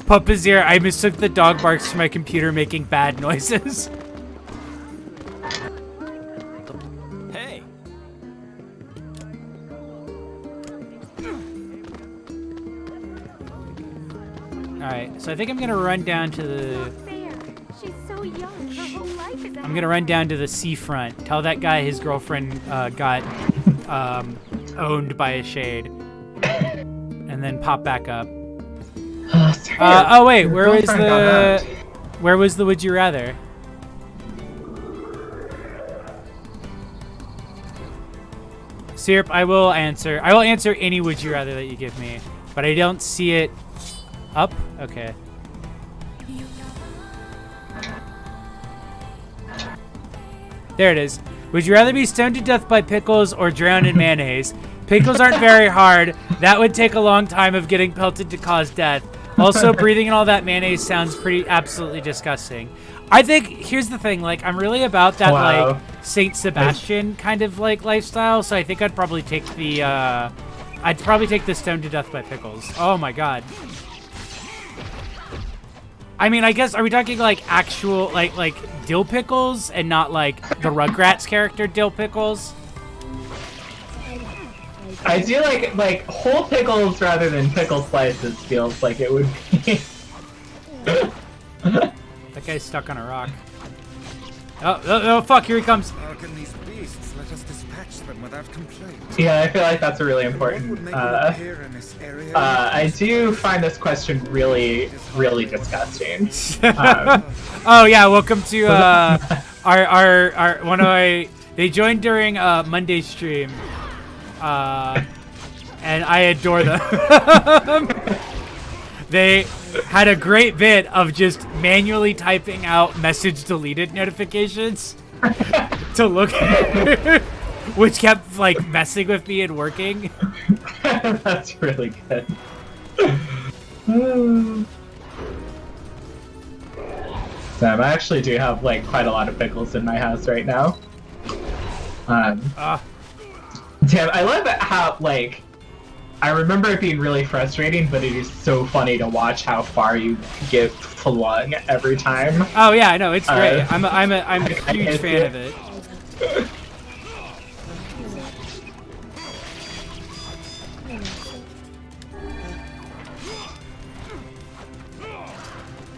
Puppazier, I mistook the dog barks for my computer making bad noises. Hey. Alright, so I think I'm gonna run down to the... She's so young. Her whole life is I'm gonna run down to the seafront. Tell that guy his girlfriend got owned by a shade. And then pop back up. Oh wait, where was the would you rather? Syrup, I will answer any would you rather that you give me, but I don't see it up. Okay. There it is. Would you rather be stoned to death by pickles or drown in mayonnaise? Pickles aren't very hard. That would take a long time of getting pelted to cause death. Also, breathing in all that mayonnaise sounds absolutely disgusting. I think, here's the thing, like, I'm really about that, like, Saint Sebastian kind of, like, lifestyle, so I think I'd probably take the, stoned to death by pickles. Oh my god. I mean, I guess, are we talking, like, actual, like, dill pickles and not, like, the Rugrats character dill pickles? I do like whole pickles rather than pickle slices feels like it would be. That guy's stuck on a rock. Oh, fuck, here he comes. How can these beasts let us dispatch them without complaint? Yeah, I feel like that's a really important. I do find this question really, really disgusting. Oh yeah, welcome to our one of my. They joined during Monday's stream. and I adore them. They had a great bit of just manually typing out message deleted notifications to look which kept like messing with me and working. That's really good. Sam, I actually do have like quite a lot of pickles in my house right now. Damn, I love how like I remember it being really frustrating, but it is so funny to watch how far you get flung every time. Oh yeah, I know, it's great. I'm a huge fan of it.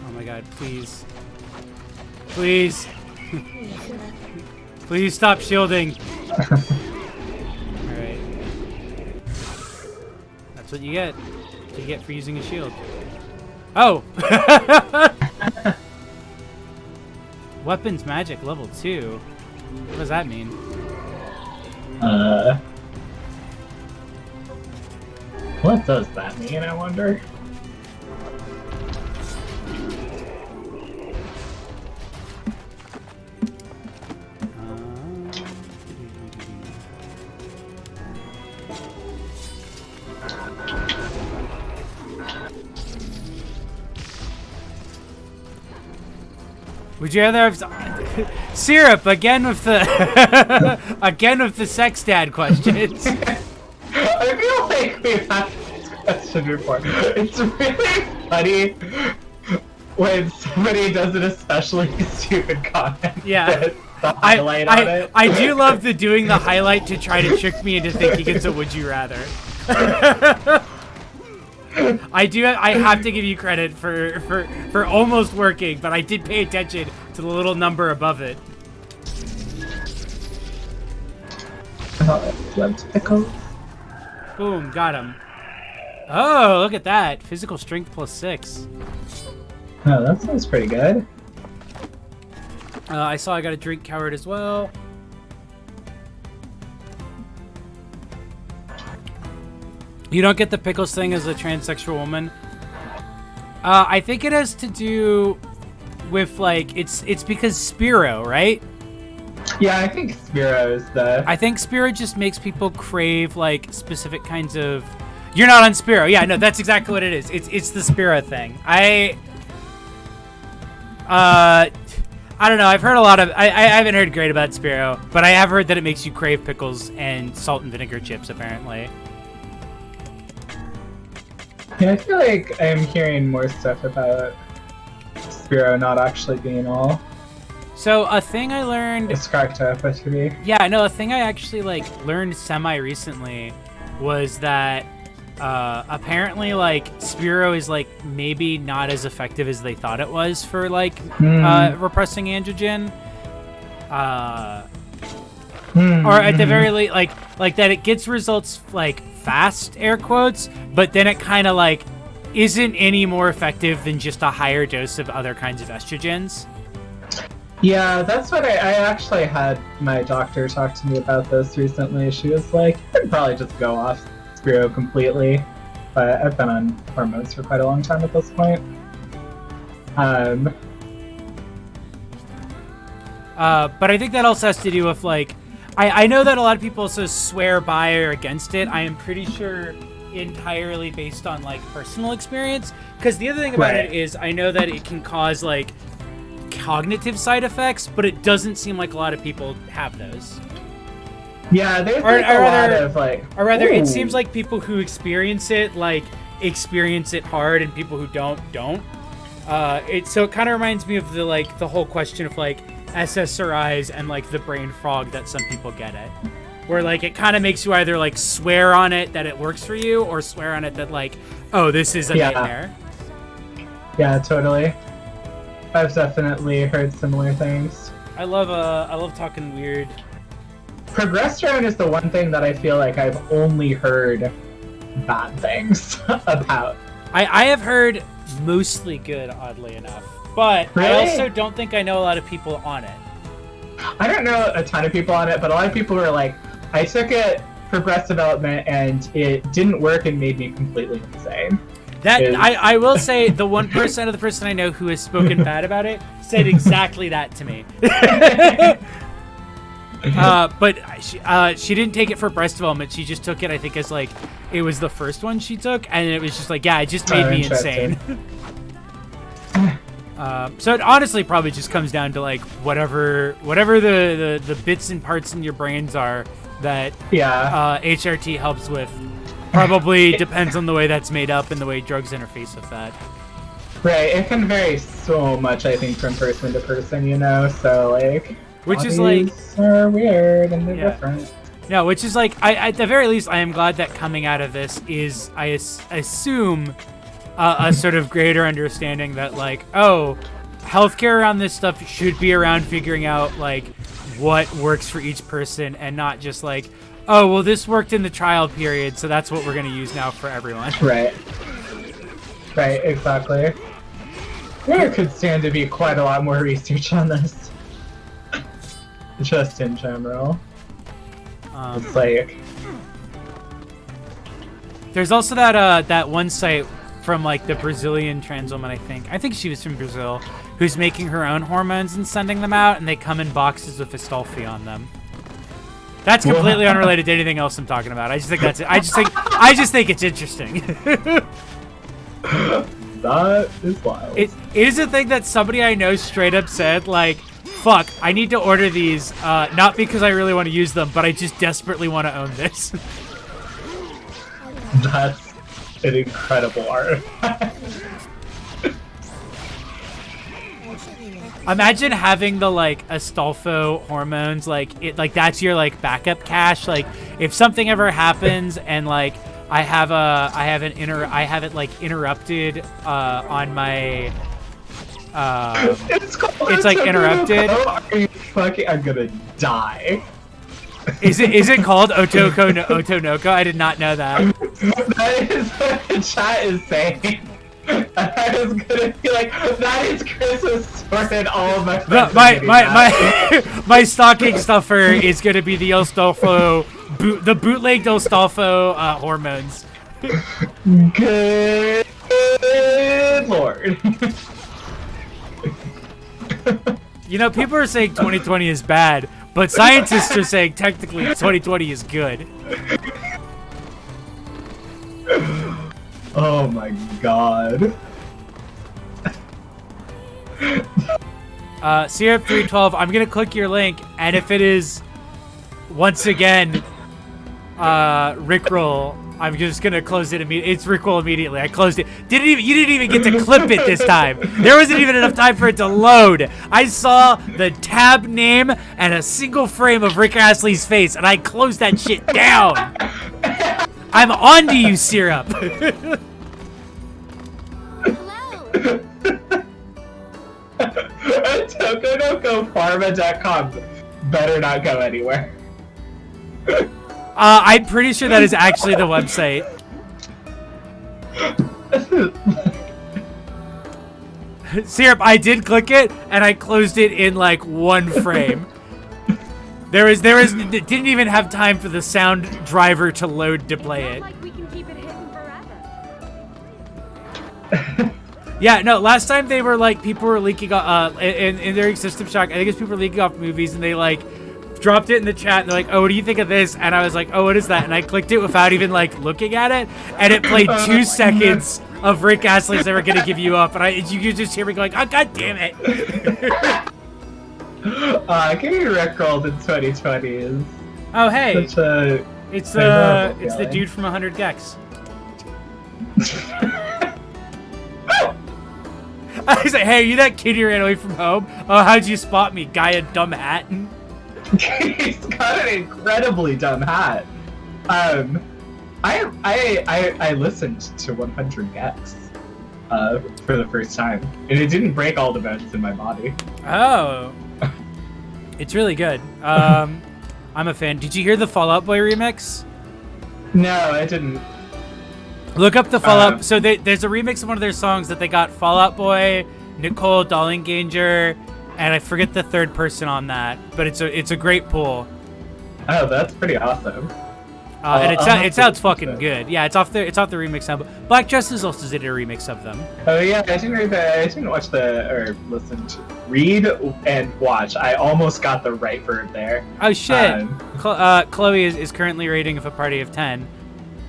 Oh my god, please. Please. Please stop shielding. Alright. That's what you get. That's what you get for using a shield. Oh! Weapons magic level 2. What does that mean? What does that mean, I wonder? Would you rather have syrup again with the again with the sex dad questions? I feel like we've had this question before. It's really funny when somebody does an especially stupid comment. Yeah. The highlight on it. I do love the doing the highlight to try to trick me into thinking it's a would you rather. I have to give you credit for almost working, but I did pay attention to the little number above it. Boom, got him. Oh, look at that. Physical strength +6. Oh, that sounds pretty good. I saw I got a drink coward as well. You don't get the pickles thing as a transsexual woman. I think it has to do with like it's because Spiro, right? Yeah, I think Spiro is the. I think Spiro just makes people crave like specific kinds of. You're not on Spiro. Yeah, no, that's exactly what it is. It's the Spiro thing. I don't know. I've heard a lot of. I haven't heard great about Spiro, but I have heard that it makes you crave pickles and salt and vinegar chips. Apparently. Yeah, I feel like I'm hearing more stuff about Spiro not actually being all. So a thing I learned. It's cracked up to me. Yeah, no, a thing I actually like learned semi recently was that apparently like Spiro is like maybe not as effective as they thought it was for like repressing androgen. Or at the very least, like that it gets results like fast, air quotes, but then it kind of like isn't any more effective than just a higher dose of other kinds of estrogens. Yeah, that's what I actually had my doctor talk to me about this recently. She was like, you could probably just go off Spiro completely, but I've been on hormones for quite a long time at this point. But I think that also has to do with like, I know that a lot of people also swear by or against it. I am pretty sure entirely based on like personal experience. Because the other thing about it is I know that it can cause like cognitive side effects, but it doesn't seem like a lot of people have those. Yeah, there's like a lot of like... Or rather, it seems like people who experience it, like, experience it hard, and people who don't. So it kind of reminds me of the whole question of like SSRIs and like the brain fog that some people get it. Where like it kind of makes you either like swear on it that it works for you, or swear on it that like, oh, this is a nightmare. Yeah, totally. I've definitely heard similar things. I love talking weird. Progesterone is the one thing that I feel like I've only heard bad things about. I have heard mostly good, oddly enough. But really? I also don't think I know a lot of people on it. I don't know a ton of people on it, but a lot of people were like, I took it for breast development, and it didn't work and made me completely insane. I will say the 1% of the person I know who has spoken bad about it said exactly that to me. But she didn't take it for breast development. She just took it, I think, as like it was the first one she took, and it was just like, yeah, it just made me insane. So it honestly probably just comes down to like whatever the bits and parts in your brains are that HRT helps with. Probably depends on the way that's made up and the way drugs interface with that. Right, it can vary so much, I think, from person to person, you know. So like, which is like are weird and they're different. No, which is like, at the very least, I am glad that coming out of this is, I assume, a sort of greater understanding that like, oh, healthcare around this stuff should be around figuring out like what works for each person, and not just like, oh, well, this worked in the trial period, so that's what we're going to use now for everyone. Right. Right, exactly. There could stand to be quite a lot more research on this. Just in general. It's like... There's also that one site from, like, the Brazilian trans woman, I think. I think she was from Brazil, who's making her own hormones and sending them out, and they come in boxes with Astolfi on them. That's completely unrelated to anything else I'm talking about. I just think that's it. I just think it's interesting. That is wild. It is a thing that somebody I know straight up said, like, fuck, I need to order these, not because I really want to use them, but I just desperately want to own this. That's an incredible art. Imagine having the like Astolfo hormones, like that's your like backup cache. Like if something ever happens and like I have it like interrupted on my it's like interrupted. Are you fucking? I'm gonna die. Is it called Otonoko? I did not know that. That is what the chat is saying. I was gonna be like, that is Chris's sword and all of my friends my stocking stuffer is gonna be the Astolfo, the bootlegged Astolfo hormones. Good lord. You know, people are saying 2020 is bad, but scientists are saying technically 2020 is good. Oh my god. Syrup 312, I'm gonna click your link, and if it is once again Rickroll, I'm just gonna close it immediately. It's Rickroll immediately. I closed it. You didn't even get to clip it this time. There wasn't even enough time for it to load. I saw the tab name and a single frame of Rick Astley's face, and I closed that shit down. I'm on to you, Syrup. Hello. TokonokoPharma.com better not go anywhere. I'm pretty sure that is actually the website. Syrup, I did click it, and I closed it in like one frame. It didn't even have time for the sound driver to load to play it. Like we can keep it hidden forever. Yeah, no, last time they were like, people were leaking in their System Shock, I think it's people were leaking off movies, and they like dropped it in the chat, and they're like, oh, what do you think of this? And I was like, oh, what is that? And I clicked it without even like looking at it, and it played 2 seconds of Rick Astley's Never Gonna Give You Up, and you could just hear me going, oh, god damn it. Getting Rickrolled in 2020 is Oh, hey. such a... It's the dude from 100 Gex. I was like, hey, are you that kid who ran away from home? Oh, how'd you spot me? Guy in dumb hat. He's got an incredibly dumb hat. I listened to 100 Gex for the first time, and it didn't break all the bones in my body. Oh. It's really good. I'm a fan. Did you hear the Fall Out Boy remix? No, I didn't. Look up the Fall Out. So there's a remix of one of their songs that they got Fall Out Boy, Nicole Dollinganger, and I forget the third person on that. But it's a great pull. Oh, that's pretty awesome. And I'll have it to sounds listen fucking to it. good. Yeah, it's off the remix sound. Black Justice also did a remix of them. Oh yeah, I didn't watch read and watch. I almost got the right verb there. Oh shit! Um, Chloe is currently rating of a party of 10,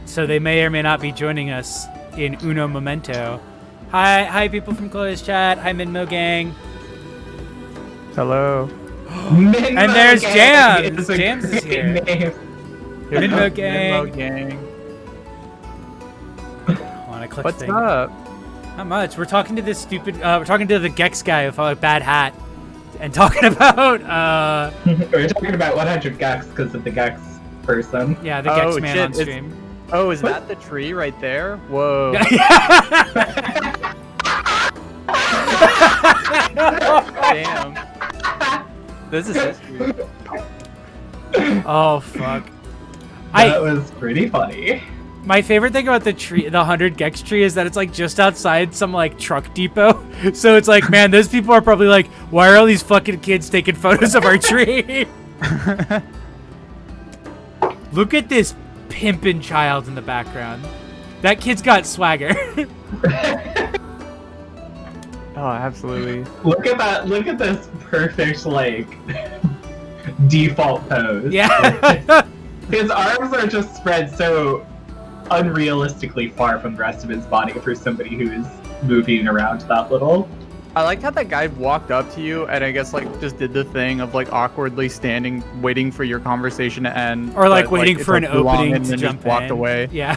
so they may or may not be joining us in uno momento. Hi people from Chloe's chat. Hi Minmo gang. Hello. Minmo And there's Gang Jams. is a Jams is great here. name. Minmo gang. Minmo gang. Hold on, I clicked What's thing. up? Not much. We're talking to this stupid. We're talking to the Gex guy with a bad hat, and talking about. We're talking about 100 Gex because of the Gex person. Yeah, the Gex Oh, man shit, on it's- stream. Oh, is that the tree right there? Whoa. Damn. This is history. Oh fuck. That was pretty funny. My favorite thing about the tree, the 100 Gex tree, is that it's like just outside some like truck depot. So it's like, man, those people are probably like, why are all these fucking kids taking photos of our tree? Look at this pimpin' child in the background. That kid's got swagger. Oh, absolutely. Look at that! Look at this perfect like default pose. Yeah. His arms are just spread so unrealistically far from the rest of his body for somebody who is moving around that little. I like how that guy walked up to you and I guess like just did the thing of like awkwardly standing, waiting for your conversation to end, Or like but, waiting it's, for an like, long opening and to then jump just walked in. away. Yeah.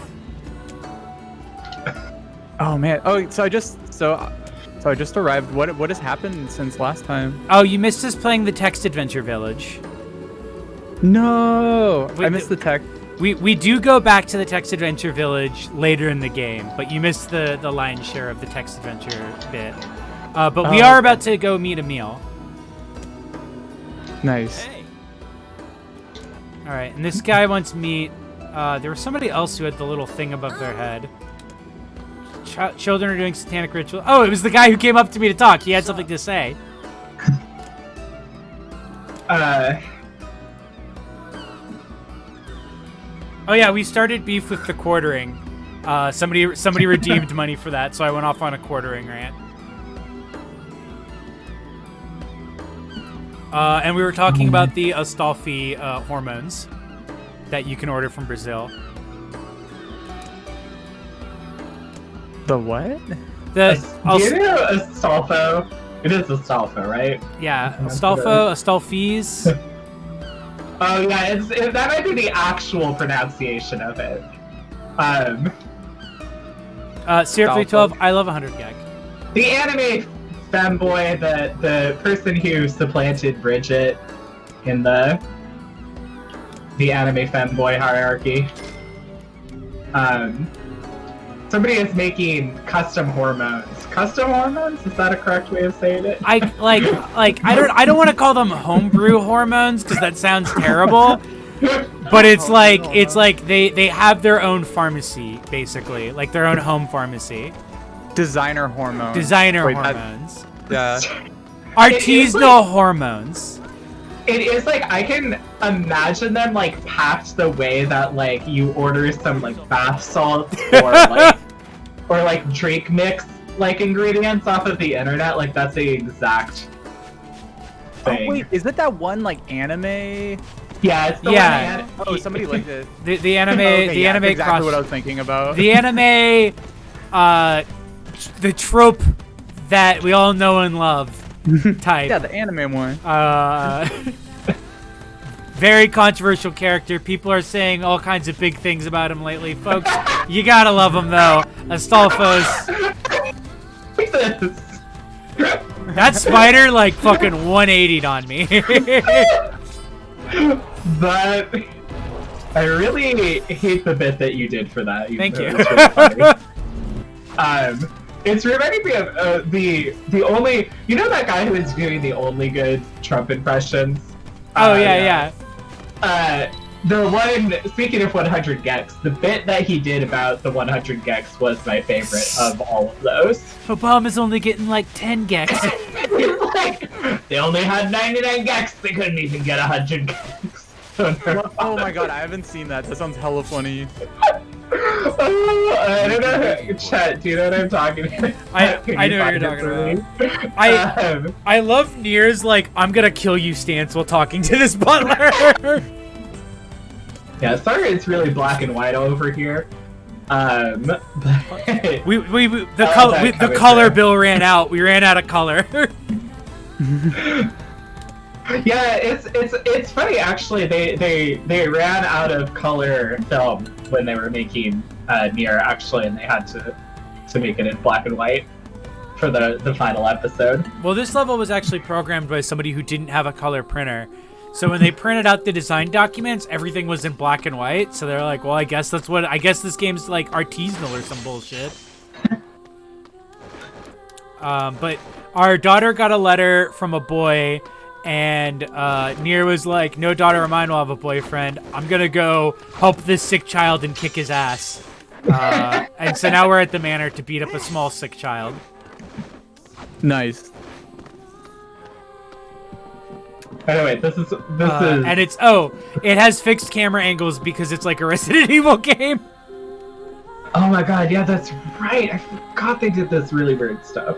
Oh man. Oh, so I just arrived. What has happened since last time? Oh, you missed us playing the text adventure village. No, Wait, I missed the tech. We do go back to the text adventure village later in the game, but you missed the lion's share of the text adventure bit. But we Oh, are okay. about to go meet Emil. Nice. Hey. All right, and this guy wants meat. There was somebody else who had the little thing above their head. Children are doing satanic ritual. Oh, it was the guy who came up to me to talk. He had something to say. Oh yeah, we started beef with the quartering. Somebody redeemed money for that, so I went off on a quartering rant. And we were talking about the Astolfi hormones that you can order from Brazil. The what? The Do you know Astolfo? It is Astolfo, right? yeah, Astolfo, Astolfis. Oh yeah, that might be the actual pronunciation of it. Syrup312, I love 100 gag. The anime femboy, the person who supplanted Bridget in the anime femboy hierarchy. Somebody is making custom hormones. Custom hormones? Is that a correct way of saying it? I don't want to call them homebrew hormones because that sounds terrible. But it's like they have their own pharmacy basically, like their own home pharmacy. Designer hormone. Designer Wait, hormones. Yeah. Artisanal hormones. It is like I can imagine them like packed the way that like you order some like bath salts or like drink mix like ingredients off of the internet. Like that's the exact thing. Oh wait, is it that one like anime? Yeah, it's the Yeah. one. Oh, somebody liked it. The anime Okay, the yeah, anime that's exactly cross what I was thinking about. the anime the trope that we all know and love type. Yeah, the anime one. Very controversial character. People are saying all kinds of big things about him lately. Folks, you gotta love him though. Astolfo's. That spider like fucking 180'd on me. But I really hate the bit that you did for that. Thank though you. It's really funny. It's reminding me of the only, you know, that guy who is doing the only good Trump impressions. Oh yeah. The one, speaking of 100 Gex, the bit that he did about the 100 Gex was my favorite of all of those. Obama's only getting like 10 gex. It's like, they only had 99 Gex, they couldn't even get 100 Gex. Oh my god, I haven't seen that. That sounds hella funny. I don't know. Chet, do you know what I'm talking about? I know what you're talking about. I love Nier's like, I'm gonna kill you stance while talking to this butler. Yeah, sorry it's really black and white over here. But the color bill ran out. We ran out of color. Yeah, it's funny actually. They ran out of color film when they were making Nier actually, and they had to make it in black and white for the final episode. Well, this level was actually programmed by somebody who didn't have a color printer. So when they printed out the design documents, everything was in black and white. So they're like, well, I guess this game's like artisanal or some bullshit. But our daughter got a letter from a boy, and Nier was like, no daughter of mine will have a boyfriend. I'm gonna go help this sick child and kick his ass. And so now we're at the manor to beat up a small sick child. Nice. Anyway, this is and it has fixed camera angles because it's like a Resident Evil game. Oh my god, yeah, that's right. I forgot they did this really weird stuff.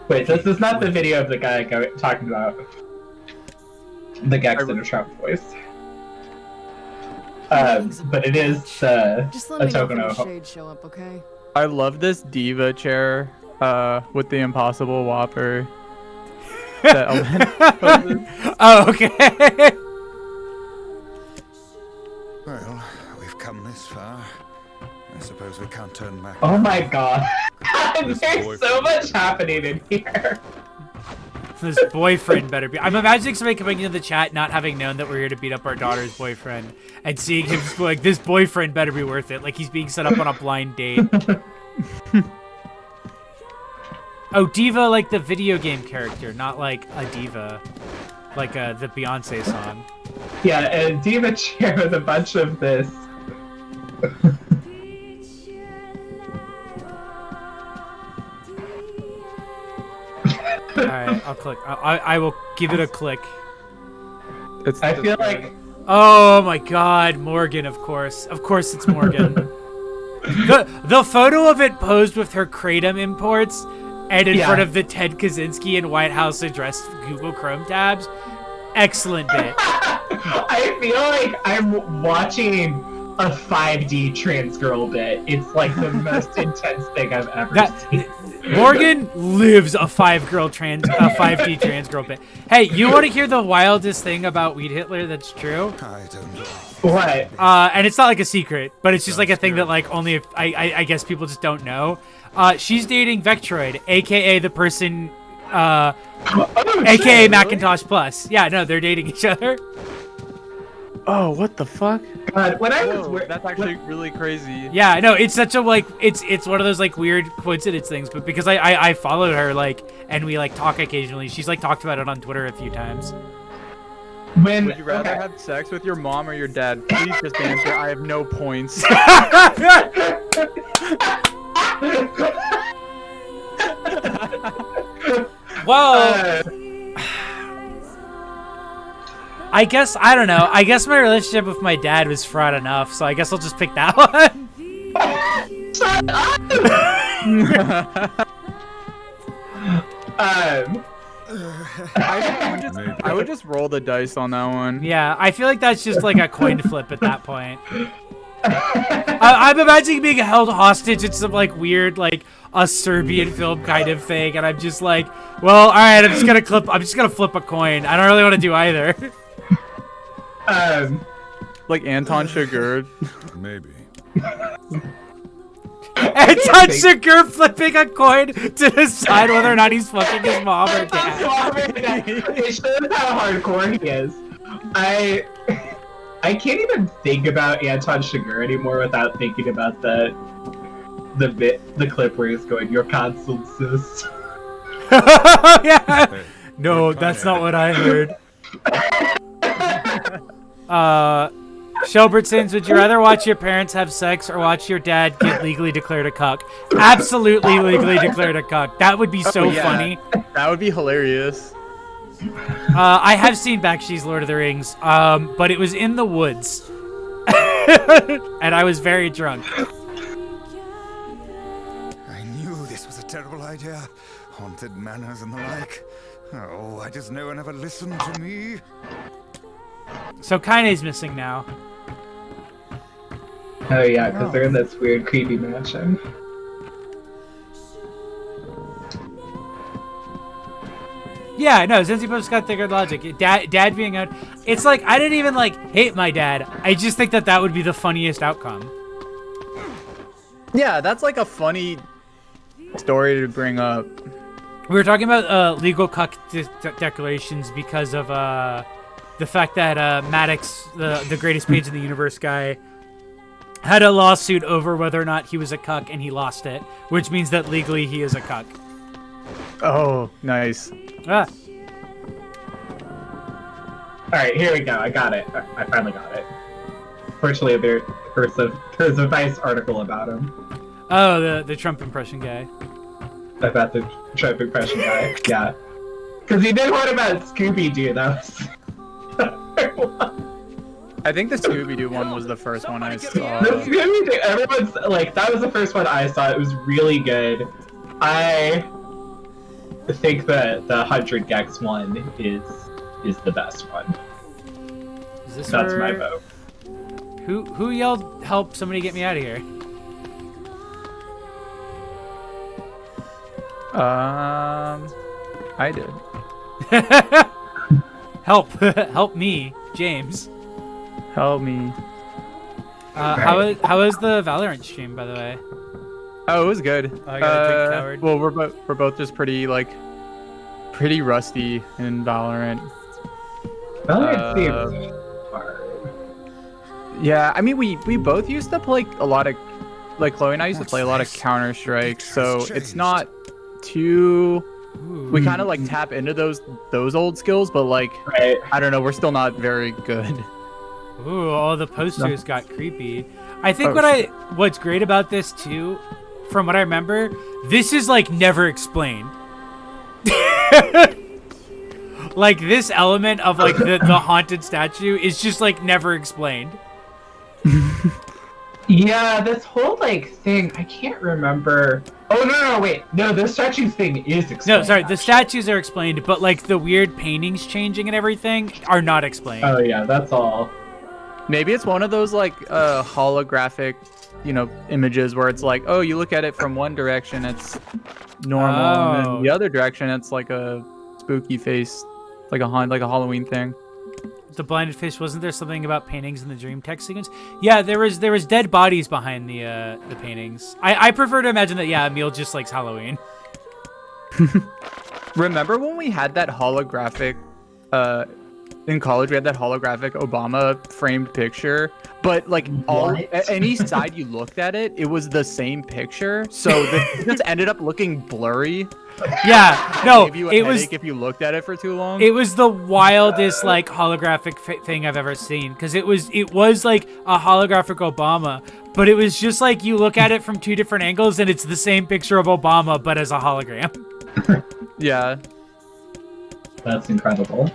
Wait, this is not the video of the guy talking about the Gex in a Trump voice. But it is Just let a me know token when of the shades show up, okay? I love this diva chair with the Impossible Whopper. Oh, okay. Well, we've come this far. I suppose we can't turn back. Oh my god. This There's boy- so much happening in here. This boyfriend better be. I'm imagining somebody coming into the chat not having known that we're here to beat up our daughter's boyfriend and seeing him just like, this boyfriend better be worth it. Like he's being set up on a blind date. Oh, diva like the video game character, not like a diva. Like the Beyonce song. Yeah, and Diva Chair with a bunch of this. Alright, I'll click. I will give it a click. I feel like Oh my god, Morgan, of course. Of course it's Morgan. The photo of it posed with her Kratom imports and in front of the Ted Kaczynski and White House address Google Chrome tabs. Excellent bit. I feel like I'm watching a 5D trans girl bit. It's like the most intense thing I've ever seen. Morgan lives a 5D trans girl bit. Hey, you want to hear the wildest thing about Weed Hitler that's true? I don't know. What? And it's not like a secret, but it's just like a thing that like only if I guess people just don't know. She's dating Vectroid, aka the person, aka Macintosh Plus. Yeah, no, they're dating each other. Oh, what the fuck? God, when I Whoa, was that's actually really crazy. Yeah, no, it's such a like it's one of those like weird coincidence things, but because I followed her like and we like talk occasionally. She's like talked about it on Twitter a few times. when Would you rather have sex with your mom or your dad? Please just answer. I have no points. Well, I guess I don't know. I guess my relationship with my dad was fraught enough, so I guess I'll just pick that one. I would just roll the dice on that one. Yeah, I feel like that's just like a coin flip at that point. I'm imagining being held hostage in some like weird like a Serbian film kind of thing, and I'm just like, well, all right, I'm just gonna flip a coin. I don't really want to do either. Like Anton Chigurh. Maybe. Anton Chigurh flipping a coin to decide whether or not he's fucking his mom or dad. It shows how hardcore he is. I can't even think about Anton Chigurh anymore without thinking about the clip where he's going, "Your console sis." Yeah. No, that's not what I heard. Shelbertsons, would you rather watch your parents have sex or watch your dad get legally declared a cuck? Absolutely legally declared a cuck. That would be so yeah. funny. That would be hilarious. I have seen Bakshi's Lord of the Rings, but it was in the woods. And I was very drunk. I knew this was a terrible idea. Haunted manors and the like. Oh, I just no one ever listened to me. So Kaine's missing now. Oh yeah, because they're in this weird, creepy mansion. Yeah, no, Zenzipo's got thicker logic. Dad being out, it's like I didn't even like hate my dad. I just think that would be the funniest outcome. Yeah, that's like a funny story to bring up. We were talking about legal cuck declarations because of the fact that Maddox, the greatest page in the universe guy, had a lawsuit over whether or not he was a cuck, and he lost it, which means that legally he is a cuck. Oh, nice. Ah. Alright, here we go. I got it. I finally got it. Fortunately, there's a nice article about him. Oh, the Trump impression guy. About the Trump impression guy. Yeah. Because he did one about Scooby-Doo, that was... I think the Scooby-Doo one was the first one I saw. The Scooby-Doo, everyone's like, that was the first one I saw. It was really good. I think that the 100 Gex one is the best one. Is this That's where... my vote. Who yelled, "Help! Somebody get me out of here"? I did. Help! Help me, James. Help me. How was the Valorant stream, by the way? Oh, it was good. I got a big coward. Well, we're both just pretty rusty in Valorant. Valorant seems hard. Yeah, I mean we both used to play a lot of, like Chloe and I used to play a lot of Counter-Strike, so it's not too. We kind of like tap into those old skills, but like Right. I don't know, we're still not very good. Ooh, all the posters got creepy. I think Oh, what's great about this too, from what I remember, this is like never explained. Like this element of like the haunted statue is just like never explained. Yeah, this whole like thing, I can't remember. Oh no, wait, no, the statue thing is explained. No, sorry, the actually. statues are explained, but like the weird paintings changing and everything are not explained. Oh yeah, that's all. Maybe it's one of those like holographic, images where it's like, oh, you look at it from one direction, it's normal, and then the other direction, it's like a spooky face, like a Halloween thing. The blinded fish, wasn't there something about paintings in the dream text sequence? Yeah, there was dead bodies behind the paintings. I prefer to imagine that Emil just likes Halloween. Remember when we had that holographic in college, we had that holographic Obama framed picture, but like any side you looked at it, it was the same picture, so it just ended up looking blurry. Yeah, no, Gave you a it was headache if you looked at it for too long. it was the wildest like holographic thing I've ever seen, because it was like a holographic Obama, but it was just like you look at it from two different angles and it's the same picture of Obama but as a hologram. Yeah. That's incredible.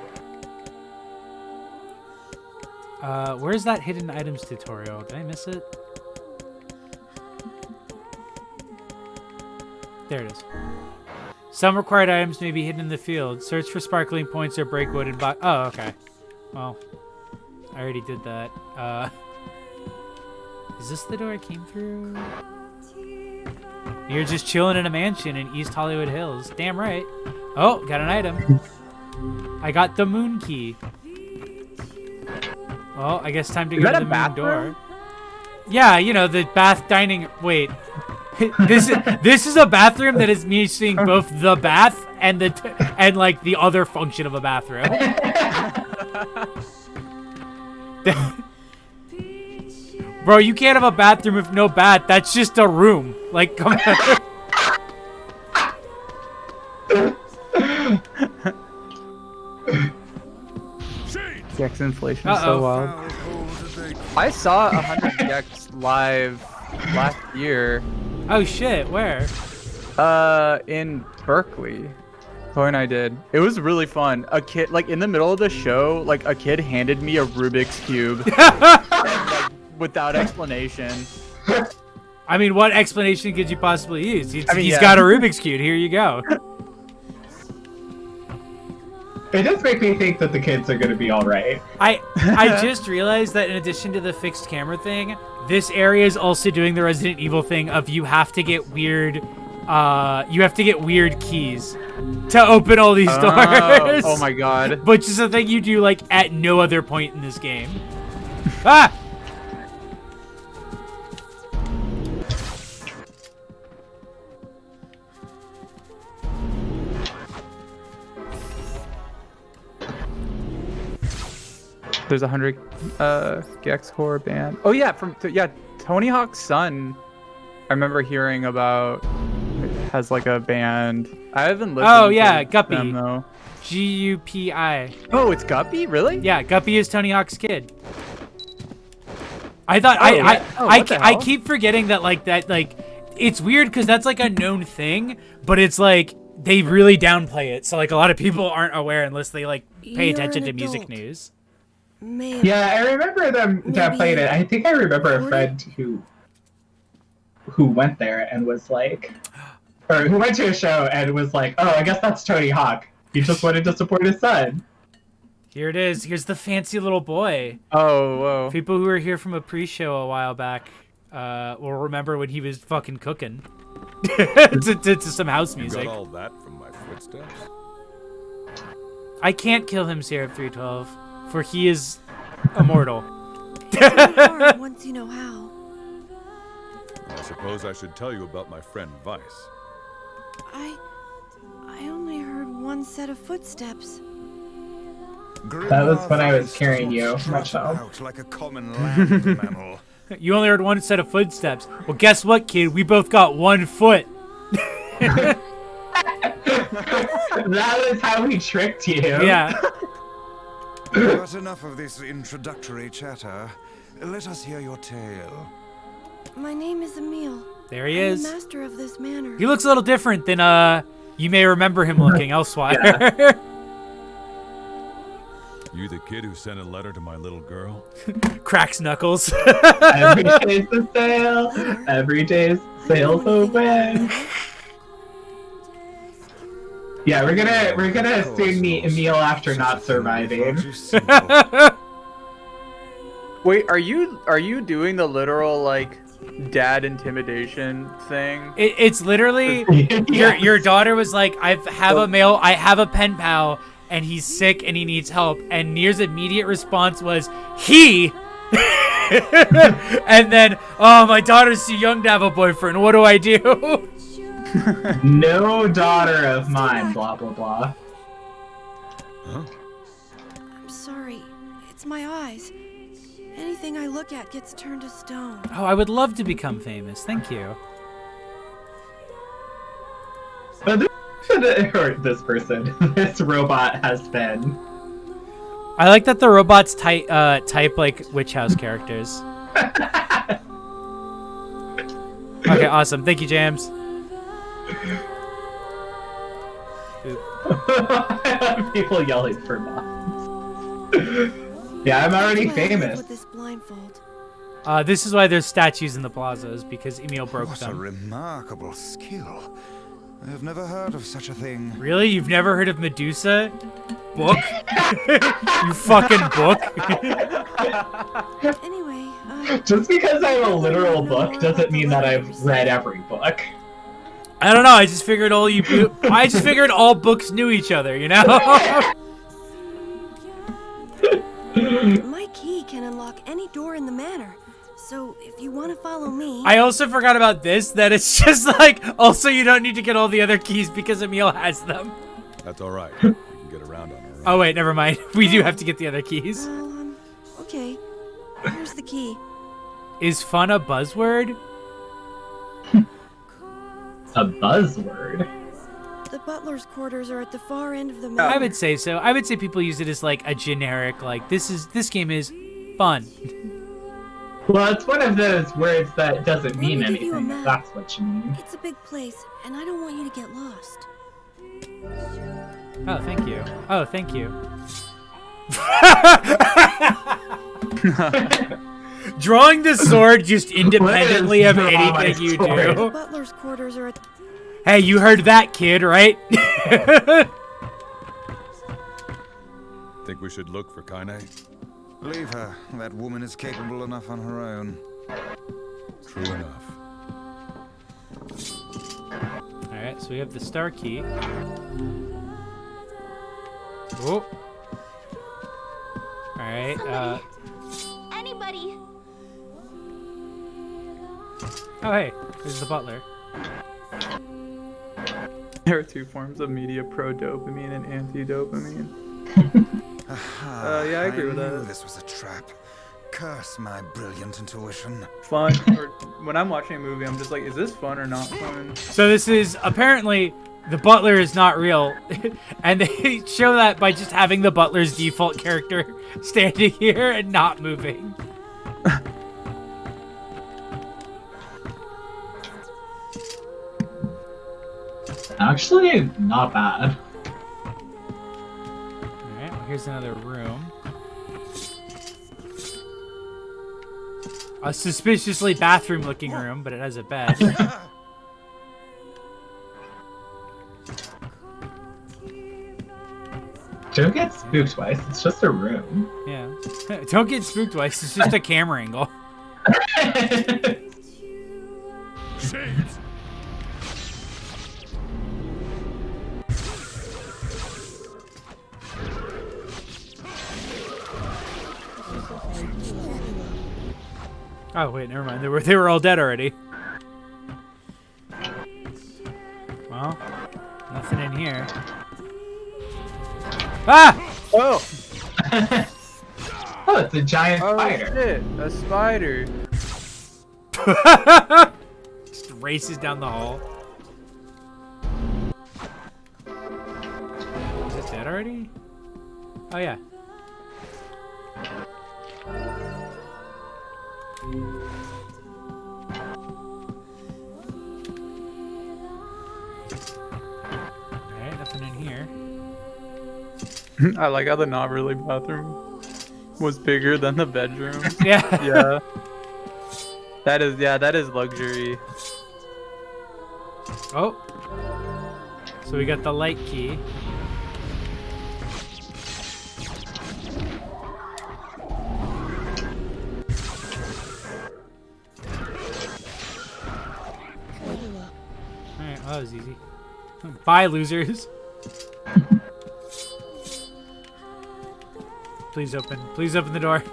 Where's that hidden items tutorial? Did I miss it? There it is. Some required items may be hidden in the field. Search for sparkling points or break wood and box. Oh, okay. Well, I already did that. Is this the door I came through? You're just chilling in a mansion in East Hollywood Hills. Damn right. Oh, got an item. I got the moon key. Well, I guess time to go to the moon door. Yeah, the bath dining. Wait, this is a bathroom that is me seeing both the bath and like the other function of a bathroom. Bro, you can't have a bathroom with no bath. That's just a room. Like, come on. Gex inflation is so wild. I saw 100 Gex live last year. Oh shit, where? In Berkeley. Chloe and I did. It was really fun. A kid, like in the middle of the show, like a kid handed me a Rubik's Cube like, without explanation. I mean, what explanation could you possibly use? He's yeah. got a Rubik's Cube. Here you go. It does make me think that the kids are going to be all right. I just realized that in addition to the fixed camera thing, this area is also doing the Resident Evil thing of you have to get weird keys to open all these doors. Oh my god. Which is a thing you do like at no other point in this game. Ah! There's 100 Gex Core band. Oh yeah, Tony Hawk's son. I remember hearing about has like a band. I haven't listened. Oh yeah, to Guppy. them, though. Gupi. Oh, it's Guppy, really? Yeah, Guppy is Tony Hawk's kid. I thought I keep forgetting that like it's weird because that's like a known thing, but it's like they really downplay it. So like a lot of people aren't aware unless they like pay You're attention an to music adult. news. Maybe. Yeah, I remember them playing it. I think I remember a friend who went there and was like, or who went to a show and was like, oh, I guess that's Tony Hawk. He just wanted to support his son. Here it is. Here's the fancy little boy. Oh, whoa. People who were here from a pre-show a while back will remember when he was fucking cooking to some house You music. got all that from my footsteps? I can't kill him, Syrup 312, for he is immortal. It's hard once you know how. I suppose I should tell you about my friend Vice. I only heard one set of footsteps. That was when I was carrying you, my child. Out like a common land mammal. You only heard one set of footsteps. Well, guess what, kid? We both got 1 foot. That was how he tricked you. Yeah. But enough of this introductory chatter. Let us hear your tale. My name is Emil. There he I'm is. the master of this manor. He looks a little different than you may remember him looking elsewhere. You the kid who sent a letter to my little girl? Cracks knuckles. Every day's a sale. Every day's sales away. Yeah, we're gonna soon meet Emil after not surviving. Wait, are you doing the literal like dad intimidation thing? It's literally your daughter was like, I have a pen pal and he's sick and he needs help, and Nier's immediate response was he. And then, oh, my daughter's too young to have a boyfriend. What do I do? No daughter of mine, blah blah blah. Huh? I'm sorry. It's my eyes. Anything I look at gets turned to stone. Oh, I would love to become famous. Thank you. But this person, this robot has been. I like that the robots type like Witch House characters. Okay, awesome. Thank you, James. People yelling for moms. Yeah, I'm already That's why I live famous. with this blindfold. This is why there's statues in the plazas, because Emil broke What a them. remarkable skill. I have never heard of such a thing. Really? You've never heard of Medusa? Book? You fucking book? Anyway, Just because I'm a literal book doesn't mean that I've read every book. I don't know. I just figured all books knew each other, you know? my key can unlock any door in the manor. So if you want to follow me, I also forgot about this, that it's just like, also you don't need to get all the other keys because Emil has them. That's all right. We can get around on our own. Oh wait, never mind. We do have to get the other keys. okay. Here's the key. Is fun a buzzword? A buzzword. The butler's quarters are at the far end of the I manor. would say so. I would say people use it as like a generic, like this game is fun. Well, it's one of those words that doesn't Let me mean give you a anything, if map. that's what you mean. It's a big place, and I don't want you to get lost. Oh, thank you. Oh, thank you. Drawing the sword just independently of anything you sword? do. Butler's quarters are at the... Hey, you heard that, kid, right? Think we should look for Kaine? Leave her. That woman is capable enough on her own. True enough. Alright, so we have the star key. Oh. Alright, Anybody? oh hey, there's the butler. There are two forms of media: pro-dopamine and anti-dopamine. Yeah, I agree with knew that. This was a trap. Curse my brilliant intuition. Fun. Or when I'm watching a movie, I'm just like, is this fun or not fun? So this is, apparently, the butler is not real. And they show that by just having the butler's default character standing here and not moving. Actually, not bad. Alright, well, here's another room. A suspiciously bathroom-looking room, but it has a bed. Don't get spooked twice. It's just a room. Yeah. Don't get spooked twice. It's just a camera angle. Shades! Oh wait, never mind. They were all dead already. Well, nothing in here. Ah! Oh! Oh, it's a giant Oh spider. shit! A spider. Just races down the hall. Is it dead already? Oh yeah. Alright, nothing in here. I like how the not really bathroom was bigger than the bedroom. Yeah. Yeah. That is luxury. Oh. So we got the light key. Alright, well, that was easy. Bye, losers. Please open. Please open the door.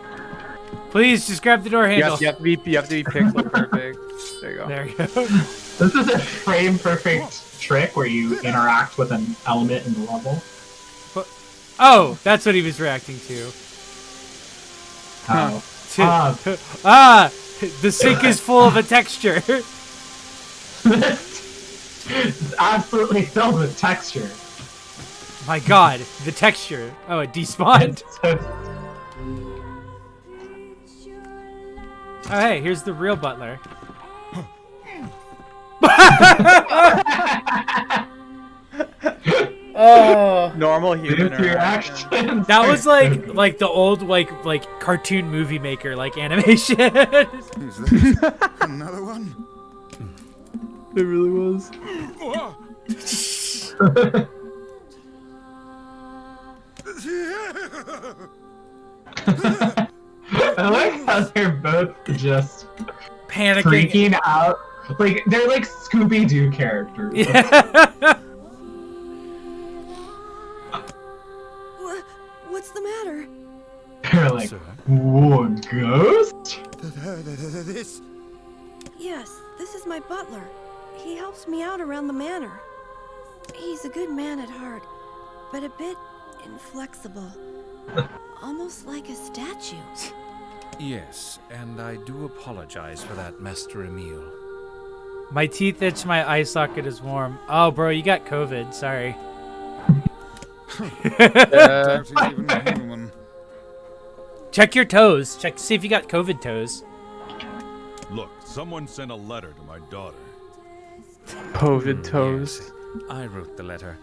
Please just grab the door handle. You have to be pixel perfect. There you go. There you go. This is a frame perfect trick where you interact with an element in the level. Oh, that's what he was reacting to. Oh. Ah, the sink is full of a texture. It's absolutely filled with texture. My God, the texture. Oh, it despawned. Oh, hey, here's the real butler. Oh, normal human His interaction. reactions. That was like the old like cartoon movie maker like animation. Who's this? Another one? It really was. I like how they're both just Panicking. freaking out. Like they're like Scooby-Doo characters. Yeah. What's the matter? They're like, whoa, a ghost? This. Yes, this is my butler. He helps me out around the manor. He's a good man at heart, but a bit inflexible. Almost like a statue. Yes, and I do apologize for that, Master Emil. My teeth itch, my eye socket is warm. Oh, bro, you got COVID. Sorry. Doubt he's even human. Check your toes. Check to see if you got COVID toes. Look, someone sent a letter to my daughter. COVID toes. Yes, I wrote the letter.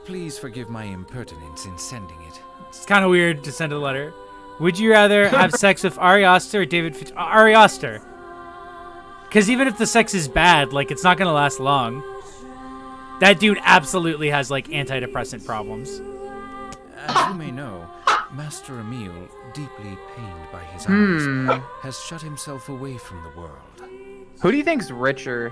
Please forgive my impertinence in sending it. It's kind of weird to send a letter. Would you rather have sex with Ari Aster or David Fincher? Ari Aster. Because even if the sex is bad, like, it's not going to last long. That dude absolutely has, like, antidepressant problems. As you may know, Master Emil, deeply pained by his eyes, has shut himself away from the world. Who do you think's richer?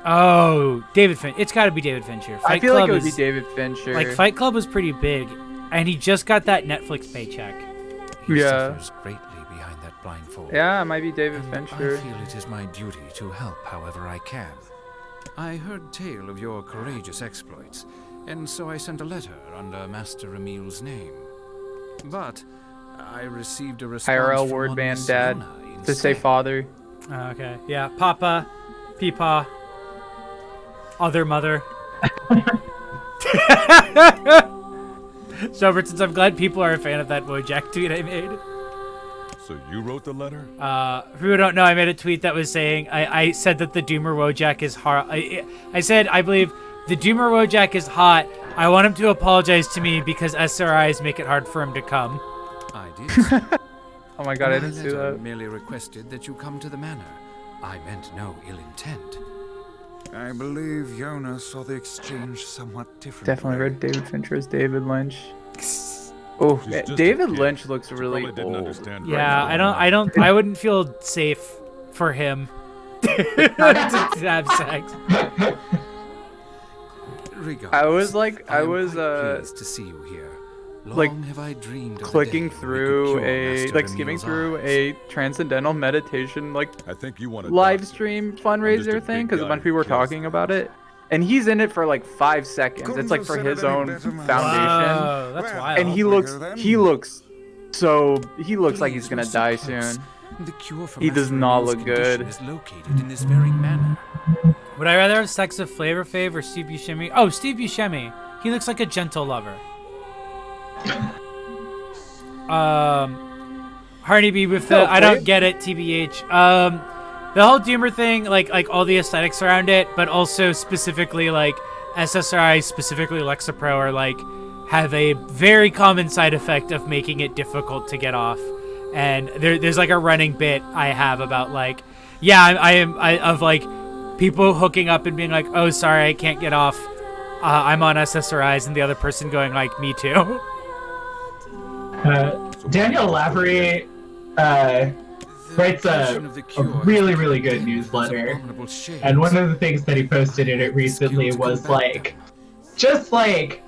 Oh, David Fincher. It's got to be David Fincher. I feel like it would be David Fincher. Like, Fight Club was pretty big, and he just got that Netflix paycheck. He Yeah. suffers greatly behind that blindfold. Yeah, it might be David And Fincher. I feel it is my duty to help however I can. I heard tale of your courageous exploits, and so I sent a letter under Master Emil's name. But I received a response IRL from word one ban Miss dad Yona to say instead. father. Okay. Yeah. Papa. Peepaw. Other mother. So, since I'm glad people are a fan of that Wojak tweet I made. So you wrote the letter? For people who don't know, I made a tweet that was saying, I said that the Doomer Wojak is hot. I said, I believe the Doomer Wojak is hot. I want him to apologize to me because SRIs make it hard for him to come. I did. Oh my god, I My didn't see letter that. merely requested that you come to the manor. I meant no ill intent. I believe Yona saw the exchange somewhat differently. Definitely read David Fincher as David Lynch. Oh, She's just a David kid. Lynch looks She really probably didn't old. understand Yeah, right I wouldn't feel safe for him to have sex. Regardless, I was like- I am was, quite pleased to see you here. Long like, have I dreamed of the Clicking day when we through could cure a Master like skimming Emil's through eyes. a transcendental meditation like I think you want to live stream just fundraiser a thing big because a guy bunch of who people were kills talking things. about it, and he's in it for like 5 seconds. Couldn't It's like have for said his it any own better myself. foundation, Whoa, that's Well, wild. and he I'll looks figure them. he looks like he's Please, gonna Mr. die Cooks, soon. The cure for He does Master not Emil's look condition good. Is located in this very manor. Would I rather have sex with Flavor Flav or Steve Buscemi? Oh, Steve Buscemi. He looks like a gentle lover. Hardy B with the I don't get it, TBH. The whole Doomer thing, like all the aesthetics around it, but also specifically like SSRI, specifically Lexapro, are like have a very common side effect of making it difficult to get off. And there's like a running bit I have about like, yeah, I of like people hooking up and being like, oh, sorry, I can't get off. I'm on SSRIs, and the other person going like, me too. Daniel Lavery writes a really, really good newsletter. And one of the things that he posted in it recently was like, just like,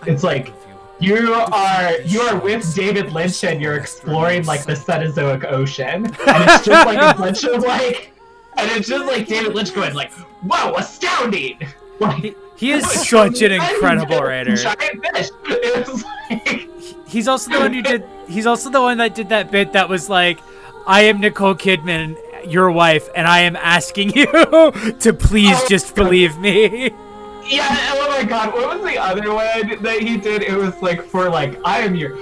it's like, you are with David Lynch and you're exploring like the Cenozoic Ocean. And it's just like a bunch of like, and it's just like David Lynch going like, whoa, astounding! Like, He is such an incredible writer. Giant fish. It was like, He's also the one who did. He's also the one that did that bit that was like, "I am Nicole Kidman, your wife, and I am asking you to please just believe me." yeah, oh my god, what was the other one that he did? It was like for like, I'm your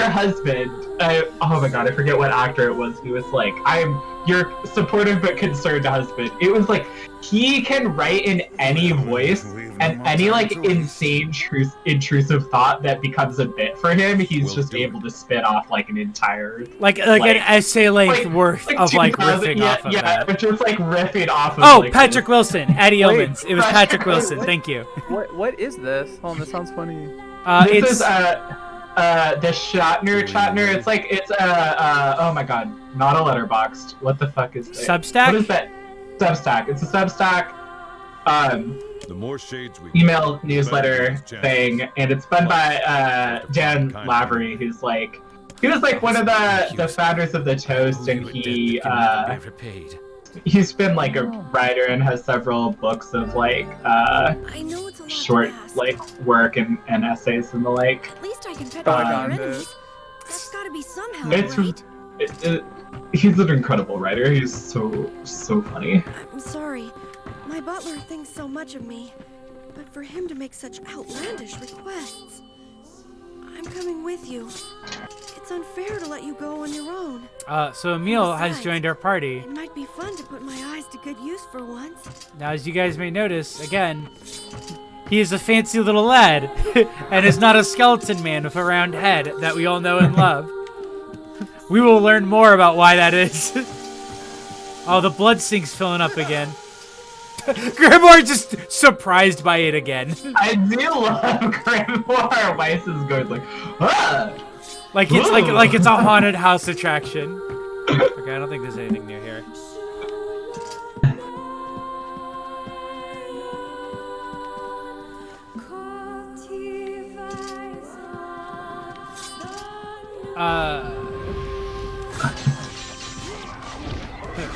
husband. Oh my god, I forget what actor it was. He was like, I'm your supportive but concerned husband. It was like, he can write in any voice and any like insane intrusive thought that becomes a bit for him. He's just able to spit off like an entire Like an essay length worth of like 2000 riffing yeah, off of yeah, that. but just like riffing off of Oh, like, Patrick Wilson, Eddie Wait, Illmans. It was Patrick Patrick Wilson. Wilson. Thank you. What is this? Hold on, this sounds funny. This It's is the Shatner. It's like it's oh my god, not a letterboxed. What the fuck is that? Substack? What is that? Substack. It's a Substack The more shades we email get, the newsletter better his chances. thing, and it's done by Dan Lavery, who's like he was like one of the founders of the Toast, and he he's been like a writer and has several books of like I know it's a lot short to ask. like work and essays and the like. At least I can pet Propaganda. your enemies. That's gotta be somehow, It's right? he's an incredible writer. He's so funny. I'm sorry. My butler thinks so much of me. But for him to make such outlandish requests... I'm coming with you. It's unfair to let you go on your own. so Emil has Besides, joined our party. It might be fun to put my eyes to good use for once. Now, as you guys may notice, again, He is a fancy little lad, and is not a skeleton man with a round head that we all know and love. We will learn more about why that is. Oh, the blood sink's filling up again. Grimoire just surprised by it again. I do love Grimoire. Weiss is going like, ah! Like it's like it's a haunted house attraction. Okay, I don't think there's anything near here.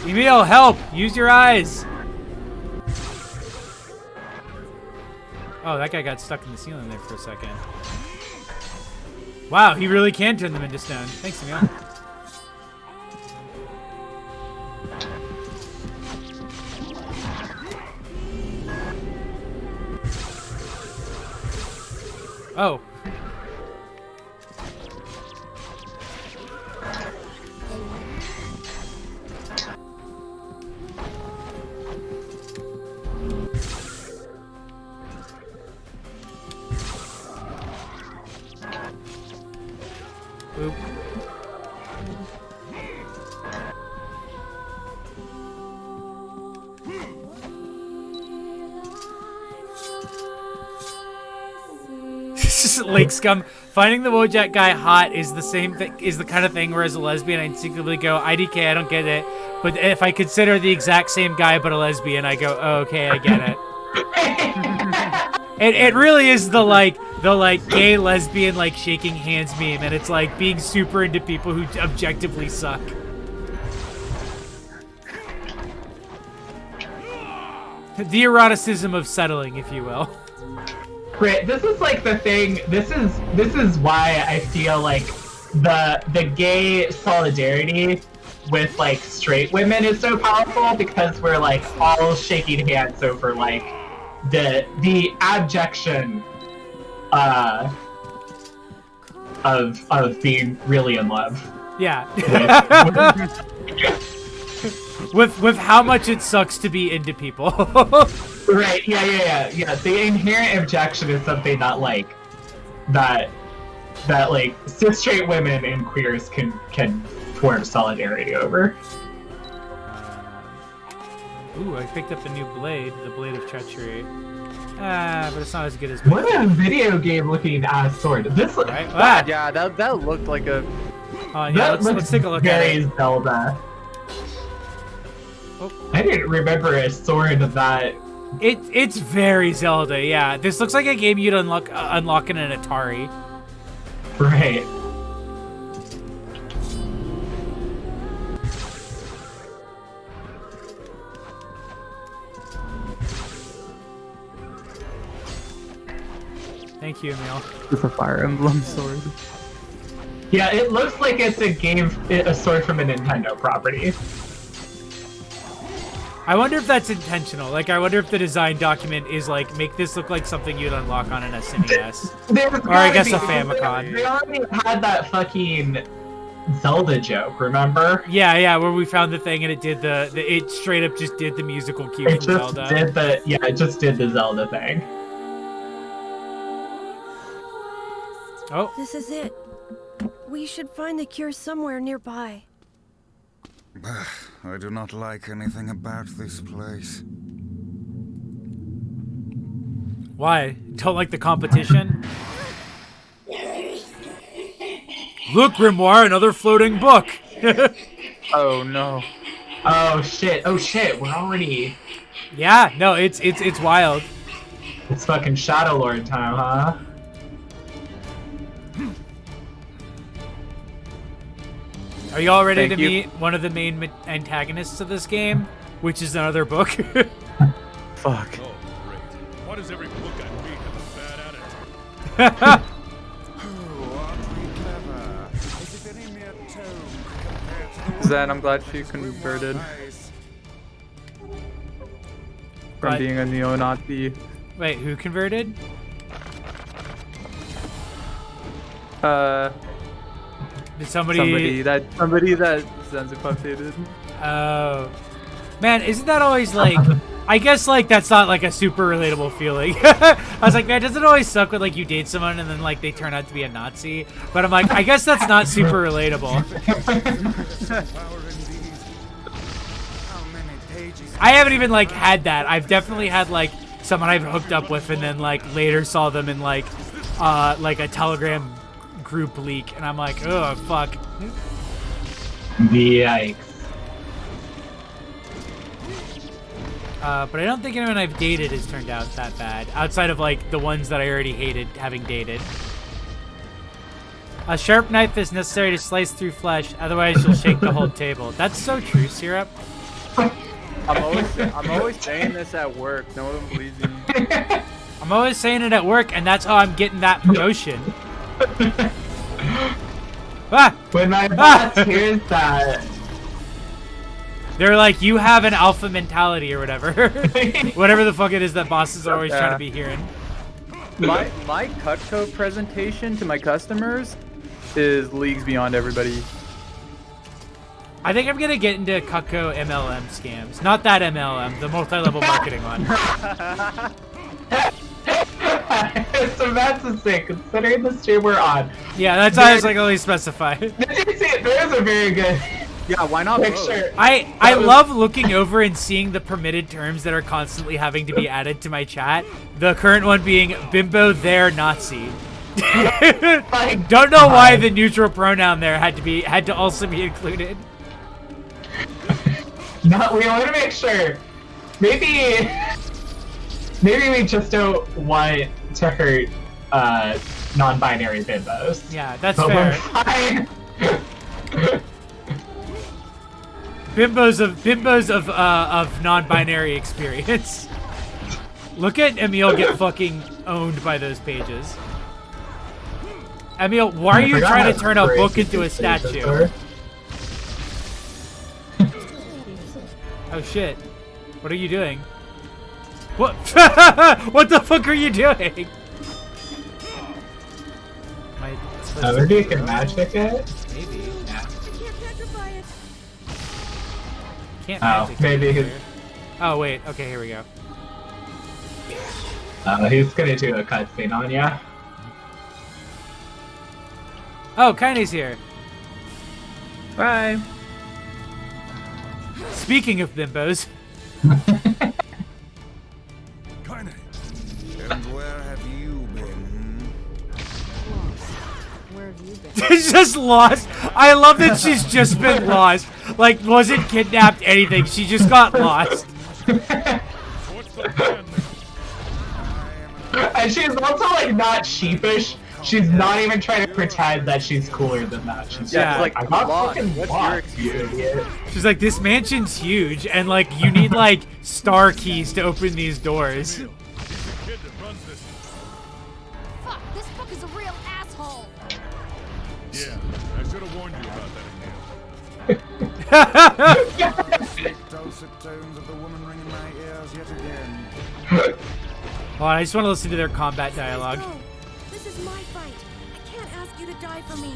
Emil, help! Use your eyes! Oh, that guy got stuck in the ceiling there for a second. Wow, he really can turn them into stone. Thanks, Emil. Oh. Oop. Lake scum. Finding the Wojak guy hot is the same thing. Is the kind of thing where, as a lesbian, I instinctively go, "IDK, I don't get it." But if I consider the exact same guy but a lesbian, I go, "Oh, okay, I get it." It really is the gay lesbian like shaking hands meme, and it's like being super into people who objectively suck. The eroticism of settling, if you will. Right, this is like the thing. This is why I feel like the gay solidarity with like straight women is so powerful, because we're like all shaking hands over like the abjection of being really in love. Yeah. with how much it sucks to be into people. Right. Yeah. The inherent objection is something that like cis straight women and queers can form solidarity over. Ooh, I picked up a new blade, the Blade of Treachery. But it's not as good as. What a video game looking ass sword! This right? Yeah, that looked like a. Yeah, let's take a look at it. Very Zelda. Oh. I didn't remember a sword that. It's very Zelda, yeah. This looks like a game you'd unlock in an Atari. Right. Thank you, Emil. With a Fire Emblem sword. Yeah, it looks like it's a sword from a Nintendo property. I wonder if that's intentional. Like, I wonder if the design document is like, make this look like something you'd unlock on an SNES. Or I guess a Famicom. They already had that fucking Zelda joke, remember? Yeah, where we found the thing and it did it straight up just did the musical cue from Zelda. It just did the Zelda thing. Oh. This is it. We should find the cure somewhere nearby. I do not like anything about this place. Why? Don't like the competition? Look, Grimoire, another floating book! Oh no. Oh shit, we're already... Yeah, no, it's wild. It's fucking Shadow Lord time, huh? Are you all ready to meet one of the main antagonists of this game? Which is another book. Fuck. Oh, great. Why does every book I read have a bad attitude? Zen, I'm glad she converted. From being a neo-Nazi. Wait, who converted? Somebody that Zenzup updated. Oh. Man, isn't that always like I guess like that's not like a super relatable feeling. I was like, man, does it always suck when like you date someone and then like they turn out to be a Nazi? But I'm like, I guess that's not super relatable. I haven't even like had that. I've definitely had like someone I've hooked up with and then like later saw them in like a Telegram group leak, and I'm like, oh fuck. Yikes. But I don't think anyone I've dated has turned out that bad, outside of like the ones that I already hated having dated. A sharp knife is necessary to slice through flesh, otherwise you'll shake the whole table. That's so true, Syrup. I'm always saying this at work. No one believes me. I'm always saying it at work, and that's how I'm getting that promotion. When my boss hears that, they're like, you have an alpha mentality or whatever. Whatever the fuck it is that bosses are always trying to be hearing. My Cutco presentation to my customers is leagues beyond everybody. I think I'm gonna get into Cutco MLM scams. Not that MLM, the multi-level marketing one. So that's the thing, considering the stream we're on. Yeah, that's how I was like, let me specify. Did you see it? There's a very good Yeah, why not picture. I love looking over and seeing the permitted terms that are constantly having to be added to my chat. The current one being bimbo there Nazi. Don't know why the neutral pronoun there had to also be included. No, we want to make sure. Maybe we just don't want to hurt non-binary bimbos. Yeah, that's But fair. we're fine. Bimbos of non-binary experience. Look at Emil get fucking owned by those pages. Emil, why are you trying to turn a book into a statue? Oh shit. What are you doing? What? What the fuck are you doing? Maybe you can magic it? Maybe. Yeah. Can't Oh, magic maybe it his... here. Oh wait, okay, here we go. He's gonna do a cutscene on ya. Oh, Kaine's here. Bye. Speaking of bimbos. Kaine. And where have you been? Where have you been? She's just lost. I love that she's just been lost. Like, wasn't kidnapped, anything. She just got lost. What's the plan then? And she's also like not sheepish. She's not even trying to pretend that she's cooler than that. She's Yeah, just like, I'm not lost. fucking What's lost, your you idiot. She's like, this mansion's huge, and like, you need like star keys to open these doors. He's the kid that runs this. Fuck, this book is a real asshole. Yeah, I should have warned you about that, Emil. Sweet dulcet tones of the woman ring in my ears yet again. Hold on, I just want to listen to their combat dialogue. Go. This is my fight. I can't ask you to die for me.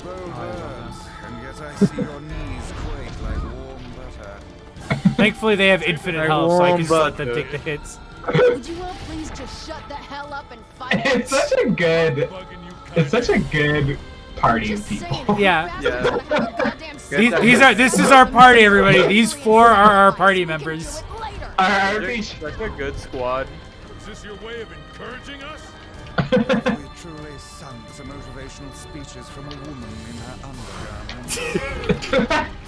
Bold words, and yet I see your knees quake like warm butter. Thankfully, they have infinite Like health, so I can just warm let them butter. take the hits. Would you all please just shut the hell up and fight? It's such a good, Bugging you, it's Kaine. such a good party of Just saying, people. Yeah. Yeah. Goddamn This is our party, everybody. These four are our party members. Our That's a good squad. Is this your way of encouraging us? Have we truly sung some motivational speeches from a woman in her undergarments?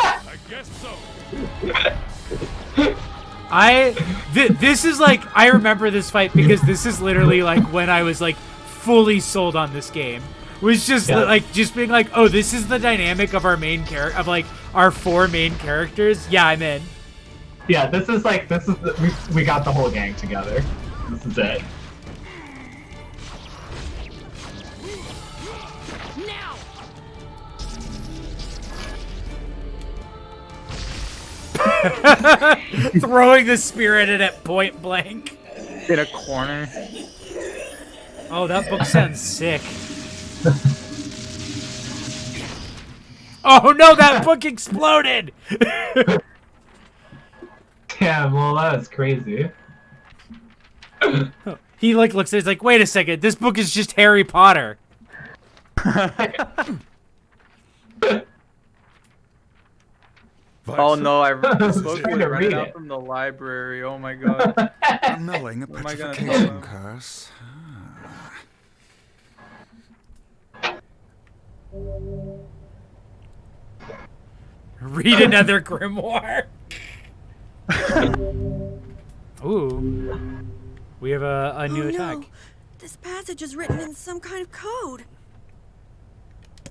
I guess so. This is like, I remember this fight because this is literally like when I was like fully sold on this game. Was just Yeah. like just being like, oh, this is the dynamic of our main character, of like our four main characters. Yeah, I'm in. Yeah, we got the whole gang together. This is it. Now! Throwing the spear at it at point blank. In a corner. Oh, that book sounds sick. Oh no, that book exploded! Damn, well, that was crazy. He like looks at it, he's like, wait a second, this book is just Harry Potter. Oh no, I was book trying was to rented read out it. from the library. Oh my god. Annulling a What am I gonna petrification do? curse. Read another grimoire. Ooh. We have a new Oh, attack. no. This passage is written in some kind of code.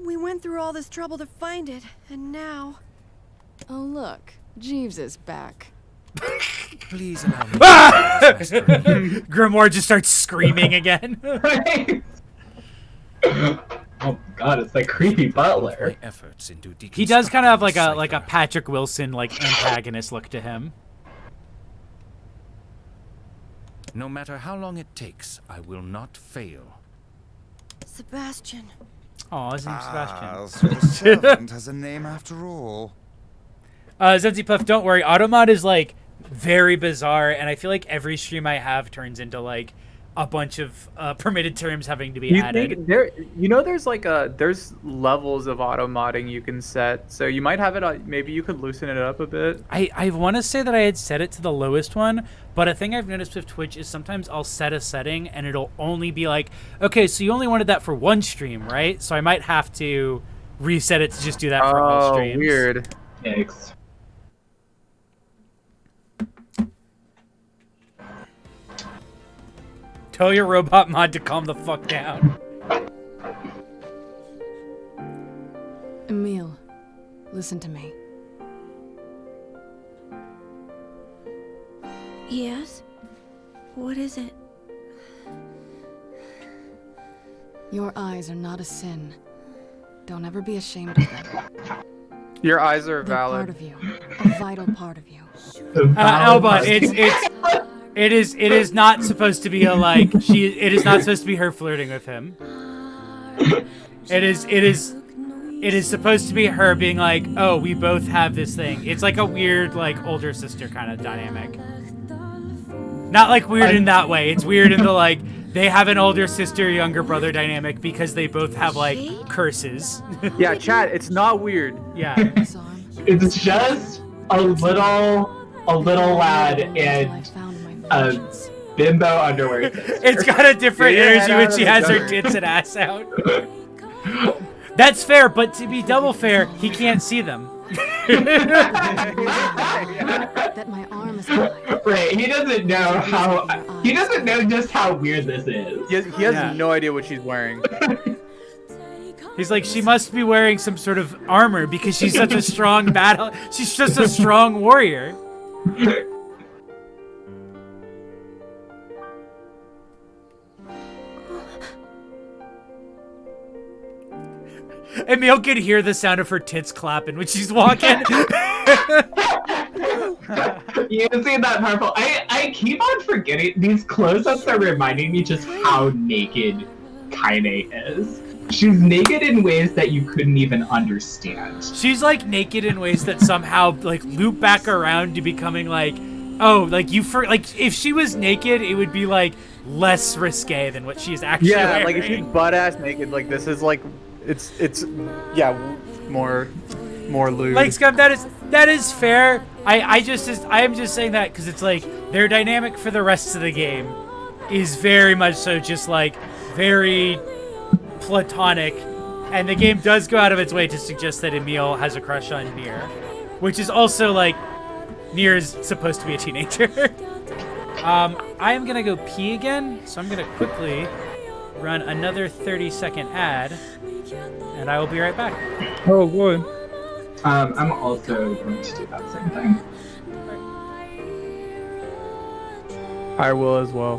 We went through all this trouble to find it, and now... Oh, look. Jeeves is back. Please allow me. Grimoire just starts screaming again. Oh god, it's like creepy butler. My efforts into He does kind of have like a cipher. Patrick Wilson like antagonist look to him. No matter how long it takes, I will not fail. Sebastian. Oh, his name's Ah, Sebastian. so the servant has a name after all. Zenzi Puff, don't worry. Automod is like very bizarre, and I feel like every stream I have turns into like a bunch of permitted terms having to be You added. think there? You know, there's levels of auto modding you can set. So you might have it. Maybe you could loosen it up a bit. I want to say that I had set it to the lowest one, but a thing I've noticed with Twitch is sometimes I'll set a setting and it'll only be like, okay, so you only wanted that for one stream, right? So I might have to reset it to just do that for all streams. Weird. Yikes. Tell your robot mod to calm the fuck down. Emil, listen to me. Yes? What is it? Your eyes are not a sin. Don't ever be ashamed of them. Your eyes are They're part valid. of you. A vital part of you. Elba, it is not supposed to be a like it is not supposed to be her flirting with him. It is supposed to be her being like, oh, we both have this thing. It's like a weird like older sister kind of dynamic. Not like weird in that way. It's weird in the like they have an older sister, younger brother dynamic because they both have like curses. Yeah, chat. It's not weird. Yeah. This arm, It's just a little lad I in found in my a emotions. bimbo underwear. It's got a different Get your energy head when out she of the has her gutter. tits and ass out. That's fair, but to be double fair, he can't see them. That my arm is alive. Right, he doesn't know just how weird this is. He has Yeah. no idea what she's wearing. He's like, she must be wearing some sort of armor because she's such a strong battle. She's just a strong warrior. Emil could hear the sound of her tits clapping when she's walking. You see that purple? I keep on forgetting these close-ups are reminding me just how naked Kaine is. She's naked in ways that you couldn't even understand. She's like naked in ways that somehow like loop back around to becoming like, oh, like like if she was naked, it would be like less risque than what she's actually Yeah, wearing. like if she's butt ass naked, like this is like, it's yeah, more lewd. Like Scum, that is fair. I am just saying that because it's like their dynamic for the rest of the game is very much so just like very platonic, and the game does go out of its way to suggest that Emil has a crush on Nier, which is also like Nier's supposed to be a teenager. I am gonna go pee again, so I'm gonna quickly run another 30-second ad, and I will be right back. oh boy. I'm also going to do that same thing. I will as well.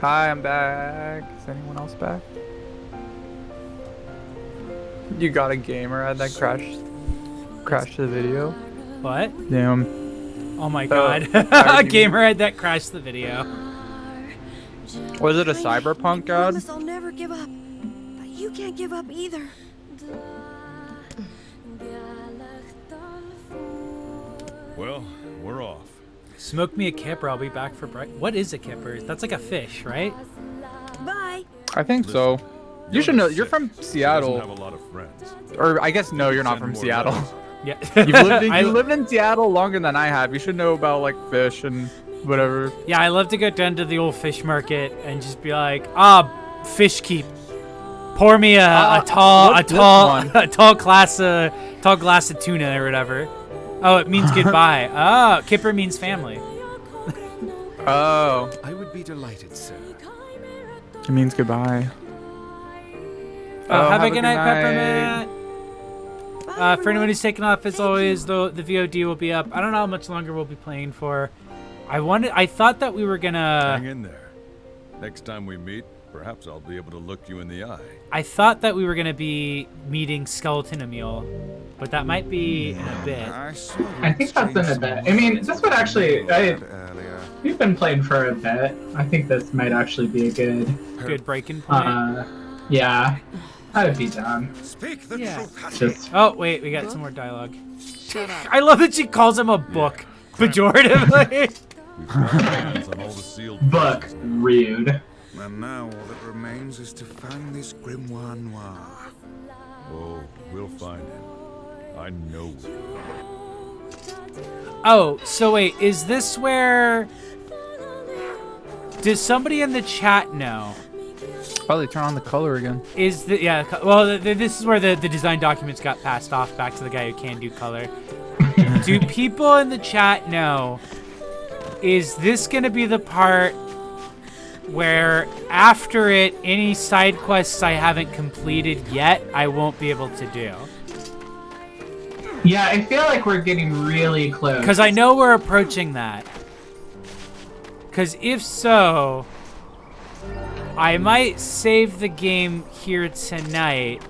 Hi, I'm back. Is anyone else back? You got a gamer ad that crashed the video? What? Damn. Oh my god. A gamer ad that crashed the video. Was it a Cyberpunk I ad? promise I'll never give up. But you can't give up either. Well, we're off. Smoke me a kipper, I'll be back for breakfast. What is a kipper? That's like a fish, right? Bye. I think so. You should know. You're from Doesn't Seattle. have a lot of friends. Or I guess no, you're not Send from more Seattle. letters. Yeah. You lived in Seattle longer than I have. You should know about like fish and whatever. Yeah, I love to go down to the old fish market and just be like, fish keep. Pour me a tall glass of tuna or whatever. Oh, it means goodbye. Oh, kipper means family. Oh, I would be delighted, sir. it means goodbye. Oh, have a good night, Peppermint. For anyone who's taken off, as always, the VOD will be up. I don't know how much longer we'll be playing for. I thought that we were gonna. Hang in there. Next time we meet, perhaps I'll be able to look you in the eye. I thought that we were gonna be meeting Skeleton Emil, but that might be in a bit. I think that's in a bit. I mean, this would actually. We've been playing for a bit. I think this might actually be a good breaking point. Yeah, I would be down. Speak the truth. Just Oh wait, we got some more dialogue. I love that she calls him a book, pejoratively. We've got our hands on all the sealed book boxes. rude. And now all that remains is to find this Grimoire Noir. Oh, we'll find him. I know we will. Oh, so wait, is this where? Does somebody in the chat know? Oh, they turn on the color again. Is the well, this is where the design documents got passed off back to the guy who can do color. Do people in the chat know? Is this gonna be the part where after it, any side quests I haven't completed yet, I won't be able to do? Yeah, I feel like we're getting really close. Because I know we're approaching that. Because if so, I might save the game here tonight.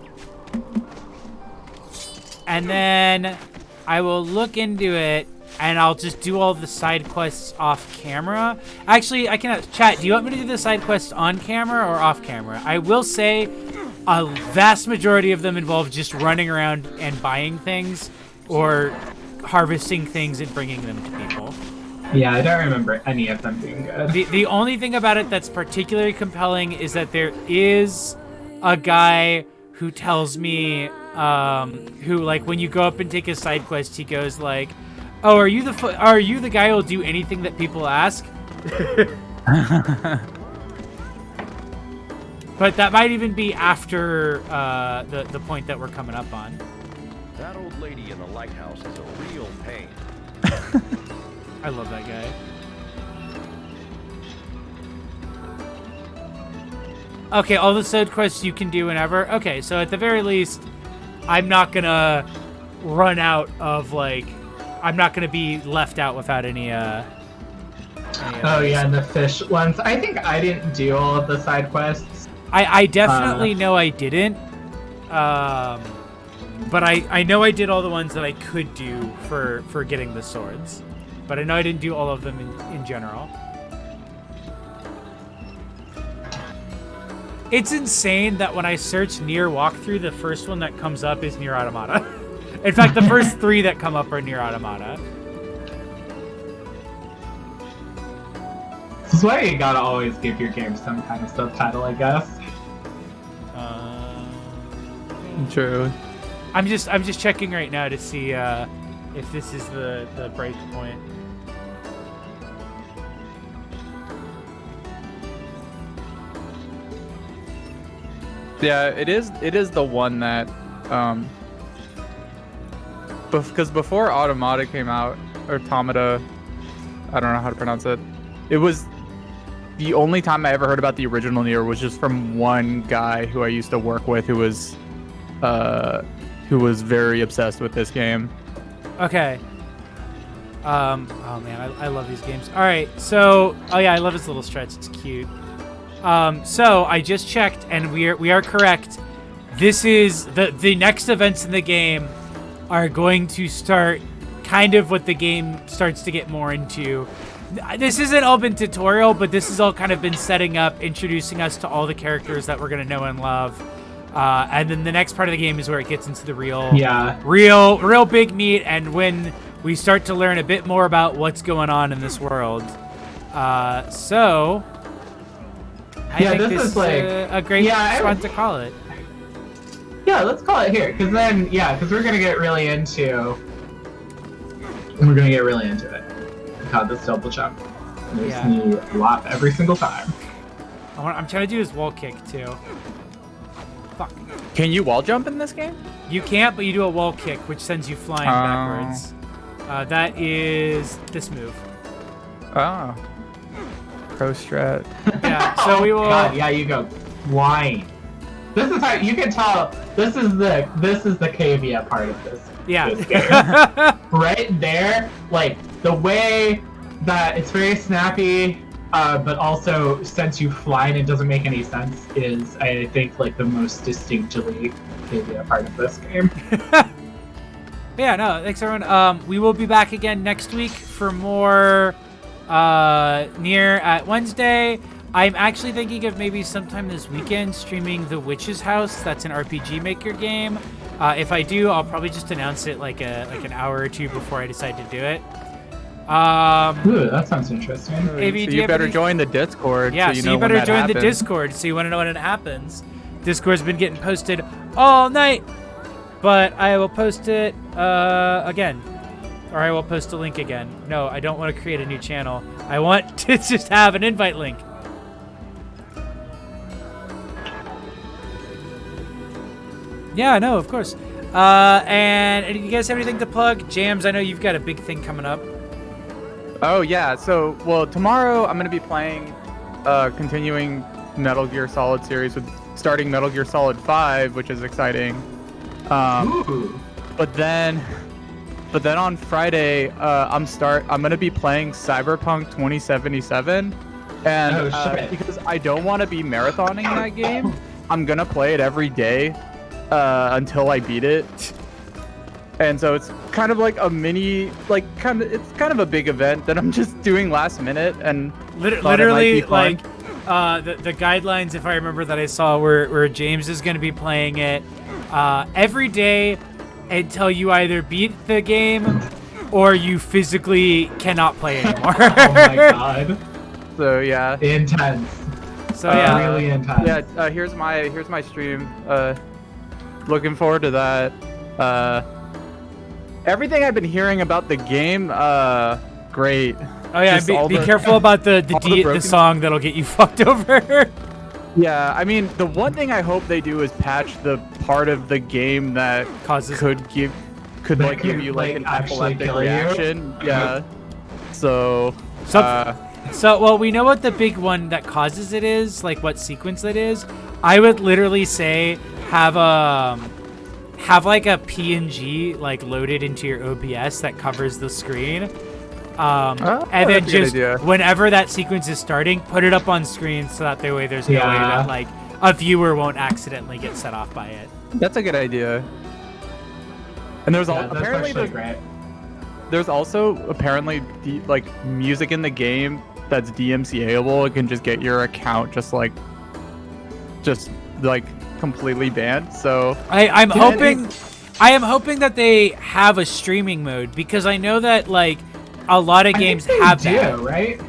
And then I will look into it and I'll just do all the side quests off camera. Actually, I can chat. Do you want me to do the side quests on camera or off camera? I will say a vast majority of them involve just running around and buying things or harvesting things and bringing them to people. Yeah, I don't remember any of them being good. The only thing about it that's particularly compelling is that there is a guy who tells me, who like when you go up and take a side quest, he goes like, "Oh, are you the guy who'll do anything that people ask?" But that might even be after the point that we're coming up on. That old lady in the lighthouse is a real pain. I love that guy. Okay, all the side quests you can do whenever. Okay, so at the very least, I'm not gonna run out of like, I'm not gonna be left out without any. Oh yeah, and the fish ones. I think I didn't do all of the side quests. I definitely know I didn't. But I know I did all the ones that I could do for getting the swords. But I know I didn't do all of them in general. It's insane that when I search Nier walkthrough, the first one that comes up is Nier Automata. In fact, the first 3 that come up are Nier Automata. This is why you gotta always give your game some kind of subtitle, I guess. True. I'm just checking right now to see if this is the break point. Yeah, it is the one that because before Automata came out, or Automata, I don't know how to pronounce it. It was the only time I ever heard about the original Nier was just from one guy who I used to work with who was very obsessed with this game. Okay. Oh man, I love these games. All right, so I love this little stretch. It's cute. So I just checked, and we are correct. This is the next events in the game are going to start kind of what the game starts to get more into. This isn't all been tutorial, but this has all kind of been setting up, introducing us to all the characters that we're gonna know and love. And then the next part of the game is where it gets into the real big meat, and when we start to learn a bit more about what's going on in this world. So I think this is like a great spot to call it. Yeah, let's call it here, because then, because we're gonna get really into it. God, this double jump makes me laugh every single time. I'm trying to do his wall kick too. Fuck. Can you wall jump in this game? You can't, but you do a wall kick, which sends you flying backwards. That is this move. Oh. Pro strat. Yeah, so we will. God, yeah, you go flying. This is how you can tell. This is the cavia part of this. Yeah. This game. Right there, like the way that it's very snappy, but also sends you flying and doesn't make any sense is, I think, like the most distinctly cavia part of this game. Yeah, no, thanks everyone. We will be back again next week for more Nier at Wednesday. I'm actually thinking of maybe sometime this weekend streaming The Witch's House. That's an RPG Maker game. If I do, I'll probably just announce it like an hour or two before I decide to do it. Ooh, that sounds interesting. Avy, so you better join the Discord. Yeah, so you better join happens. the Discord so you want to know when it happens. Discord's been getting posted all night, but I will post it again. Or I will post a link again. No, I don't want to create a new channel. I want to just have an invite link. Yeah, no, of course. And you guys have anything to plug? Jams, I know you've got a big thing coming up. Oh, yeah. So, well, tomorrow I'm going to be playing, continuing Metal Gear Solid series with starting Metal Gear Solid 5, which is exciting. But then on Friday, I'm going to be playing Cyberpunk 2077. And because I don't want to be marathoning that game, I'm going to play it every day until I beat it. And so it's kind of like a mini, it's kind of a big event that I'm just doing last minute, and literally like the guidelines, if I remember that I saw, where James is going to be playing it every day until you either beat the game or you physically cannot play anymore. Oh my god. So yeah. Intense. So yeah. Really intense. Yeah. Here's my stream. Looking forward to that. Everything I've been hearing about the game, great. Oh yeah, be careful about the song that'll get you fucked over. Yeah, I mean, the one thing I hope they do is patch the part of the game that could give you like an epileptic reaction. Yeah. So well, we know what the big one that causes it is, like what sequence it is. I would literally say have like a PNG like loaded into your OBS that covers the screen. And then just whenever that sequence is starting, put it up on screen so that the way there's no way that like a viewer won't accidentally get set off by it. That's a good idea. And there's also apparently like music in the game that's DMCA-able. It can just get your account just like completely banned. So I am hoping that they have a streaming mode, because I know that like a lot of games have that, right?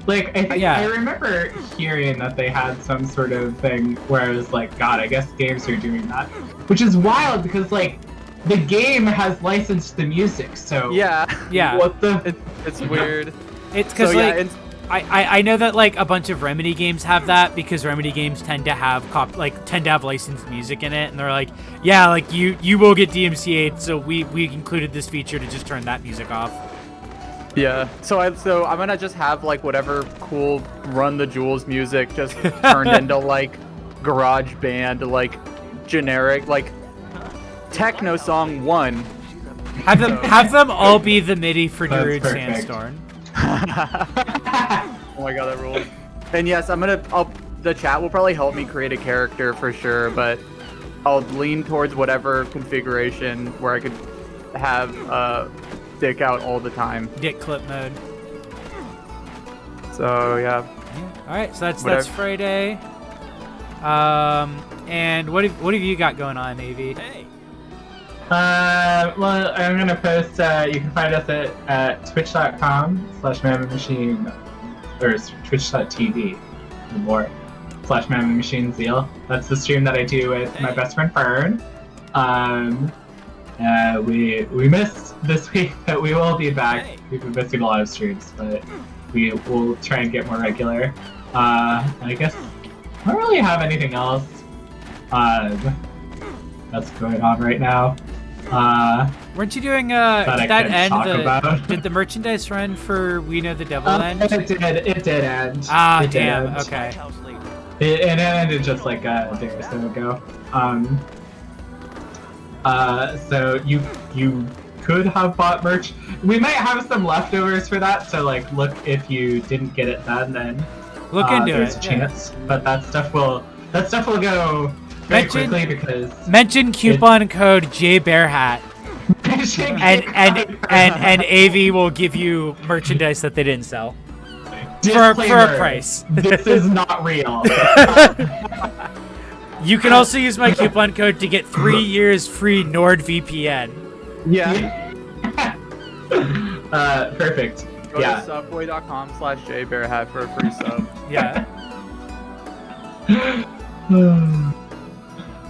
Like I remember hearing that they had some sort of thing where I was like, God, I guess games are doing that, which is wild because like the game has licensed the music, so Yeah. what the? It's weird. It's because So, yeah, like I know that like a bunch of Remedy games have that because Remedy games tend to have licensed music in it, and they're like, yeah, like you will get DMCA'd, so we included this feature to just turn that music off. Yeah. So I'm gonna just have like whatever cool Run the Jewels music just turned into like garage band, like generic, like techno song 1. Have them all be the MIDI for Darude perfect. Sandstorm. Oh my god, that rules. And yes, the chat will probably help me create a character for sure, but I'll lean towards whatever configuration where I could have dick out all the time. Dick clip mode. So yeah. All right, so that's Friday. And what have you got going on, Avi? Hey. Well, I'm gonna post. You can find us at twitch.com/mammothmachine or twitch.tv more /mammothmachine zeal. That's the stream that I do with my best friend Fern. We missed this week, but we will be back. We've been missing a lot of streams, but we will try and get more regular. I guess I don't really have anything else that's going on right now. Weren't you doing did the merchandise run for We Know the Devil end? It did end. Ah, it damn. Did. Okay. It ended just like a day or so ago. So you could have bought merch. We might have some leftovers for that. So like, look, if you didn't get it then look into there's it. a chance. But that stuff will go very quickly because mention coupon code JBearHat. and AV will give you merchandise that they didn't sell for a price. This is not real. You can also use my coupon code to get 3 years free NordVPN. Yeah. Perfect. Go to subway.com/jbearhat for a free sub. Yeah.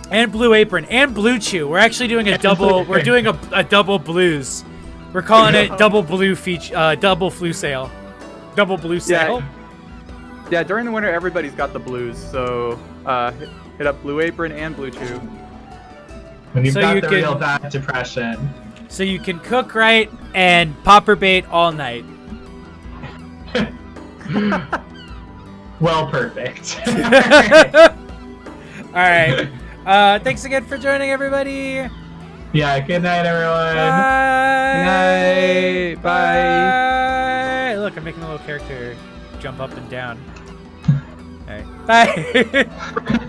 And Blue Apron and Blue Chew. We're actually doing a double. We're doing a double blues. We're calling it double blue feature, double flu sale, double blue sale. Yeah, during the winter, everybody's got the blues. So hit up Blue Apron and Blue Chew. When you've got the real bad depression. So you can cook right and popper bait all night. Well, perfect. All right. Thanks again for joining, everybody. Yeah, good night, everyone. Bye. Good night. Bye. Look, I'm making a little character jump up and down. All right. Bye.